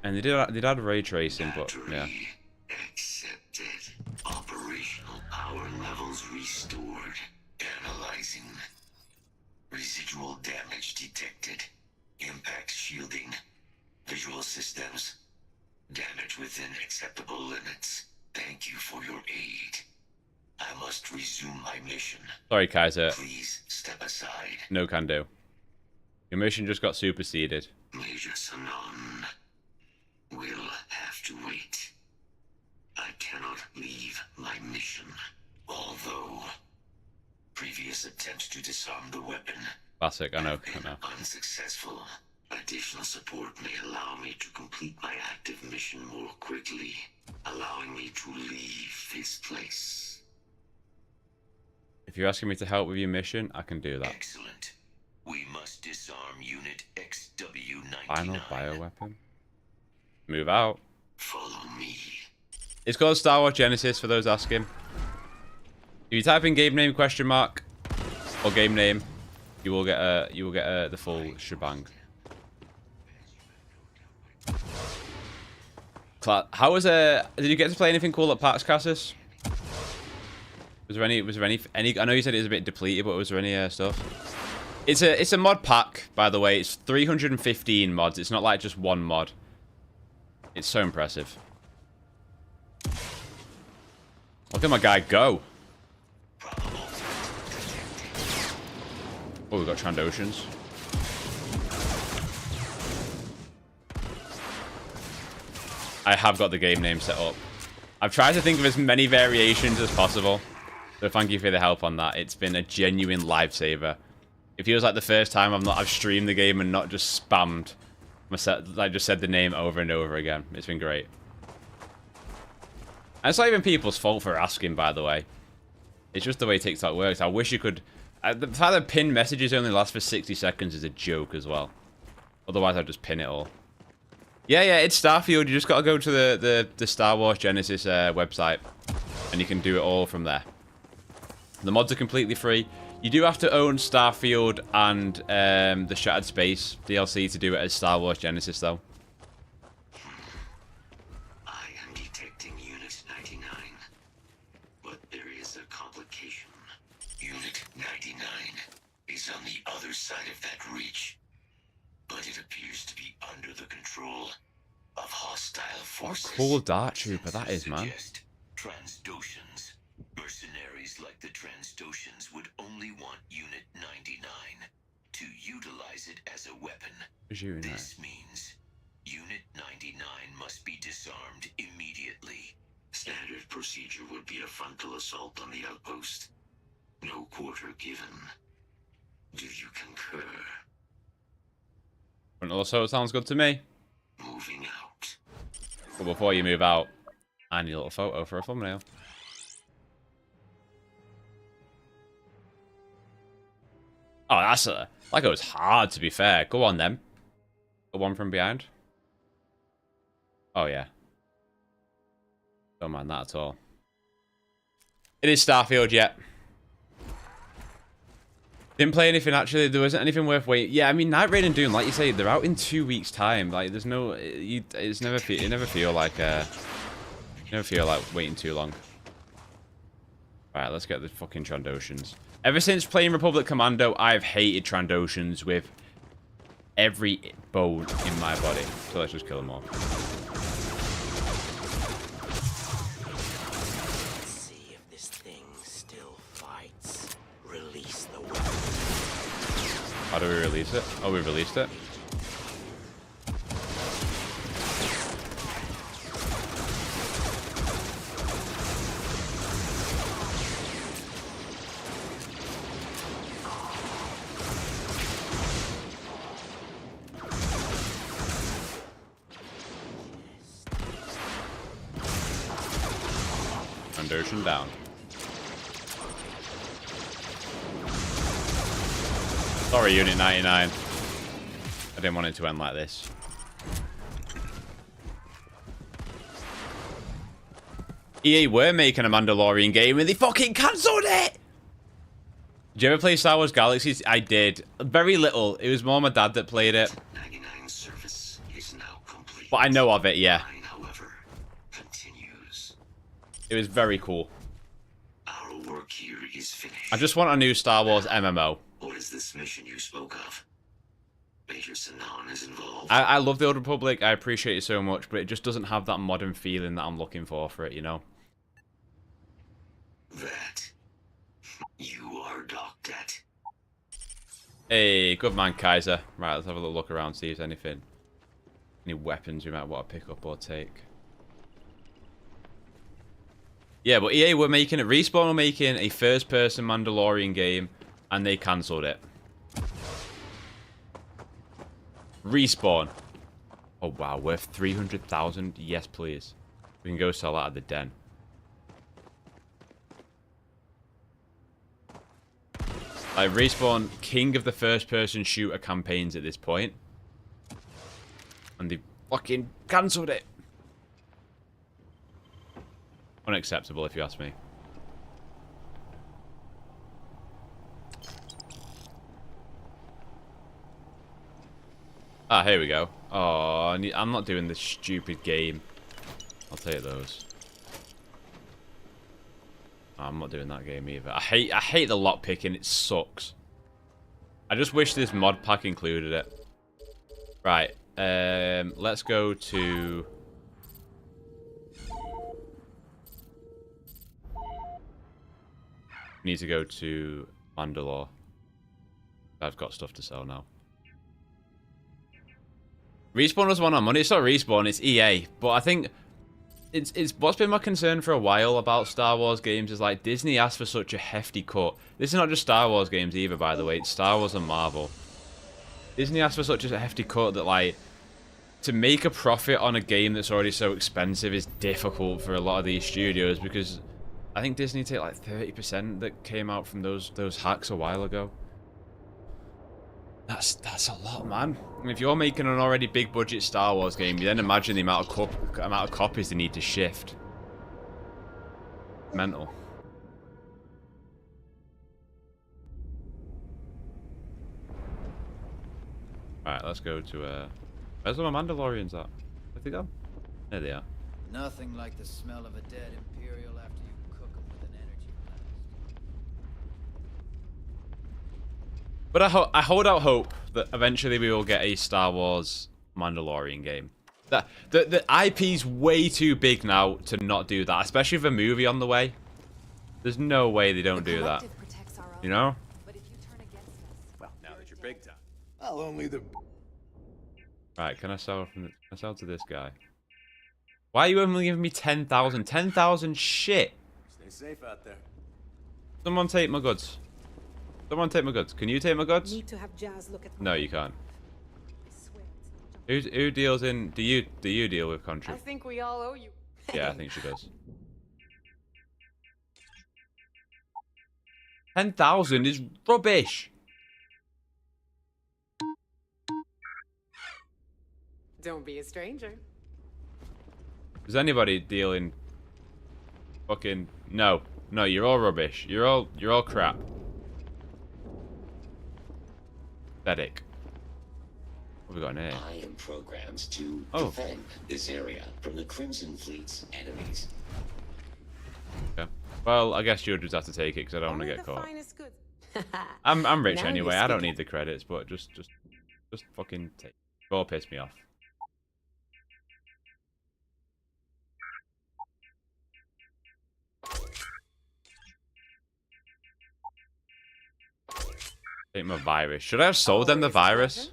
and they had ray tracing, but yeah. Accepted. Operational power levels restored. Analyzing. Residual damage detected. Impact shielding. Visual systems. Damage within acceptable limits. Thank you for your aid. I must resume my mission. Sorry, Kaiser. Please step aside. No can do. Your mission just got superseded. Major Sanon will have to wait. I cannot leave my mission. Although previous attempts to disarm the weapon Classic, I know. have been unsuccessful. Additional support may allow me to complete my active mission more quickly, allowing me to leave this place. If you're asking me to help with your mission, I can do that. Excellent. We must disarm Unit XW-99. Final bioweapon. Move out. Follow me. It's called Star Wars Geonosis for those asking. If you type in game name question mark or game name, you will get the full shebang. How was did you get to play anything cool at PAX, Cassis? Was there any I know you said it was a bit depleted, but was there any stuff? It's a mod pack, by the way. It's 315 mods. It's not like just one mod. It's so impressive. Look at my guy go. Oh, we've got Trandoshans. I have got the game name set up. I've tried to think of as many variations as possible. So thank you for the help on that. It's been a genuine lifesaver. It feels like the first time I've streamed the game and not just spammed. I just said the name over and over again. It's been great. And it's not even people's fault for asking, by the way. It's just the way TikTok works. I wish you could... the fact that pinned messages only last for 60 seconds is a joke as well. Otherwise, I'd just pin it all. Yeah, it's Starfield. You just got to go to the Star Wars Geonosis website. And you can do it all from there. The mods are completely free. You do have to own Starfield and the Shattered Space DLC to do it as Star Wars Geonosis, though. I am detecting Unit 99, but there is a complication. Unit 99 is on the other side of that reach, but it appears to be under the control of hostile forces. What a cool Dark Trooper that is, man. Transdoshans. Mercenaries like the Transdoshans would only want Unit 99 to utilize it as a weapon. This means Unit 99 must be disarmed immediately. Standard procedure would be a frontal assault on the outpost. No quarter given. Do you concur? Frontal assault sounds good to me. Moving out. But before you move out, I need a little photo for a thumbnail. Oh, that's like it was hard, to be fair. Go on, then. The one from behind. Oh, yeah. Don't mind that at all. It is Starfield, yet. Didn't play anything, actually. There wasn't anything worth waiting. Yeah, I mean, Night Raid and Doom, like you say, they're out in 2 weeks' time. Like, there's no... It never feel like... You never feel like waiting too long. Alright, let's get the fucking Trandoshans. Ever since playing Republic Commando, I've hated Trandoshans with every bone in my body. So let's just kill them all. Let's see if this thing still fights. Release the weapon. How do we release it? Oh, we released it. Trandoshan down. Sorry, Unit 99. I didn't want it to end like this. EA were making a Mandalorian game and they fucking cancelled it! Did you ever play Star Wars Galaxies? I did. Very little. It was more my dad that played it. 99 service is now complete. But I know of it, yeah. Mine, however, continues. It was very cool. Our work here is finished. I just want a new Star Wars MMO. What is this mission you spoke of? Major Sanan is involved. I love the Old Republic. I appreciate it so much, but it just doesn't have that modern feeling that I'm looking for it, you know? That you are docked at. Hey, good man, Kaiser. Right, let's have a little look around, see if there's any weapons we might want to pick up or take. Yeah, but EA were making it. Respawn were making a first-person Mandalorian game, and they cancelled it. Respawn. Oh wow, worth 300,000. Yes, please. We can go sell that at the den. Like, Respawn, king of the first-person shooter campaigns at this point. And they fucking cancelled it. Unacceptable, if you ask me. Ah, here we go. Oh, I'm not doing this stupid game. I'll take those. I'm not doing that game either. I hate the lockpicking. It sucks. I just wish this mod pack included it. Right. Let's go to... Need to go to Mandalore. I've got stuff to sell now. Respawn doesn't want our money. It's not Respawn, it's EA. But I think it's what's been my concern for a while about Star Wars games is like Disney asked for such a hefty cut. This is not just Star Wars games either, by the way. It's Star Wars and Marvel. Disney asked for such a hefty cut that like to make a profit on a game that's already so expensive is difficult for a lot of these studios because I think Disney take like 30% that came out from those hacks a while ago. That's a lot, man. And if you're making an already big budget Star Wars game, you then imagine the amount of copies they need to shift. Mental. Alright, let's go to where's all my Mandalorians at? Where'd they go? There they are. Nothing like the smell of a dead Imperial after you cook them with an energy blast. But I hold out hope that eventually we will get a Star Wars Mandalorian game. The IP's way too big now to not do that, especially with a movie on the way. There's no way they don't do that. You know? Well, now that you're big time, I'll only the. Right, can I sell to this guy? Why are you only giving me 10,000? 10,000 shit. Stay safe out there. Someone take my goods. Someone take my goods. Can you take my goods? Need to have Jazz look at No, you can't. Who deals in? Do you deal with Contra? I think we all owe you. Yeah, I think she does. 10,000 is rubbish. Don't be a stranger. Does anybody deal in fucking no, you're all rubbish. You're all crap. Pathetic. What have we got in here? I am programmed to defend this area from the Crimson Fleet's enemies. Okay. Well, I guess you'll just have to take it because I don't want to get caught. I'm rich Now anyway. you're I don't speaking. need the credits, but just fucking take. Go piss me off. Take my virus. Should I have sold them the virus?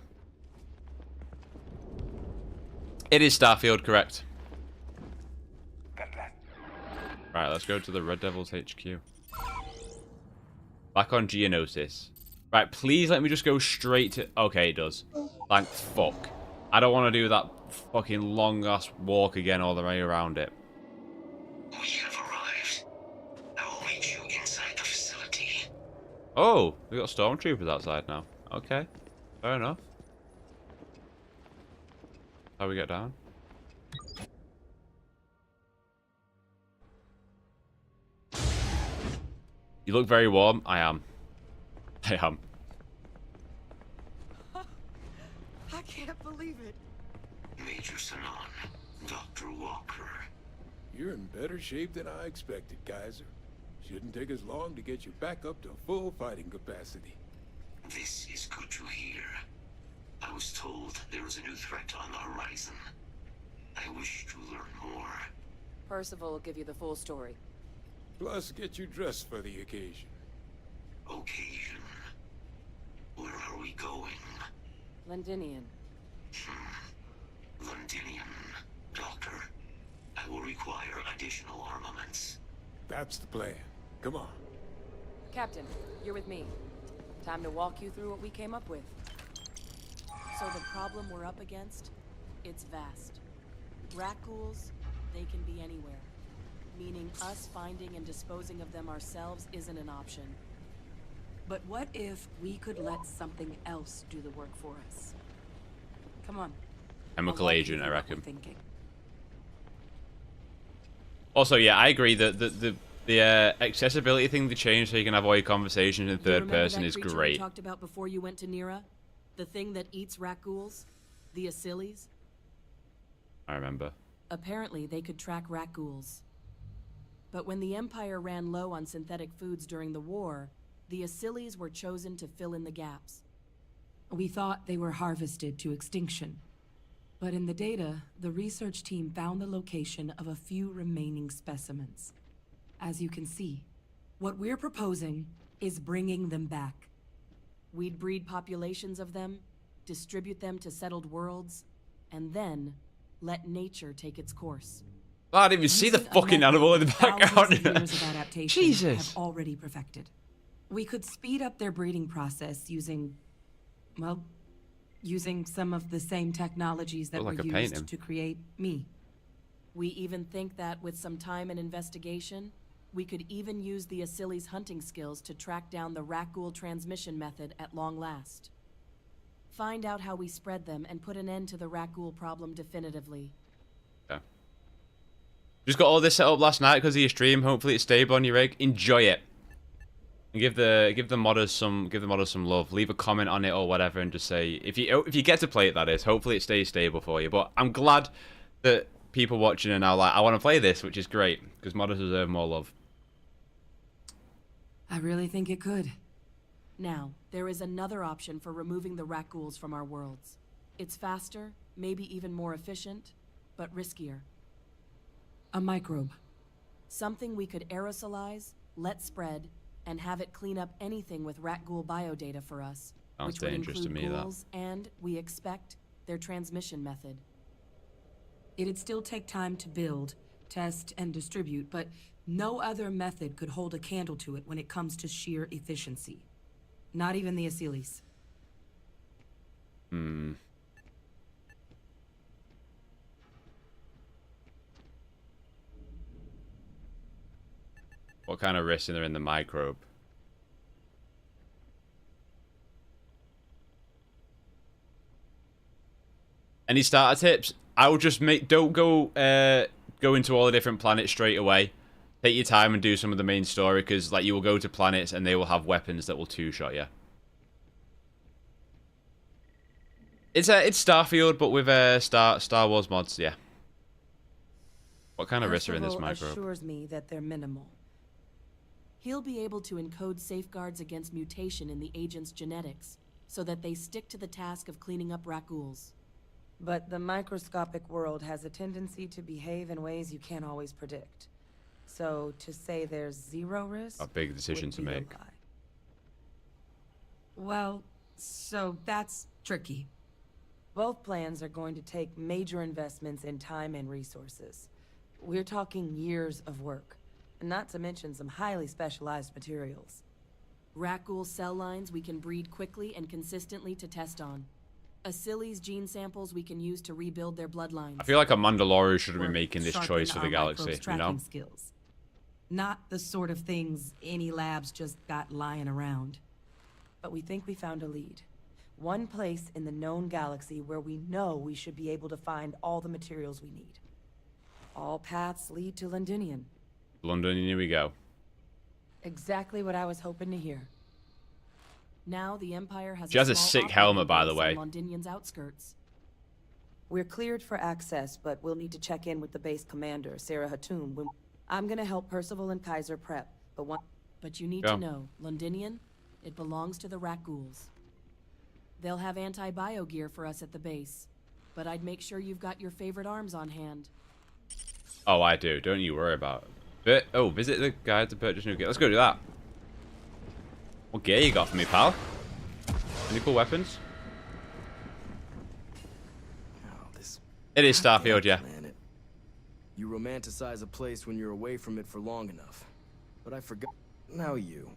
It is Starfield, correct. Right, let's go to the Red Devils HQ. Back on Geonosis. Right, please let me just go straight to... Okay, it does. Thank fuck. I don't want to do that fucking long-ass walk again all the way around it. We have arrived. Oh, we got stormtroopers outside now. Okay, fair enough. How we get down? You look very warm. I am. I am. I can't believe it. Major Sanan, Dr. Walker. You're in better shape than I expected, Kaiser. Shouldn't take us long to get you back up to full fighting capacity. This is good to hear. I was told there was a new threat on the horizon. I wish to learn more. Percival will give you the full story. Plus, get you dressed for the occasion. Occasion? Where are we going? Londinion. Londinion. Doctor, I will require additional armaments. That's the plan. Come on. Captain, you're with me. Time to walk you through what we came up with. So the problem we're up against, it's vast. Rakghouls, they can be anywhere. Meaning us finding and disposing of them ourselves isn't an option. But what if we could let something else do the work for us? Come on. Chemical agent, I reckon. Also, yeah, I agree that the accessibility thing they changed so you can have all your conversations in third person is great. We talked about before you went to Nira? The thing that eats Rakghouls? The Asilis? I remember. Apparently, they could track Rakghouls. But when the Empire ran low on synthetic foods during the war, the Asilis were chosen to fill in the gaps. We thought they were harvested to extinction. But in the data, the research team found the location of a few remaining specimens. As you can see, what we're proposing is bringing them back. We'd breed populations of them, distribute them to settled worlds, and then let nature take its course. Oh, I didn't even see the fucking animal in the background. Years of adaptation Jesus. have already perfected. We could speed up their breeding process using, well, using some of the same technologies that were used to create me. We even think that with some time and investigation, we could even use the Asili's hunting skills to track down the Rakghoul transmission method at long last. Find out how we spread them and put an end to the Rakghoul problem definitively. Yeah. Just got all this set up last night because of your stream. Hopefully it's stable on your rig. Enjoy it. And give the modders some love. Leave a comment on it or whatever, and just say if you get to play it, that is. Hopefully it stays stable for you. But I'm glad that people watching are now like, I want to play this, which is great because modders deserve more love. I really think it could. Now, there is another option for removing the Rakghouls from our worlds. It's faster, maybe even more efficient, but riskier. A microbe. Something we could aerosolize, let spread, and have it clean up anything with Rakghoul biodata for us. Sounds which would dangerous to include me, that. ghouls and, we expect, their transmission method. It'd still take time to build, test, and distribute, but no other method could hold a candle to it when it comes to sheer efficiency. Not even the Asilis. What kind of risks are there in the microbe? Any starter tips? I would just don't go into all the different planets straight away. Take your time and do some of the main story, because like you will go to planets and they will have weapons that will two-shot you. It's Starfield, but with Star Wars mods, yeah. What kind of risks are in this microbe? Assures me that they're minimal. He'll be able to encode safeguards against mutation in the agent's genetics, so that they stick to the task of cleaning up Rakghouls. But the microscopic world has a tendency to behave in ways you can't always predict. So to say there's zero risk, A big decision to make. Well, so that's tricky. Both plans are going to take major investments in time and resources. We're talking years of work, not to mention some highly specialized materials. Rakghoul cell lines we can breed quickly and consistently to test on. Asili's gene samples we can use to rebuild their bloodlines. I feel like a Mandalorian should have been making this choice for the galaxy, you know? Skills. Not the sort of things any labs just got lying around. But we think we found a lead. One place in the known galaxy where we know we should be able to find all the materials we need. All paths lead to Londinion. Londinion, here we go. Exactly what I was hoping to hear. Now the Empire has She has a sick helmet, by the way. Londinion's outskirts. We're cleared for access, but we'll need to check in with the base commander, Sarah Hatoum. I'm gonna help Percival and Kaiser prep, But you need to know, Londinion, it belongs to the Rakghouls. They'll have anti-bio gear for us at the base, but I'd make sure you've got your favorite arms on hand. Oh, I do. Don't you worry about it. Visit the guide to purchase new gear. Let's go do that. What gear you got for me, pal? Any cool weapons? It is Starfield, yeah. Planet. You romanticize a place when you're away from it for long enough. But I forgot. Now you.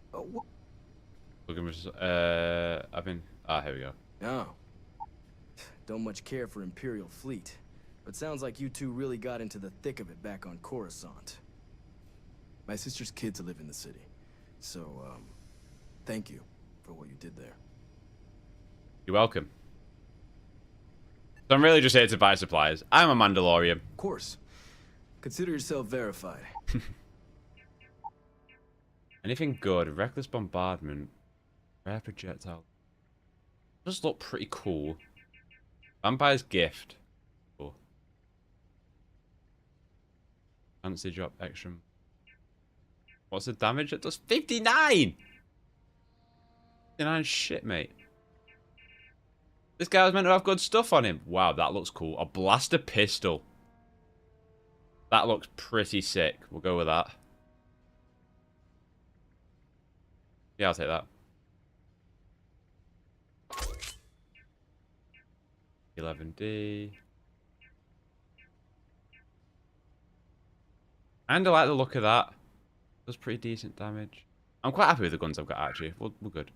Looking for, I've been. Here we go. No. Don't much care for Imperial fleet. But sounds like you two really got into the thick of it back on Coruscant. My sister's kids live in the city. So, thank you for what you did there. You're welcome. So I'm really just here to buy supplies. I'm a Mandalorian. Of course. Consider yourself verified. Anything good? Reckless bombardment. Rare projectile. Does look pretty cool. Vampire's gift. Cool. Fancy drop extra. What's the damage? It does 59! 59 shit, mate. This guy was meant to have good stuff on him. Wow, that looks cool. A blaster pistol. That looks pretty sick. We'll go with that. Yeah, I'll take that. 11D. And I like the look of that. Does pretty decent damage. I'm quite happy with the guns I've got, actually. We're good.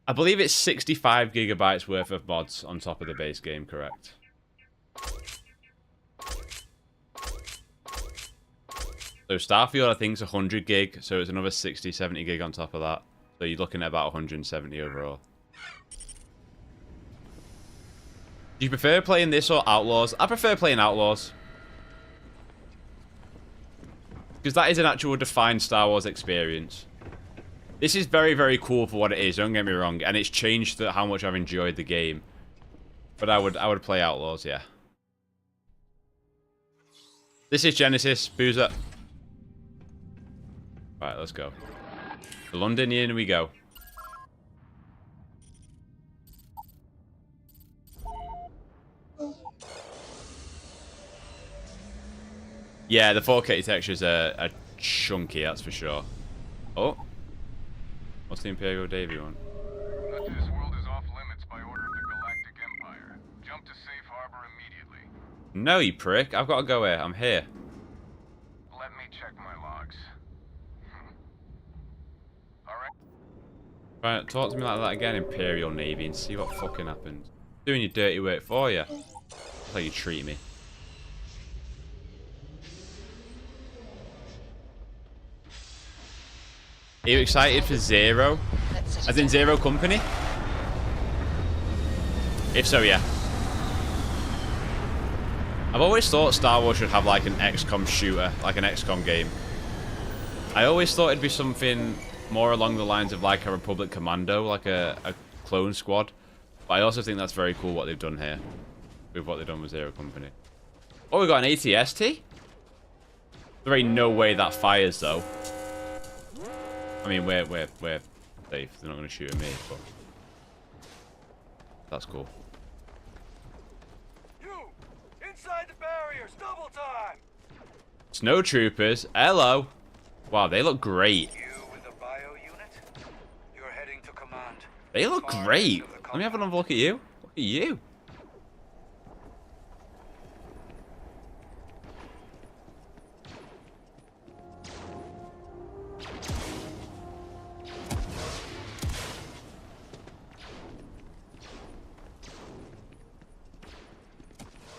I believe it's 65 gigabytes worth of mods on top of the base game, correct? So Starfield, I think, is 100 gig, so it's another 60, 70 gig on top of that. So you're looking at about 170 overall. Do you prefer playing this or Outlaws? I prefer playing Outlaws. Because that is an actual defined Star Wars experience. This is very, very cool for what it is, don't get me wrong. And it's changed how much I've enjoyed the game. But I would play Outlaws, yeah. This is Genesis, Boozer. Right, let's go. The Londinion we go. Yeah, the 4K textures are chunky, that's for sure. Oh. What's the Imperial Davy one? This world is off limits by order of the Galactic Empire. Jump to safe harbor immediately. No, you prick. I've got to go here. I'm here. Let me check my logs. Alright. Right, talk to me like that again, Imperial Navy, and see what fucking happens. Doing your dirty work for you. That's how you treat me. Are you excited for Zero? As in Zero Company? If so, yeah. I've always thought Star Wars should have like an XCOM shooter, like an XCOM game. I always thought it'd be something more along the lines of like a Republic Commando, like a clone squad. But I also think that's very cool what they've done here. With what they've done with Zero Company. Oh, we got an ATST? There ain't no way that fires though. I mean, we're safe. They're not going to shoot at me, but that's cool. You! Inside the barriers! Double time! Snow troopers, hello. Wow, they look great. You with the bio unit? You're heading to command. They look great. Let me have another look at you. Look at you.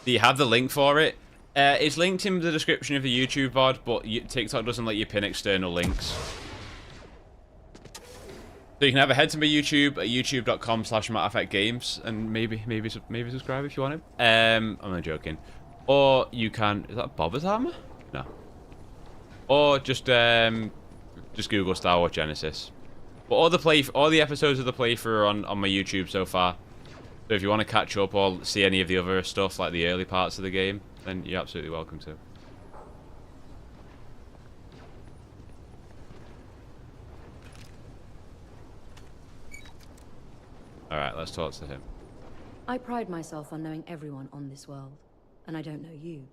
Do you have the link for it? It's linked in the description of the YouTube VOD, but TikTok doesn't let you pin external links. So you can either head to my YouTube at youtube.com/matterfactgames and maybe subscribe if you want to. I'm not joking. Or you can... Is that Bobber's armor? No. Or just Google Star Wars Geonosis. But all the episodes of the playthrough are on my YouTube so far. So if you want to catch up or see any of the other stuff, like the early parts of the game, then you're absolutely welcome to. Alright, let's talk to him. I pride myself on knowing everyone on this world, and I don't know you.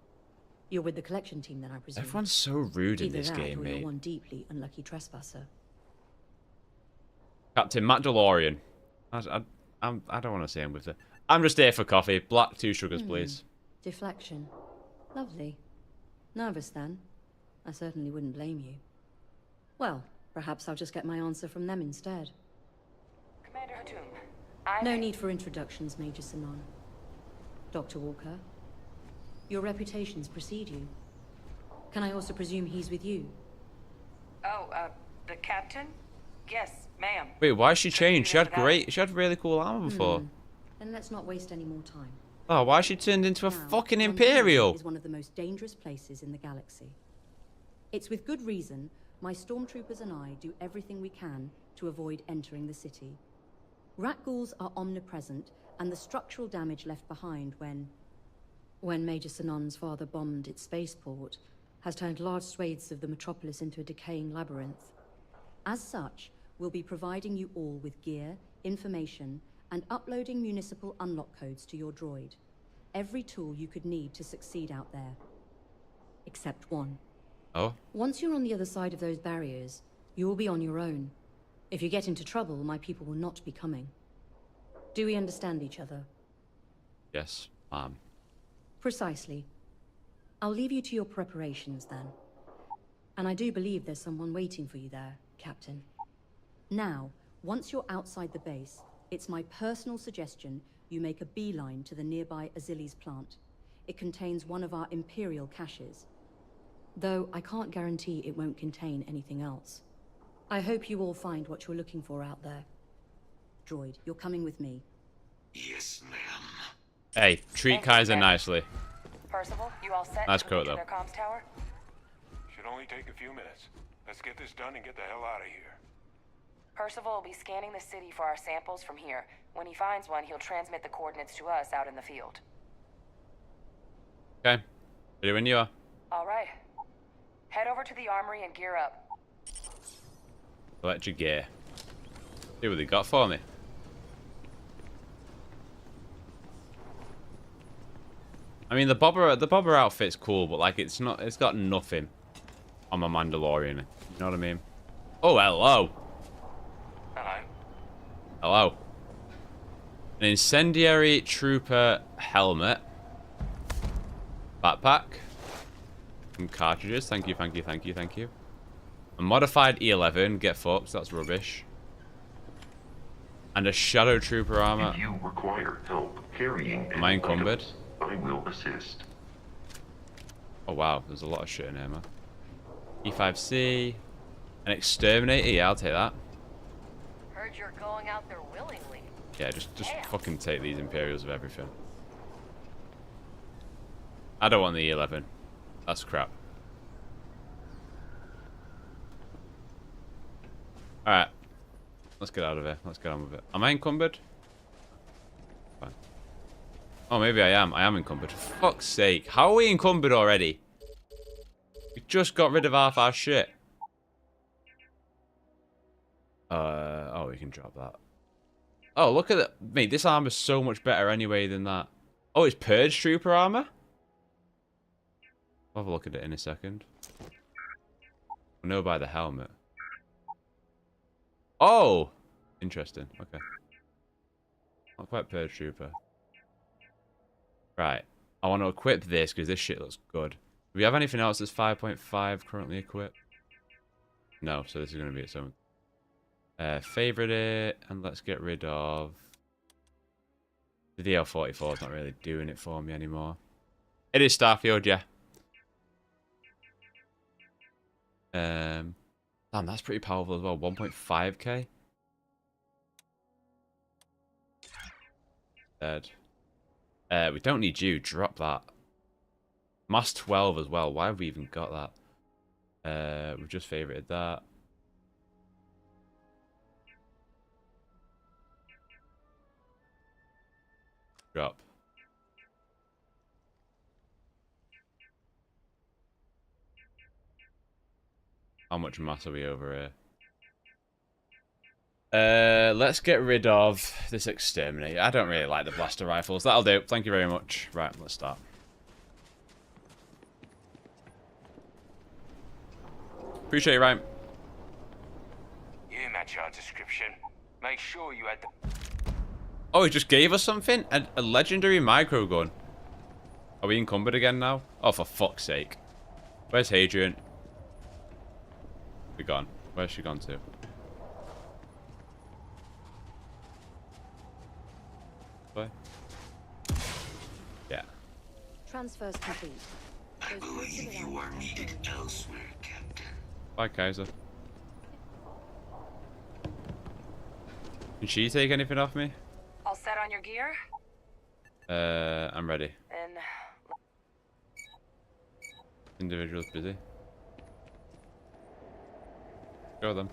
You're with the collection team then, I presume. Everyone's so rude in Either this that, game, or mate. You're one deeply unlucky trespasser. Captain Mandalorian. I don't want to say him with the... I'm just here for coffee. Black, 2 sugars, please. Deflection. Lovely. Nervous then? I certainly wouldn't blame you. Well, perhaps I'll just get my answer from them instead. Commander Hatum, No need for introductions, Major Sanon. Dr. Walker, your reputations precede you. Can I also presume he's with you? Oh, the captain? Yes, ma'am. Wait, why she changed? She had really cool armor before. Then let's not waste any more time. Oh, why she turned into a fucking Londinion Imperial? is one of the most dangerous places in the galaxy. It's with good reason my stormtroopers and I do everything we can to avoid entering the city. Rat ghouls are omnipresent, and the structural damage left behind when Major Sanon's father bombed its spaceport has turned large swathes of the metropolis into a decaying labyrinth. As such, we'll be providing you all with gear, information, and uploading municipal unlock codes to your droid. Every tool you could need to succeed out there. Except one. Oh? Once you're on the other side of those barriers, you will be on your own. If you get into trouble, my people will not be coming. Do we understand each other? Yes, ma'am. Precisely. I'll leave you to your preparations then. And I do believe there's someone waiting for you there, Captain. Now, once you're outside the base, it's my personal suggestion you make a beeline to the nearby Azili's plant. It contains one of our Imperial caches. Though I can't guarantee it won't contain anything else. I hope you all find what you're looking for out there. Droid, you're coming with me. Yes, ma'am. Hey, treat Kaiser nicely. Percival, you all set? Nice to quote, reach though. their comms tower? Should only take a few minutes. Let's get this done and get the hell out of here. Percival will be scanning the city for our samples from here. When he finds one, he'll transmit the coordinates to us out in the field. Okay. Ready when you are. All right. Head over to the armory and gear up. Select your gear. See what they got for me. I mean, the bobber outfit's cool, but like it's got nothing on my Mandalorian. You know what I mean? Oh, hello. Hello. Hello. An incendiary trooper helmet. Backpack. Some cartridges. Thank you, thank you, thank you, thank you. A modified E11. Get fucked. That's rubbish. And a shadow trooper armor. If you require help carrying Am I encumbered? I will assist. Oh wow, there's a lot of shit in here, man. E5C. An exterminator. Yeah, I'll take that. Heard you're going out there willingly. Yeah, just fucking take these Imperials of everything. I don't want the E11. That's crap. Alright. Let's get out of here. Let's get on with it. Am I encumbered? Fine. Oh, maybe I am. I am encumbered. For fuck's sake. How are we encumbered already? We just got rid of half our shit. Oh, we can drop that. Oh, look at that. Mate, this armor's so much better anyway than that. Oh, it's Purge Trooper armor? I'll have a look at it in a second. I know by the helmet. Oh! Interesting. Okay. Not quite Purge Trooper. Right. I want to equip this because this shit looks good. Do we have anything else that's 5.5 currently equipped? No, so this is going to be its own. Favorite it, and let's get rid of... The DL44 is not really doing it for me anymore. It is Starfield, yeah. Damn, that's pretty powerful as well. 1.5k. Dead. We don't need you. Drop that. Mass 12 as well. Why have we even got that? We've just favorited that. Drop. How much mass are we over here? Let's get rid of this exterminator. I don't really like the blaster rifles. That'll do. Thank you very much. Right, let's start. Appreciate it, Ryan. You match our description. Make sure you had the... Oh, he just gave us something? A legendary micro gun. Are we encumbered again now? Oh, for fuck's sake. Where's Hadrian? Be gone. Where's she gone to? Where? Yeah. Transfers complete. I believe you are needed elsewhere, Captain. Bye, Kaiser. Can she take anything off me? All set on your gear? I'm ready. Then... Individual's busy. Go then.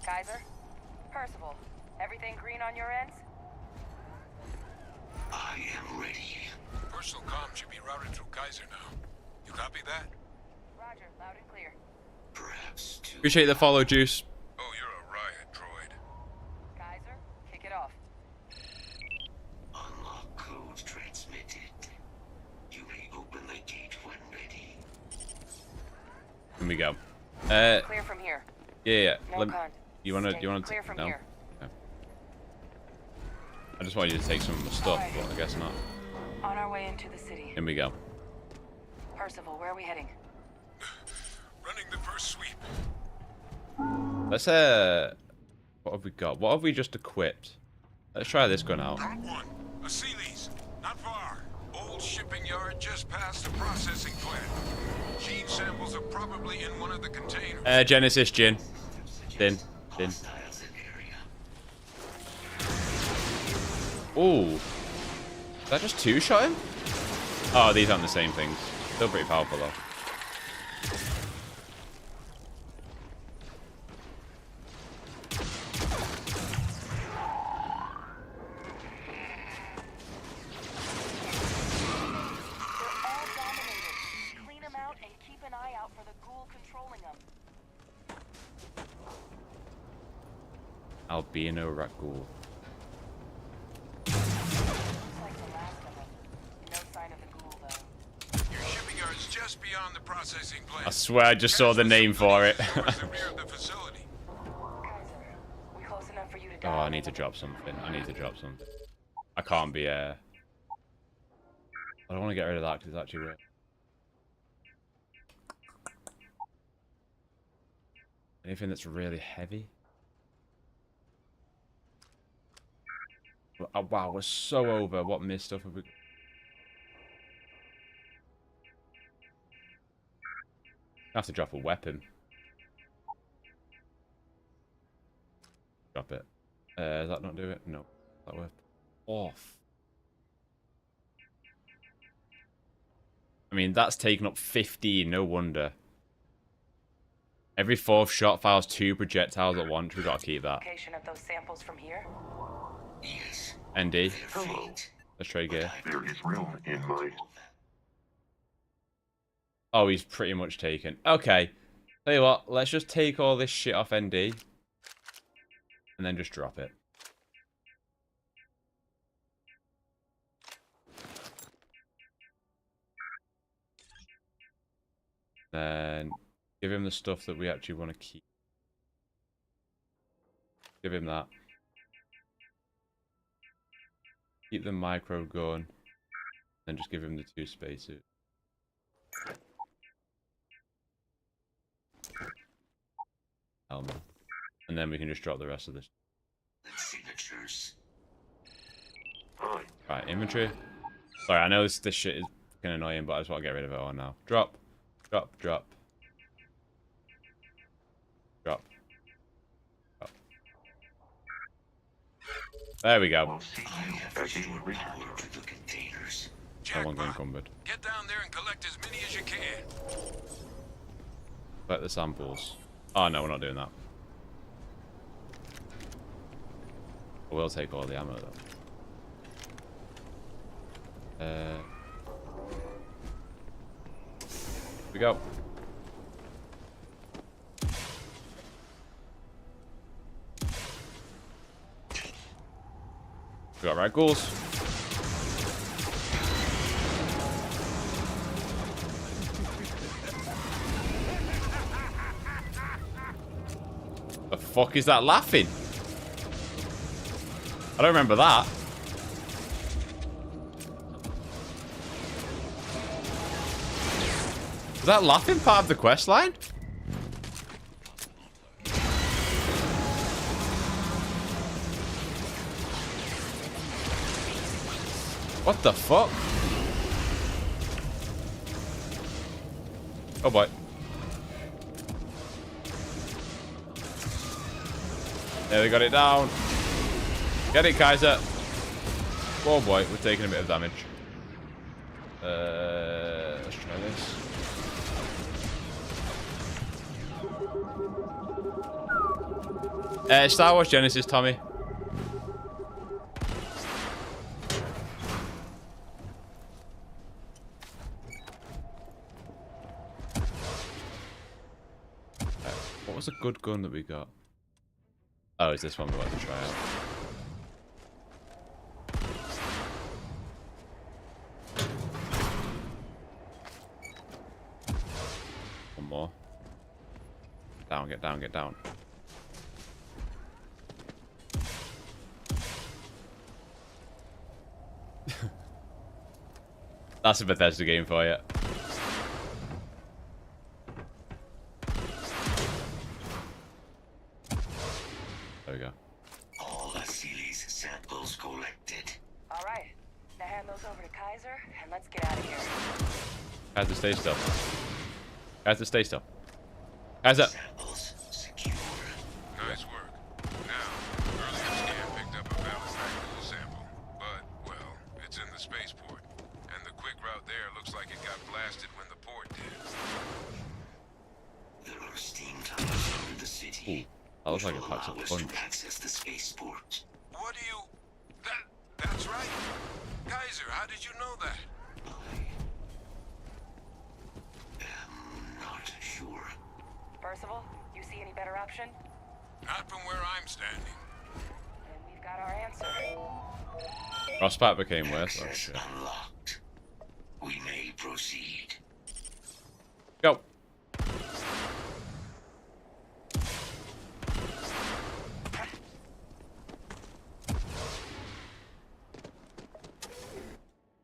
Kaiser? Percival, everything green on your ends? I am ready. Personal comm should be routed through Kaiser now. You copy that? Roger, loud and clear. Perhaps too. Appreciate the follow, Juice. Oh, you're a riot droid. Kaiser, kick it off. Unlock code transmitted. You may open the gate when ready. Here we go. Clear from here. Yeah. No con. You wanna clear from no? here. Okay. I just wanted you to take some of the stuff, Alright. but I guess not. On our way into the city. Here we go. Percival, where are we heading? Running the first sweep. Let's what have we got? What have we just equipped? Let's try this gun out. Drop one. A Sealy's. Not far. Old shipping yard just past the processing plant. Gene samples are probably in one of the containers. Geonosis, Jin. Din. Ooh. Did that just two-shot him? Oh, these aren't the same things. Still pretty powerful, though. Albino Ragul. Your shipping yard's just beyond the processing plant. I swear I just saw the name for it. Oh, I need to drop something. I can't be, I don't want to get rid of that because it's actually weird. Anything that's really heavy? Oh, wow, we're so over. What missed stuff have we... I have to drop a weapon. Drop it. Does that not do it? No. That worked. Off. I mean, that's taken up 15. No wonder. Every fourth shot fires 2 projectiles at once. We gotta keep that. Location of those samples from here? Yes. ND. Hello. Let's trade gear. There is room in my... Oh, he's pretty much taken. Okay. Tell you what, let's just take all this shit off ND. And then just drop it. Then give him the stuff that we actually want to keep. Give him that. Keep the micro gun. Then just give him the 2 spacesuits. Helmet. And then we can just drop the rest of this. Signatures. Right, inventory. Sorry, I know this shit is fucking annoying, but I just want to get rid of it all now. Drop. Drop, drop. Drop. Drop. There we go. No longer encumbered. Get down there and collect as many as you can. Collect the samples. Oh no, we're not doing that. We'll take all the ammo though. Here we go. We got Ragghouls. The fuck is that laughing? I don't remember that. Is that laughing part of the quest line? What the fuck? Oh boy. There, they got it down. Get it, Kaiser. Oh boy, we're taking a bit of damage. Let's try this. Star Wars Genesis, Tommy. What was a good gun that we got? Oh, is this one we want to try out? One more. Down, get down, get down. That's a Bethesda game for you. There we go. All Asili's samples collected. All right. Now hand those over to Kaiser, and let's get out of here. Kaiser, stay still. Kaiser, stay still. Kaiser. Samples secure. Nice work. Now, earlier scan picked up a valid Ragdoll sample, but, well, it's in the spaceport. And the quick route there looks like it got blasted when the port did. There are steam tunnels under the city. Ooh, that looks like it packs up a punch. To access the spaceport. What do you... That's right. Kaiser, how did you know that? I'm not sure. Percival, you see any better option? Not from where I'm standing. And we've got our answer. Frostbite became worse. Oh, shit. Unlocked. We may proceed. Go.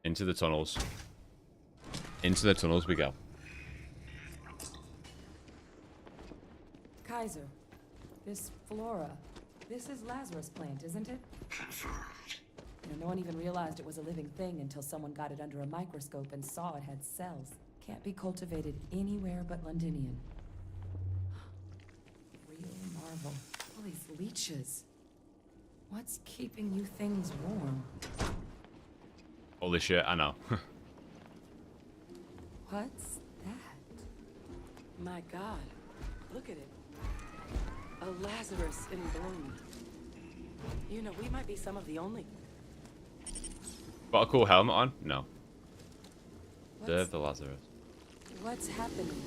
Into the tunnels. Into the tunnels we go. Kaiser, this flora, this is Lazarus plant, isn't it? Confirmed. You know, no one even realized it was a living thing until someone got it under a microscope and saw it had cells. Can't be cultivated anywhere but Londinion. Real marvel. All these leeches. What's keeping you things warm? Holy shit, I know. What's that? My god, look at it. A Lazarus in bloom. You know, we might be some of the only... Got a cool helmet on? No. Serve the Lazarus. What's happening?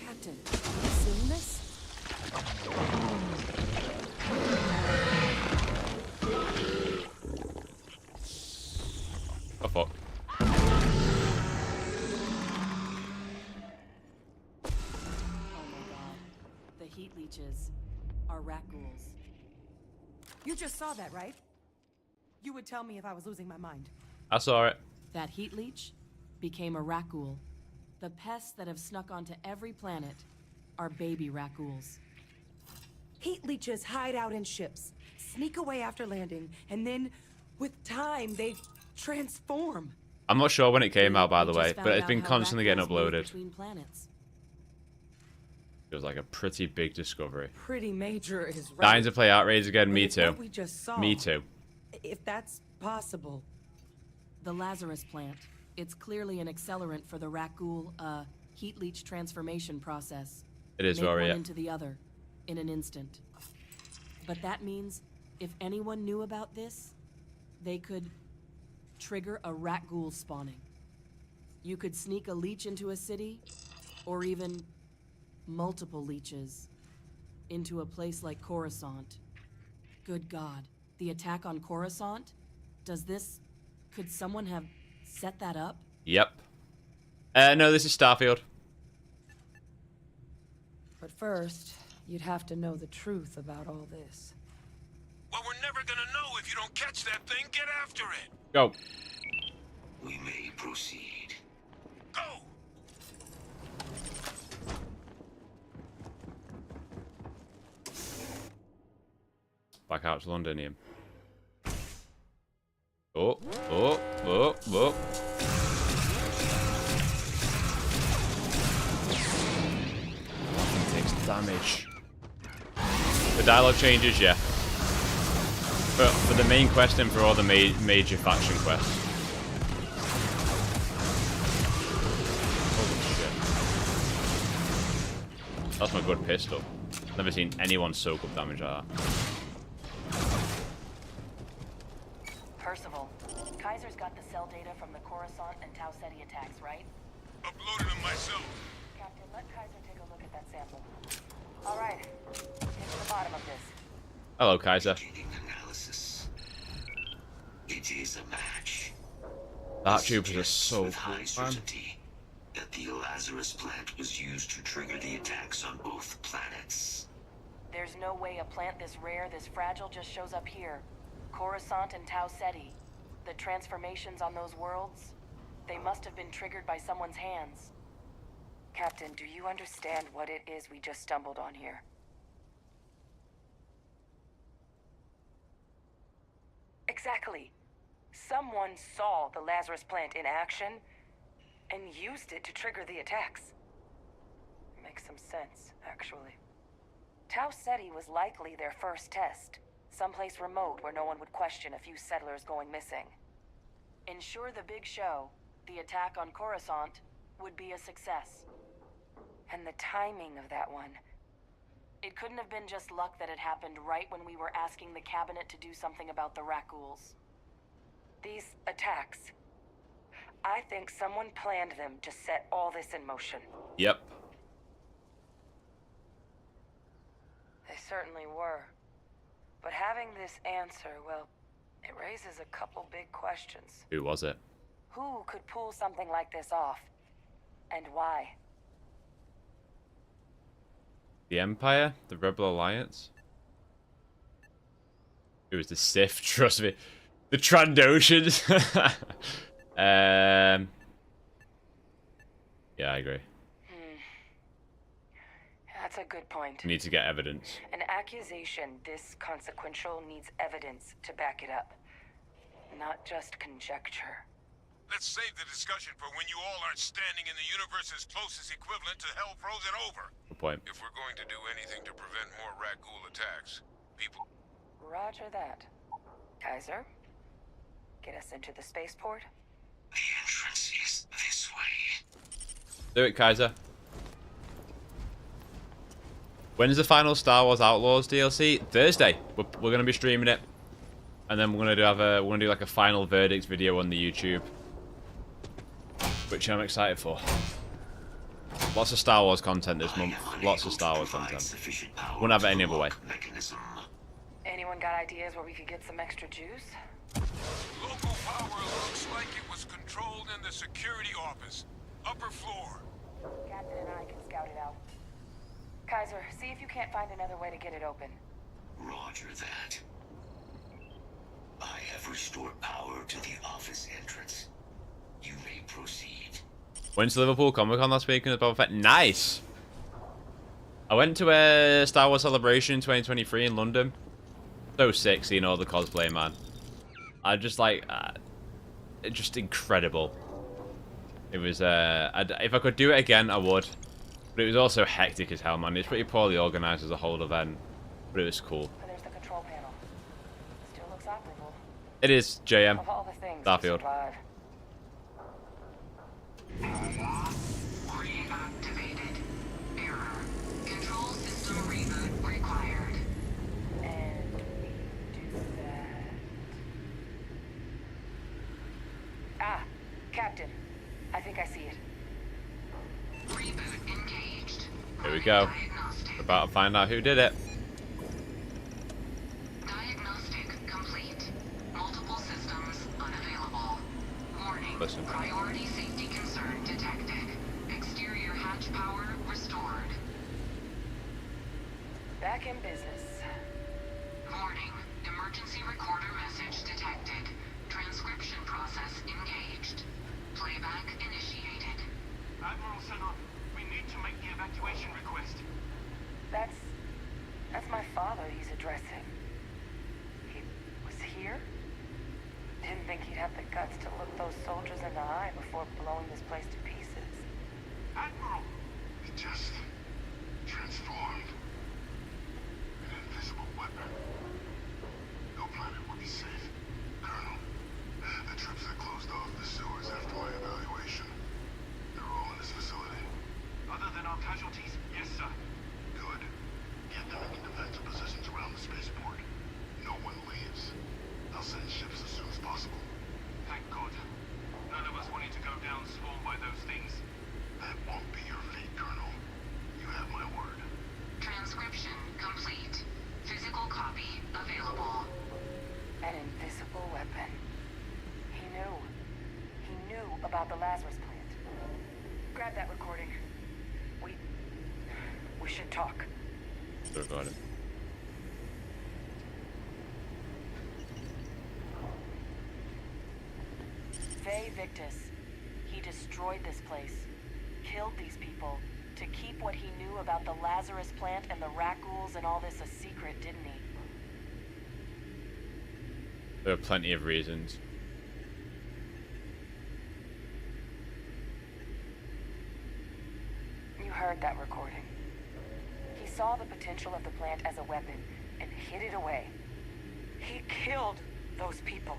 Captain, have you seen this? Oh fuck. Oh my god. The heat leeches are Ragghouls. You just saw that, right? You would tell me if I was losing my mind. I saw it. That heat leech became a Ragghoul. The pests that have snuck onto every planet are baby Ragghouls. Heat leeches hide out in ships, sneak away after landing, and then With time, they transform. I'm not sure when it came out, by the We way, just but found it's out been how constantly getting Rat Ghouls move uploaded. between planets. It was like a pretty big discovery. Pretty major is right. Dying to play Outrage again, me But it's too. what we just saw. Me too. If that's possible. The Lazarus plant. It's clearly an accelerant for the Rat Ghoul, heat leach transformation process. It is Make very, one yeah. into the other, in an instant. But that means, if anyone knew about this, they could trigger a Rat Ghoul spawning. You could sneak a leech into a city, or even multiple leeches into a place like Coruscant. Good God, the attack on Coruscant? Could someone have set that up? Yep. No, this is Starfield. But first, you'd have to know the truth about all this. Well, we're never gonna know if you don't catch that thing. Get after it. Go. We may proceed. Go! Back out to Londinium. Oh, oh, oh, oh. Nothing takes damage. The dialogue changes, yeah. But for the main quest and for all the major faction quests. Holy shit. That's my good pistol. Never seen anyone soak up damage like that. Percival, Kaiser's got the cell data from the Coruscant and Tau Ceti attacks, right? Uploaded them myself. Captain, let Kaiser take a look at that sample. All right, get to the bottom of this. Hello, Kaiser. Analysis. It is a match. Dark troopers are so With cool, high man. certainty that the Lazarus plant was used to trigger the attacks on both planets. There's no way a plant this rare, this fragile just shows up here. Coruscant and Tau Ceti. The transformations on those worlds, they must have been triggered by someone's hands. Captain, do you understand what it is we just stumbled on here? Exactly. Someone saw the Lazarus plant in action and used it to trigger the attacks. Makes some sense, actually. Tau Ceti was likely their first test. Someplace remote where no one would question a few settlers going missing. Ensure the big show, the attack on Coruscant, would be a success. And the timing of that one. It couldn't have been just luck that it happened right when we were asking the cabinet to do something about the Rat Ghouls. These attacks. I think someone planned them to set all this in motion. Yep. They certainly were. But having this answer, well, it raises a couple big questions. Who was it? Who could pull something like this off? And why? The Empire? The Rebel Alliance? It was the Sith, trust me. The Trandoshans. Yeah, I agree. That's a good point. We need to get evidence. An accusation this consequential needs evidence to back it up. Not just conjecture. Let's save the discussion for when you all aren't standing in the universe's closest equivalent to hell frozen over. Good point. If we're going to do anything to prevent more Rat Ghoul attacks, people... Roger that. Kaiser, get us into the spaceport? The entrance is this way. Do it, Kaiser. When's the final Star Wars Outlaws DLC? Thursday. We're gonna be streaming it, and then we're gonna do like a final verdict video on the YouTube, which I'm excited for. Lots of Star Wars content this month. Lots of Star Wars content. Wouldn't have it any other way. Anyone got ideas where we could get some extra juice? Local power looks like it was controlled in the security office. Upper floor. Captain and I can scout it out. Kaiser, see if you can't find another way to get it open. Roger that. I have restored power to the office entrance. You may proceed. Went to Liverpool Comic Con last week and Boba Fett. Nice. I went to a Star Wars Celebration 2023 in London. So sick seeing all the cosplay, man. I just like, just incredible. It was, if I could do it again, I would. But it was also hectic as hell, man. It's pretty poorly organized as a whole event, but it was cool. There's the control panel. Still looks operable. It is, JM. Of all the things Starfield. Reactivated. Error. Control system reboot required. And we do that. Ah, Captain. I think I see it. Reboot engaged. Here we go. We're about to find out who did it. Diagnostic complete. Multiple systems unavailable. Warning. Listen. Priority safety concern detected. Exterior hatch power restored. Back in business. Warning. Emergency recorder message detected. Transcription process engaged. Playback initiated. Admiral Sanon, we need to make the evacuation request. That's my father he's addressing. He was here? Didn't think he'd have the guts to look those soldiers in the eye before blowing this place to pieces. Admiral! It just transformed. An invisible weapon. No planet would be safe. Colonel, the troops that closed off the sewers after my evaluation, they're all in this facility. Other than our casualties, yes, sir. Good. Get them into defensive positions around the spaceport. No one leaves. I'll send ships as soon as possible. Thank God. None of us wanted to go down swarmed by those things. That won't be your fate, Colonel. You have my word. Transcription complete. Physical copy available. An invisible weapon. He knew. He knew about the Lazarus plant. Grab that recording. We should talk. Still got it. Victus. He destroyed this place. Killed these people. To keep what he knew about the Lazarus plant and the rat ghouls and all this a secret, didn't he? There are plenty of reasons. You heard that recording. He saw the potential of the plant as a weapon and hid it away. He killed those people.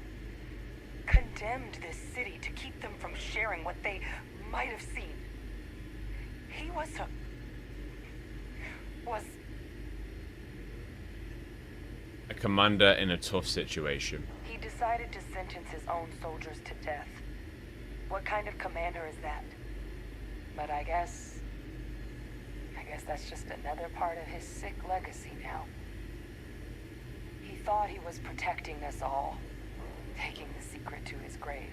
Condemned this city to keep them from sharing what they might have seen. He was a commander in a tough situation. He decided to sentence his own soldiers to death. What kind of commander is that? But I guess that's just another part of his sick legacy now. He thought he was protecting us all, taking the secret to his grave.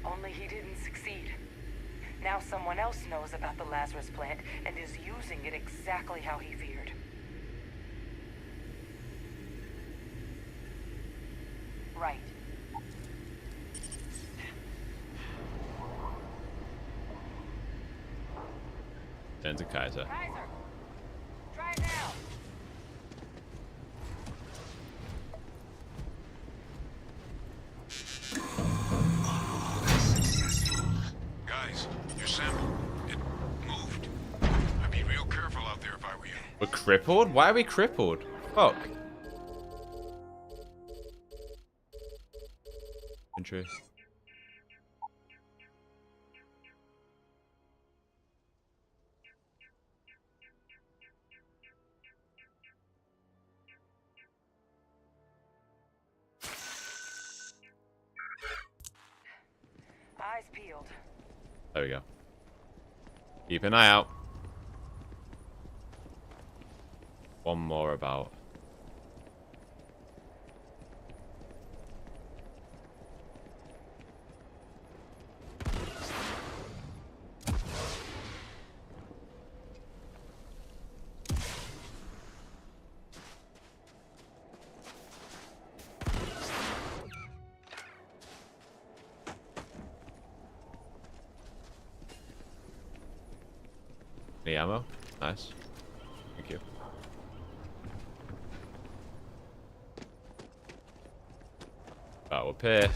Only he didn't succeed. Now someone else knows about the Lazarus plant and is using it exactly how he feared. Right. Send to Kaiser. Kaiser! Try now! Guys, your sample, it moved. I'd be real careful out there if I were you. We're crippled? Why are we crippled? Fuck. Interest. Eyes peeled. There we go. Keep an eye out. One more about. Any ammo? Nice. Thank you. Up here.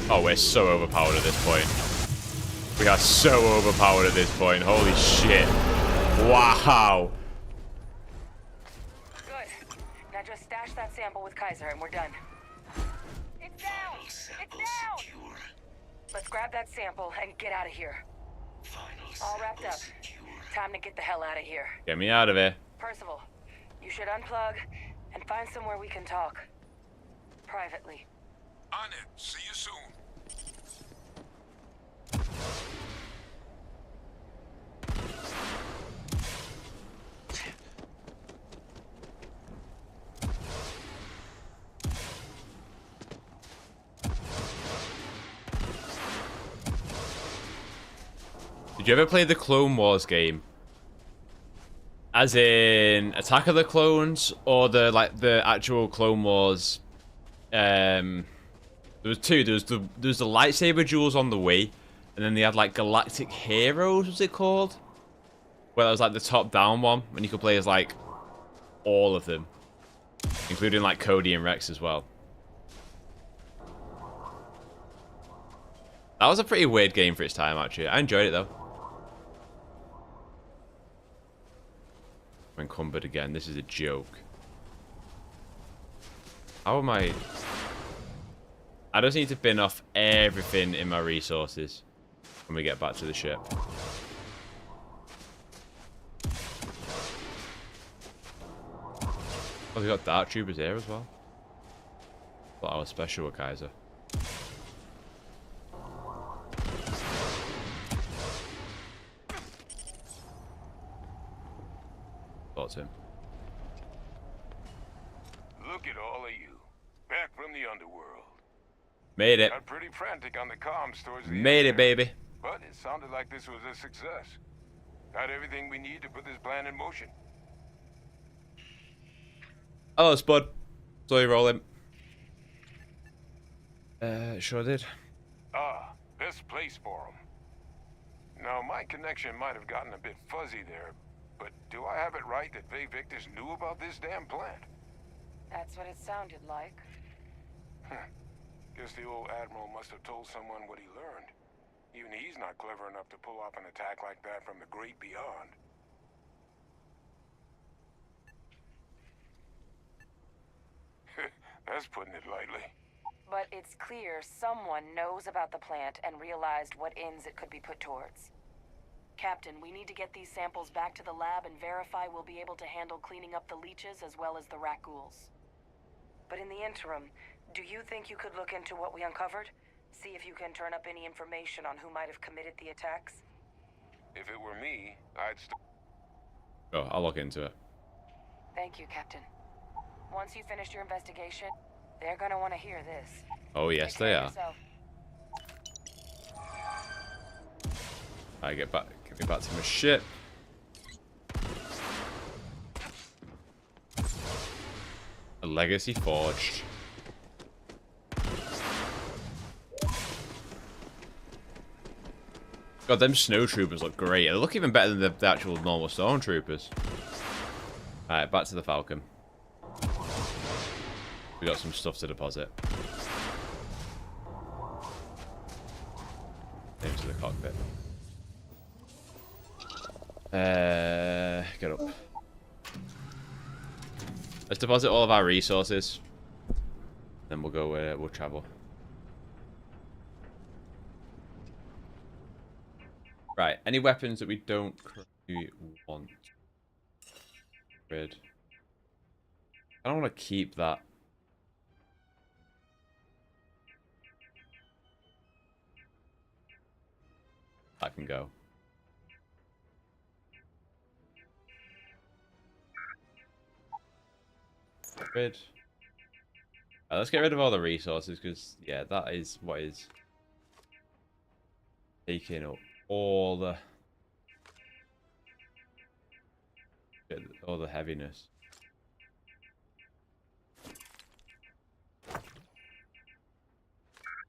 Oh, we're so overpowered at this point. We are so overpowered at this point. Holy shit. Wow. Good. Now just stash that sample with Kaiser and we're done. It's down! It's down! Let's grab that sample and get out of here. All wrapped up. Time to get the hell out of here. Get me out of here. Percival, you should unplug and find somewhere we can talk. Privately. On it. See you soon. Did you ever play the Clone Wars game? As in Attack of the Clones, or the actual Clone Wars? There was two. There was the lightsaber duels on the Wii, and then they had like Galactic Heroes. Was it called? Well, it was like the top-down one, and you could play as like all of them, including like Cody and Rex as well. That was a pretty weird game for its time, actually. I enjoyed it though. I'm encumbered again. This is a joke. How am I? I just need to bin off everything in my resources when we get back to the ship. Oh, we got Dark Troopers here as well. But I was special with Kaiser. Thought him. Look at all of you. Back from the underworld. Made it. Got pretty frantic on the comms towards the Made it, baby. But it sounded like this was a success. Got everything we need to put this plan in motion. Hello, Spud. Saw you rolling. Sure did. Ah, best place for them. Now, my connection might have gotten a bit fuzzy there, but do I have it right that Victus knew about this damn plant? That's what it sounded like. Guess the old Admiral must have told someone what he learned. Even he's not clever enough to pull off an attack like that from the great beyond. That's putting it lightly. But it's clear someone knows about the plant and realized what ends it could be put towards. Captain, we need to get these samples back to the lab and verify we'll be able to handle cleaning up the leeches as well as the rat ghouls. But in the interim, do you think you could look into what we uncovered? See if you can turn up any information on who might have committed the attacks? If it were me, I'd Oh, I'll look into it. Thank you, Captain. Once you finish your investigation, they're gonna want to hear this. Oh, yes, Take they care are. of yourself. I get me back to my ship. A legacy forged. God, them snowtroopers look great. They look even better than the actual normal stormtroopers. Alright, back to the Falcon. We got some stuff to deposit. Into the cockpit. Get up. Let's deposit all of our resources. Then we'll go. We'll travel. Right. Any weapons that we don't currently want? Grid. I don't want to keep that. That can go. Rid. Let's get rid of all the resources because, yeah, that is what is taking up all the heaviness.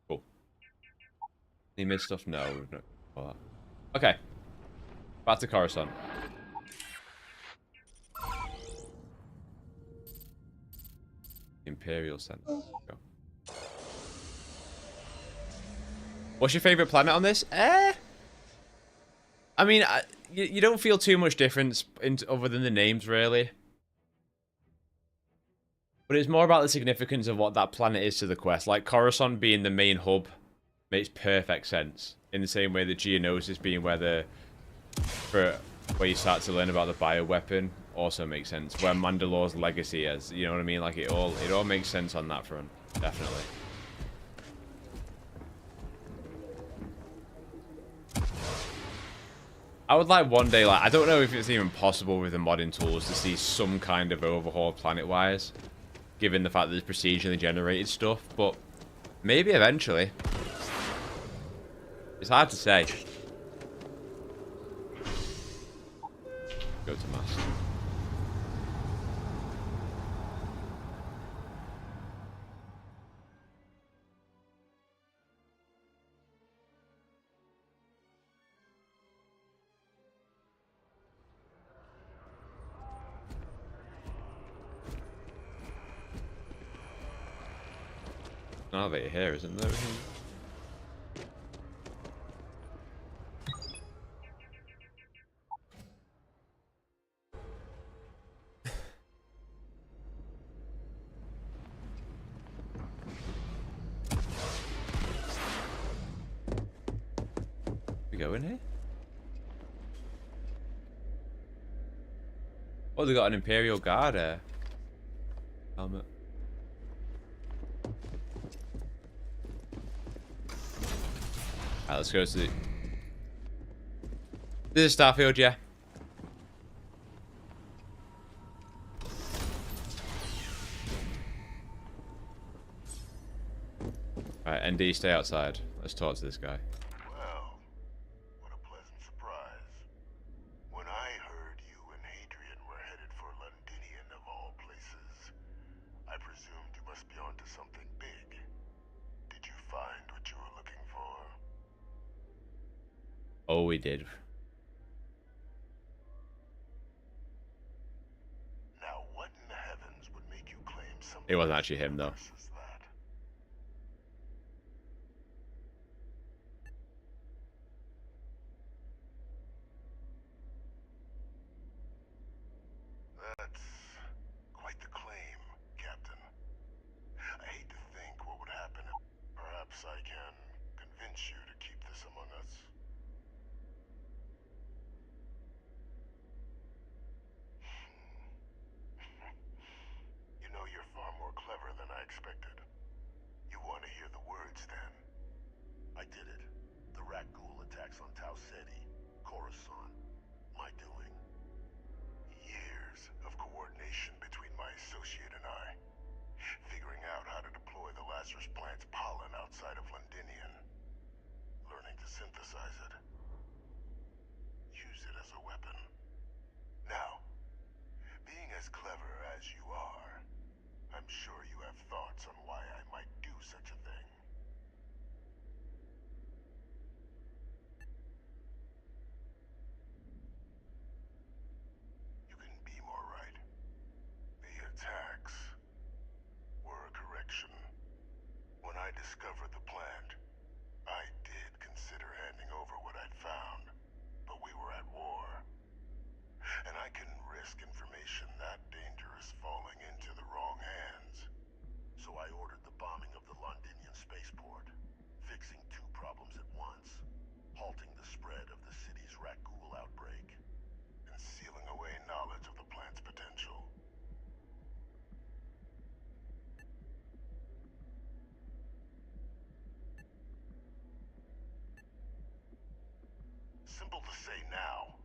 Cool. Any mid stuff? No, we've not. Okay. Back to Coruscant. Imperial Center. Go. What's your favorite planet on this? I mean, you don't feel too much difference other than the names, really. But it's more about the significance of what that planet is to the quest. Like, Coruscant being the main hub makes perfect sense. In the same way that Geonosis being where you start to learn about the bioweapon also makes sense. Where Mandalore's legacy is, you know what I mean? Like, it all makes sense on that front. Definitely. I would like one day, like, I don't know if it's even possible with the modding tools to see some kind of overhaul planet-wise, given the fact that there's procedurally generated stuff, but maybe eventually. It's hard to say. Go to master. An elevator here, isn't there? We go in here? Oh, they got an Imperial guard here. Helmet. Alright, let's go to the... This is Starfield, yeah. Alright, ND, stay outside. Let's talk to this guy. Well, what a pleasant surprise. When I heard you and Hadrian were headed for Londinion of all places, I presumed you must be onto something big. Did you find what you were looking for? Oh, we did. Now, what in the heavens would make you claim something? It wasn't actually him, though. That's quite the claim, Captain. I hate to think what would happen if perhaps I can convince you to keep this among us. You know, you're far more clever than I expected. You want to hear the words, then? I did it. The Rakghoul attacks on Tau Ceti, Coruscant. My doing. Years of coordination between my associate and I. Figuring out how to deploy the Lazarus plant's pollen outside of Londinion. Learning to synthesize it. Use it as a weapon. Now, being as clever as you are, I'm sure you have thoughts on why I might do such a thing. You couldn't be more right. The attacks were a correction. When I discovered the plant, I did consider handing over what I'd found, but we were at war. And I couldn't risk information that dangerous falling into the wrong hands. So I ordered the bombing of the Londinion Spaceport, fixing two problems at once, halting the spread of the city's Rakghoul outbreak, and sealing away knowledge of the plant's potential. Simple to say now,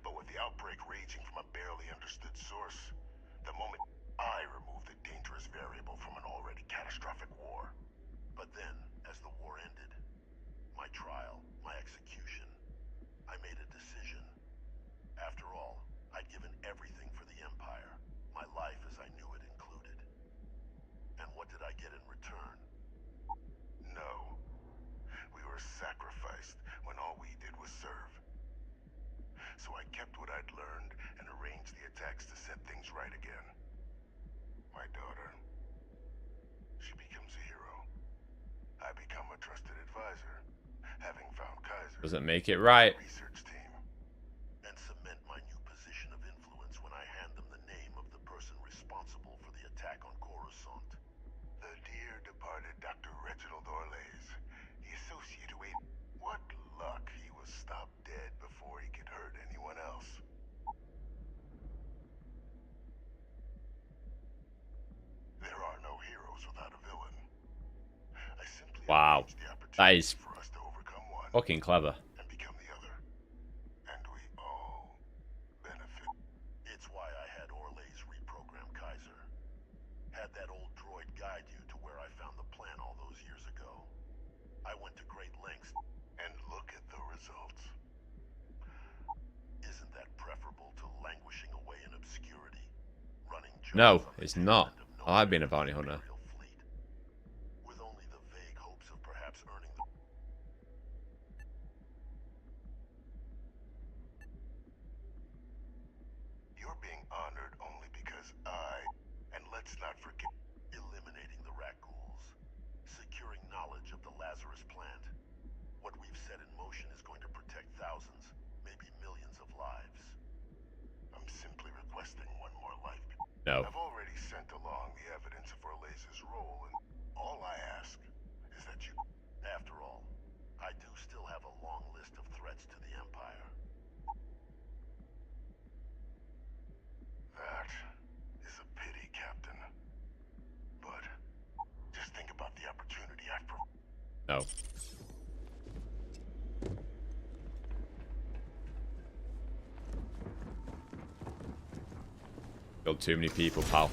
but with the outbreak raging from a barely understood source, the moment I removed a dangerous variable from an already catastrophic war. But then, as the war ended, my trial, my execution, I made a decision. After all, I'd given everything for the Empire, my life as I knew it included. And what did I get in return? No. We were sacrificed when all we did was serve. my daughter. She becomes a hero. I become a trusted advisor, having found Kaiser. Doesn't make it right. Research team, and cement my new position of influence when I hand them the name of the person responsible for the attack on Coruscant. The dear departed Dr. Reginald Orlays, the associate who ate. What luck he was stopped dead before he could hurt anyone else. There are no heroes without a villain. I simply Wow. That is for us to overcome one fucking clever. and become the other. And we all benefit. It's why I had Orlays reprogram Kaiser. Had that old droid guide you to where I found the plan all those years ago. I went to great lengths, and look at the results. Isn't that preferable to languishing away in obscurity? Running No, it's not. I've been a bounty hunter. with only the vague hopes of perhaps earning the... You're being honored only because and let's not forget, eliminating the Racghouls, securing knowledge of the Lazarus plant. What we've set in motion is going to protect thousands, maybe millions of lives. I'm simply requesting one more life. No. I've already sent along the evidence of Orlays' role, and all I ask is that you... After all, I do still have a long list of threats to the Empire. That is a pity, Captain. But just think about the opportunity I've No. Killed too many people, pal.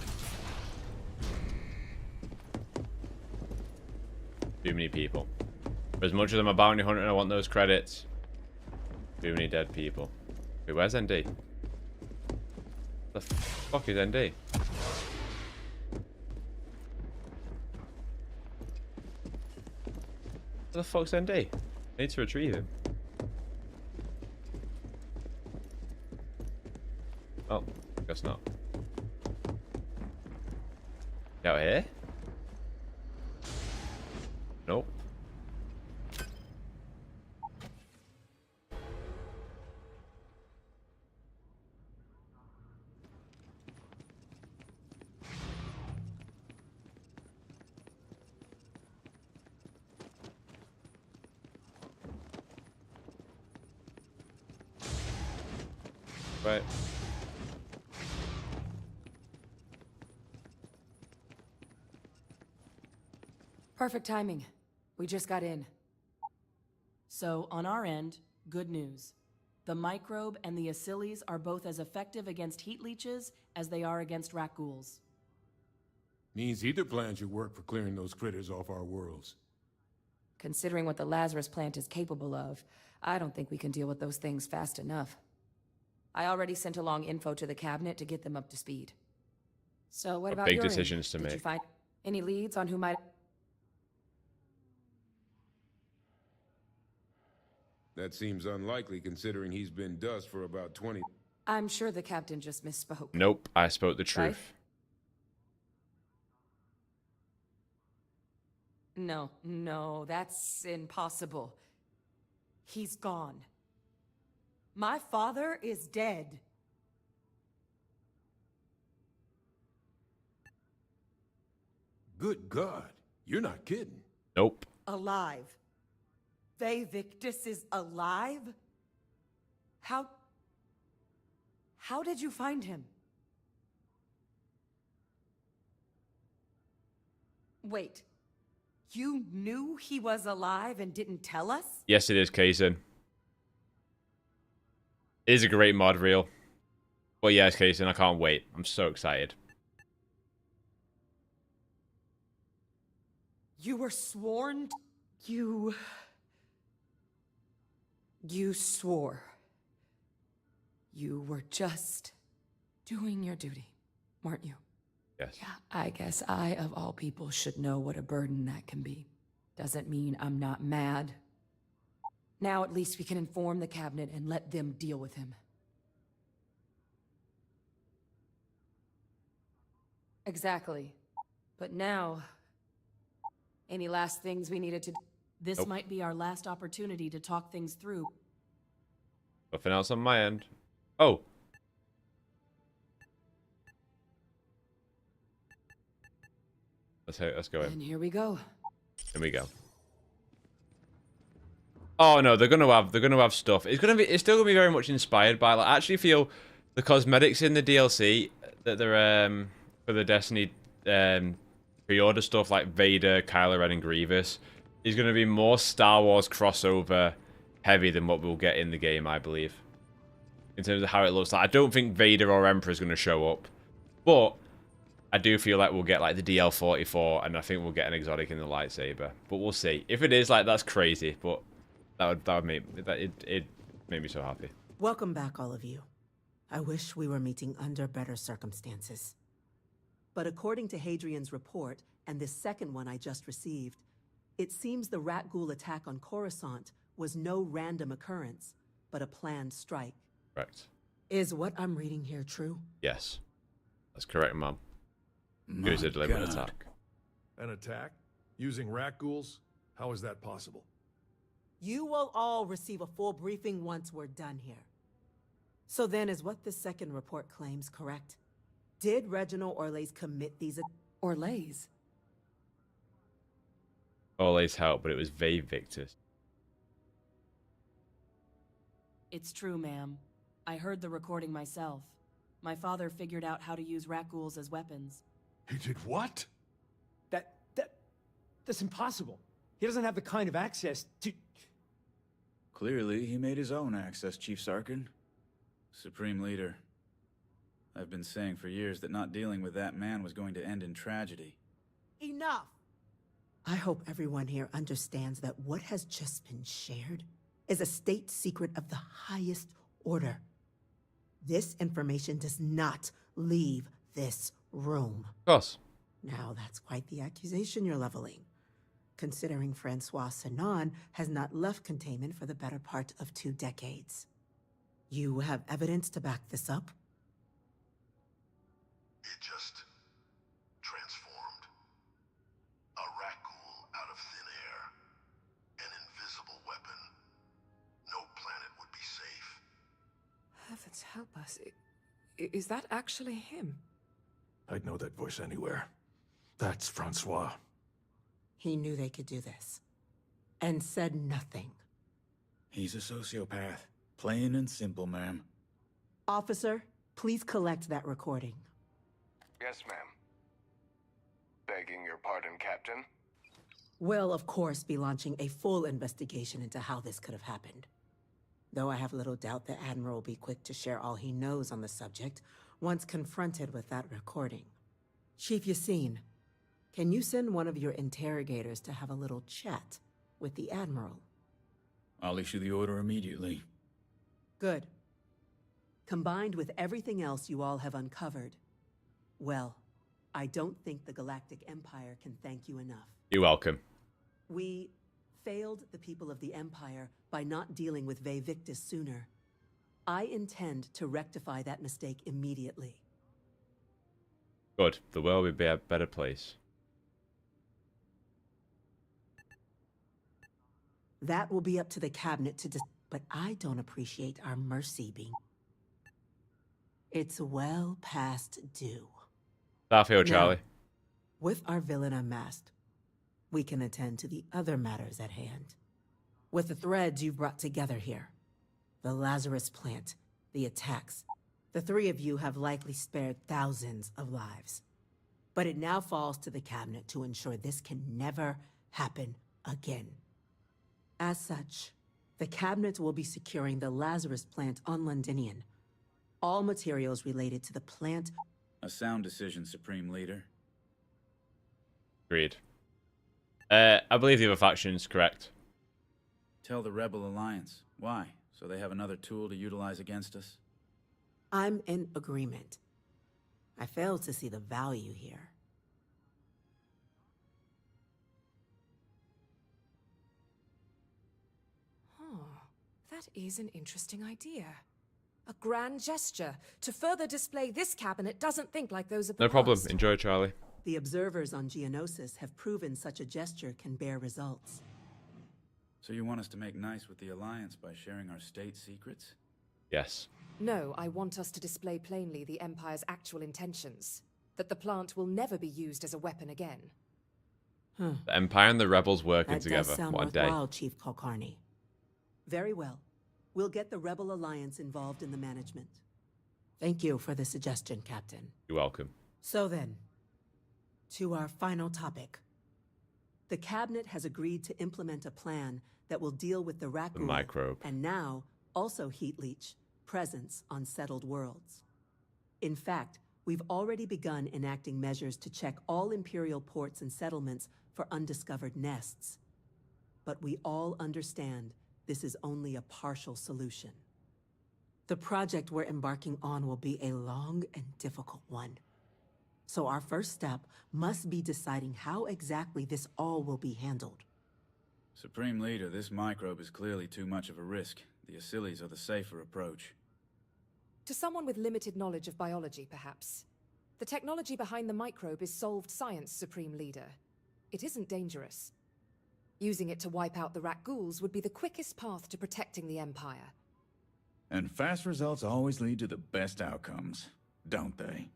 Too many people. For as much as I'm a bounty hunter and I want those credits, too many dead people. Wait, where's ND? The fuck is ND? Where the fuck's ND? I need to retrieve him. Oh, guess not. Out here? Nope. Right. Perfect timing. We just got in. So, on our end, good news. The microbe and the Aciles are both as effective against heat leeches as they are against Racghouls. Means either plan should work for clearing those critters off our worlds. Considering what the Lazarus plant is capable of, I don't think we can deal with those things fast enough. I already sent along info to the cabinet to get them up to speed. So what about big your decisions to Did make. you find any leads on who might... That seems unlikely considering he's been dust for about 20... I'm sure the captain just misspoke. Nope, I spoke the truth. Right? No, that's impossible. He's gone. My father is dead. Good God, you're not kidding. Nope. Alive. Victus is alive? How did you find him? Wait. You knew he was alive and didn't tell us? Yes, it is, Kaiser. It is a great mod reel. But yes, Kaiser, I can't wait. I'm so excited. You were sworn... You swore. You were just doing your duty, weren't you? Yes. Yeah, I guess I, of all people, should know what a burden that can be. Doesn't mean I'm not mad. Now at least we can inform the cabinet and let them deal with him. Exactly. But now, any last things we needed to do? This Nope. might be our last opportunity to talk things through. Nothing else on my end. Oh. Let's go in. And here we go. Here we go. Oh no, they're gonna have stuff. It's still gonna be very much inspired by. Like, I actually feel the cosmetics in the DLC that they're for the Destiny pre-order stuff like Vader, Kylo Ren, and Grievous is gonna be more Star Wars crossover heavy than what we'll get in the game, I believe. In terms of how it looks like, I don't think Vader or Emperor is gonna show up, but I do feel like we'll get like the DL-44, and I think we'll get an exotic in the lightsaber. But we'll see. If it is, like, that's crazy. But that would make it made me so happy. Welcome back, all of you. I wish we were meeting under better circumstances. But according to Hadrian's report, and this second one I just received, it seems the Rat Ghoul attack on Coruscant was no random occurrence, but a planned strike. Correct. Is what I'm reading here true? Yes. That's correct, Mom. It was a deliberate attack. An attack? Using rat ghouls? How is that possible? You will all receive a full briefing once we're done here. So then, is what this second report claims correct? Did Reginald Orlays commit these... Orlays? Always help, but it was Victus. It's true, ma'am. I heard the recording myself. My father figured out how to use rat ghouls as weapons. He did what? That's impossible. He doesn't have the kind of access to... Clearly, he made his own access, Chief Sarkin. Supreme Leader. I've been saying for years that not dealing with that man was going to end in tragedy. Enough! I hope everyone here understands that what has just been shared is a state secret of the highest order. This information does not leave this room. Of course. Now, that's quite the accusation you're leveling, considering Francois Sanon has not left containment for the better part of 2 decades. You have evidence to back this up? It just transformed. A rat ghoul out of thin air. An invisible weapon. No planet would be safe. Heavens help us. Is that actually him? I'd know that voice anywhere. That's Francois. He knew they could do this, and said nothing. He's a sociopath. Plain and simple, ma'am. Officer, please collect that recording. Yes, ma'am. Begging your pardon, Captain. We'll, of course, be launching a full investigation into how this could have happened. Though I have little doubt the Admiral will be quick to share all he knows on the subject once confronted with that recording. Chief Yassine, can you send one of your interrogators to have a little chat with the Admiral? I'll issue the order immediately. Good. Combined with everything else you all have uncovered, well, I don't think the Galactic Empire can thank you enough. You're welcome. We failed the people of the Empire by not dealing with Victus sooner. I intend to rectify that mistake immediately. Good. The world would be a better place. That will be up to the Cabinet to but I don't appreciate our mercy being... It's well past due. Starfield, Charlie. Now, with our villain unmasked, we can attend to the other matters at hand. With the threads you've brought together here, the Lazarus plant, the attacks, the 3 of you have likely spared thousands of lives. But it now falls to the Cabinet to ensure this can never happen again. As such, the Cabinet will be securing the Lazarus plant on Londinion. All materials related to the plant... A sound decision, Supreme Leader. Agreed. I believe the other faction's correct. Tell the Rebel Alliance. Why? So they have another tool to utilize against us? I'm in agreement. I fail to see the value here. That is an interesting idea. A grand gesture to further display this cabinet doesn't think like those of the No problem. past. Enjoy, Charlie. The observers on Geonosis have proven such a gesture can bear results. So you want us to make nice with the Alliance by sharing our state secrets? Yes. No, I want us to display plainly the Empire's actual intentions. That the plant will never be used as a weapon again. The Empire and the Rebels working That together. does sound What a day. worthwhile, Chief Kulkarni. Very well. We'll get the Rebel Alliance involved in the management. Thank you for the suggestion, Captain. You're welcome. So then, to our final topic. The Cabinet has agreed to implement a plan that will deal with the Rakghoul microbe. and now also heat leech presence on settled worlds. In fact, we've already begun enacting measures to check all Imperial ports and settlements for undiscovered nests. But we all understand this is only a partial solution. The project we're embarking on will be a long and difficult one. So our first step must be deciding how exactly this all will be handled. Supreme Leader, this microbe is clearly too much of a risk. The Aciles are the safer approach. To someone with limited knowledge of biology, perhaps. The technology behind the microbe is solved science, Supreme Leader. It isn't dangerous. Using it to wipe out the Rakghouls would be the quickest path to protecting the Empire. And fast results always lead to the best outcomes, don't they?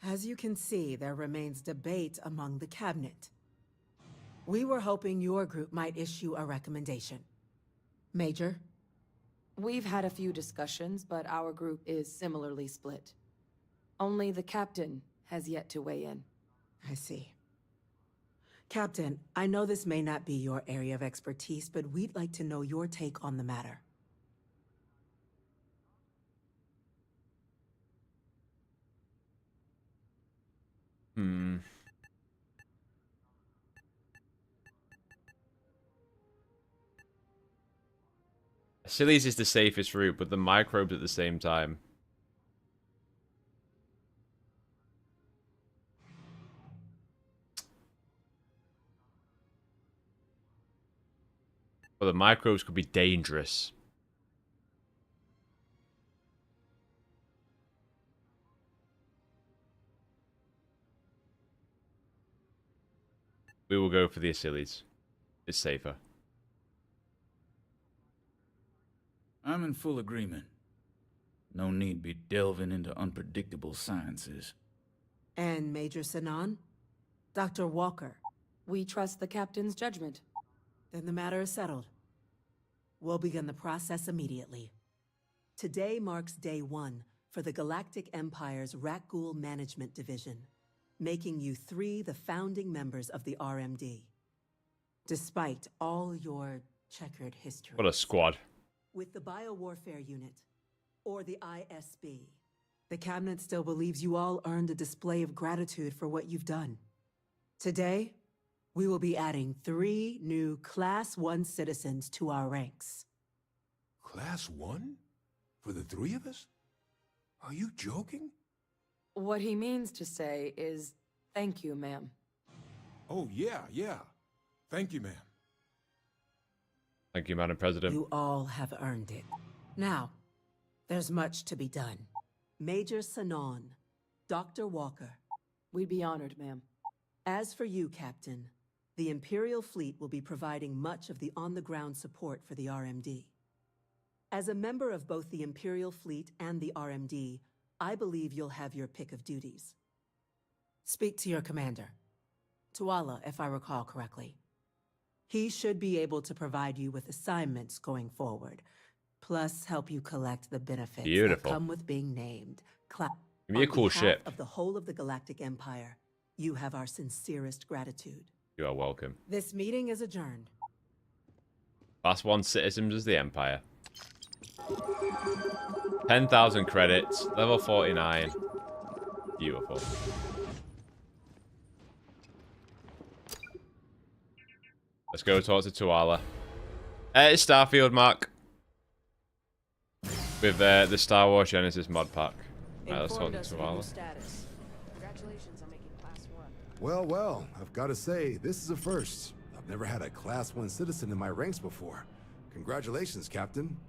As you can see, there remains debate among the Cabinet. We were hoping your group might issue a recommendation. Major? We've had a few discussions, but our group is similarly split. Only the Captain has yet to weigh in. I see. Captain, I know this may not be your area of expertise, but we'd like to know your take on the matter. Aciles is the safest route, but the microbes at the same time. Well, the microbes could be dangerous. We will go for the Aciles. It's safer. I'm in full agreement. No need be delving into unpredictable sciences. And Major Sinan? Dr. Walker? We trust the Captain's judgment. Then the matter is settled. We'll begin the process immediately. Today marks day 1 for the Galactic Empire's Rakghoul Management Division, making you 3 the founding members of the RMD. Despite all your checkered history. What a squad. With the Biowarfare Unit, or the ISB, the Cabinet still believes you all earned a display of gratitude for what you've done. Today, we will be adding 3 new Class 1 citizens to our ranks. Class 1? For the 3 of us? Are you joking? What he means to say is, thank you, ma'am. Oh, yeah. Thank you, ma'am. Thank you, Madam President. You all have earned it. Now, there's much to be done. Major Sinan, Dr. Walker. We'd be honored, ma'am. As for you, Captain, the Imperial fleet will be providing much of the on-the-ground support for the RMD. As a member of both the Imperial fleet and the RMD, I believe you'll have your pick of duties. Speak to your commander, Tuala, if I recall correctly. He should be able to provide you with assignments going forward, plus help you collect the benefits that come with being named. Give me a cool ship. Of the whole of the Galactic Empire, you have our sincerest gratitude. You are welcome. This meeting is adjourned. Class 1 citizens of the Empire. 10,000 credits. Level 49. Beautiful. Let's go talk to Tuala. It's Starfield, Mark. With the Star Wars Genesis mod pack. Right, let's talk to Tuala. Congratulations on making Class Well,1. well, I've got to say, this is a first. I've never had a Class 1 citizen in my ranks before. Congratulations, Captain. Congratulations on making Class 1. Well, well, I've got to say, this is a first. I've never had a Class 1 citizen in my ranks before. Congratulations, Captain. Congratulations, Captain.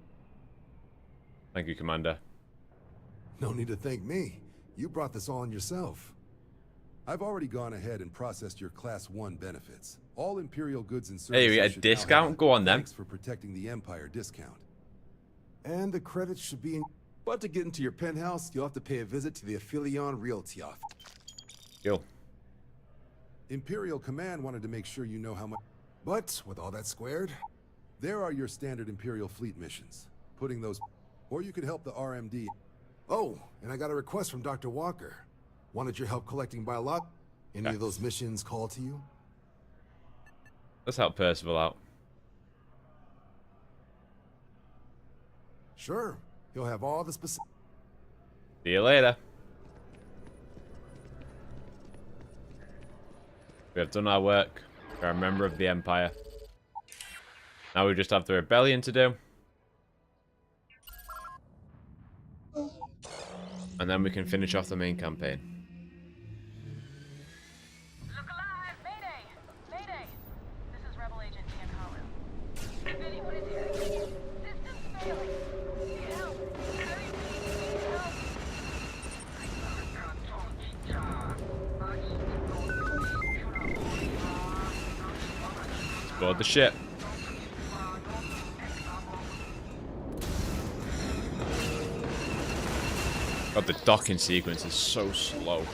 Thank you, Commander. No need to thank me. You brought this on yourself. I've already gone ahead and processed your Class 1 benefits. All Imperial goods and services. Hey, we get a discount? Go on then. Thanks for protecting the Empire discount. And the credits should be in... But to get into your penthouse, you'll have to pay a visit to the Aphelion Realty office. Yo. Imperial Command wanted to make sure you know how much... But, with all that squared, there are your standard Imperial fleet missions. Putting those... Or you could help the RMD. Oh, and I got a request from Dr. Walker. Wanted your help collecting biolog... Any of those missions call to you? Let's help Percival out. Sure. He'll have all the specific... See you later. We have done our work. We're a member of the Empire. Now we just have the rebellion to do. And then we can finish off the main campaign. Look alive! Mayday! Mayday! This is Rebel Agent Giancarlo. Vinny, what is it? Systems failing. Need help. Hurry, please. Need help. Let's board the ship. God, the docking sequence is so slow.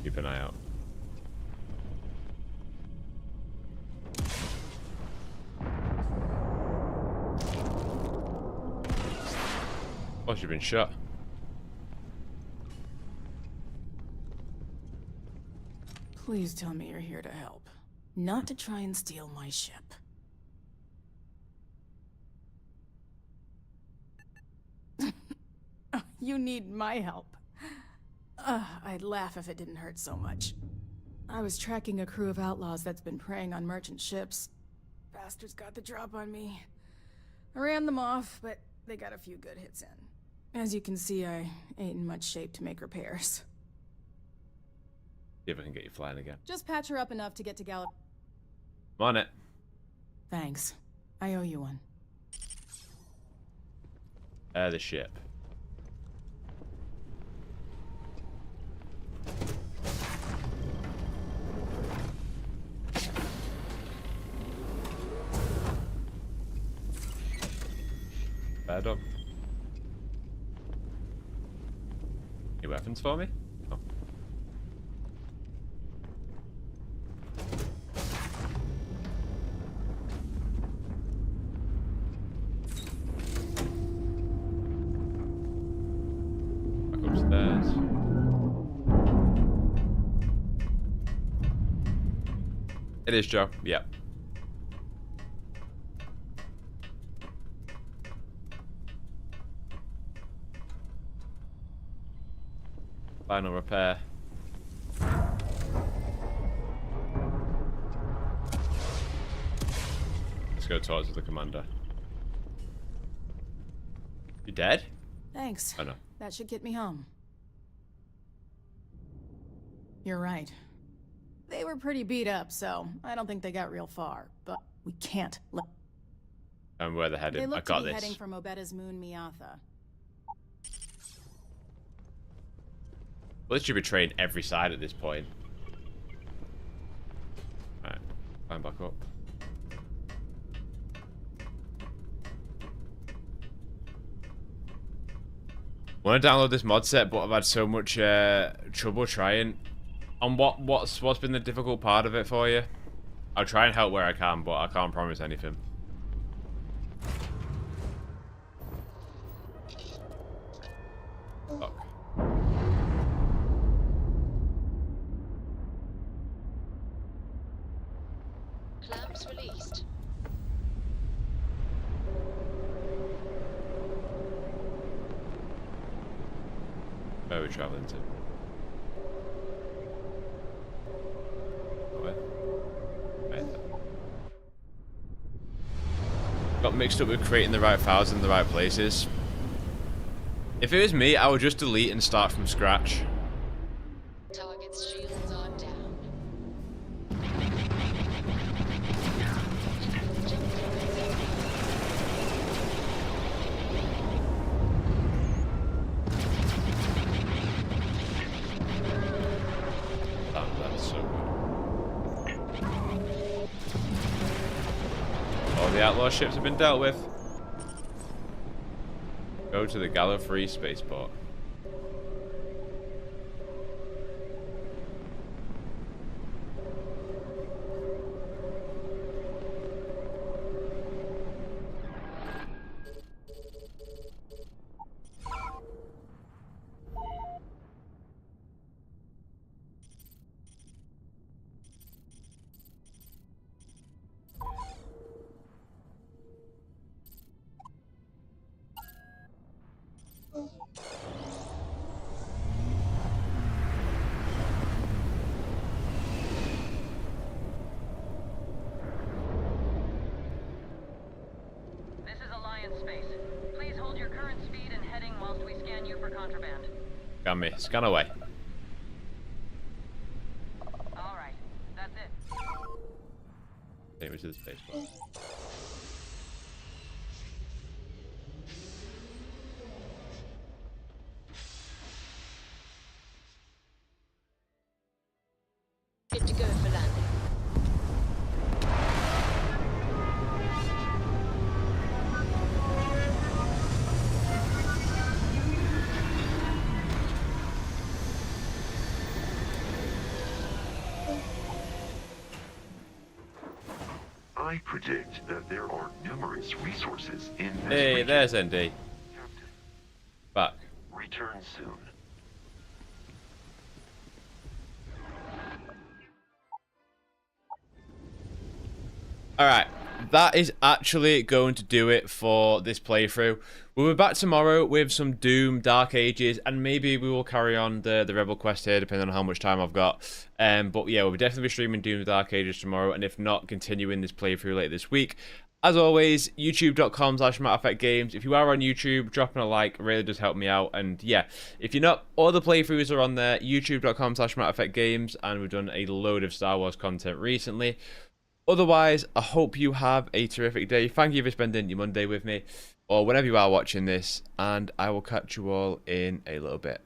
Keep an eye out. Oh, she's been shot. Please tell me you're here to help. Not to try and steal my ship. You need my help. I'd laugh if it didn't hurt so much. I was tracking a crew of outlaws that's been preying on merchant ships. Bastards got the drop on me. I ran them off, but they got a few good hits in. As you can see, I ain't in much shape to make repairs. See if I can get you flying again. Just patch her up enough to get to Gallop. I'm on it. Thanks. I owe you one. The ship. Bad dog. Any weapons for me? Oh. Back upstairs. It is Joe. Yep. Final repair. Let's go towards the commander. You dead? Thanks. Oh no. That should get me home. You're right. They were pretty beat up, so I don't think they got real far. But we can't let... And where they're headed. They look I got to be this. heading from Obeda's moon, Miatha. Well, this should be trained every side at this point. Alright, climb back up. I want to download this mod set, but I've had so much trouble trying. And what's been the difficult part of it for you? I'll try and help where I can, but I can't promise anything. Fuck. Clamps released. Where are we traveling to? Right. Got mixed up with creating the right files in the right places. If it was me, I would just delete and start from scratch. Target's shields are down. outlaw ships have been dealt with. Go to the Gallifrey Spaceport. Scan me. Scan away. Alright, that's it. Take me to the spaceport. Good to go for landing. I predict that there are numerous resources in this Hey, region. there's ND. Back. Return soon. Alright, that is actually going to do it for this playthrough. We'll be back tomorrow with some Doom, Dark Ages, and maybe we will carry on the Rebel quest here, depending on how much time I've got. But yeah, we'll definitely be streaming Doom, Dark Ages tomorrow, and if not, continuing this playthrough later this week. As always, youtube.com/matterofactgames. If you are on YouTube, dropping a like really does help me out. And yeah, if you're not, all the playthroughs are on there, youtube.com/matterofactgames, and we've done a load of Star Wars content recently. Otherwise, I hope you have a terrific day. Thank you for spending your Monday with me, or whenever you are watching this, and I will catch you all in a little bit.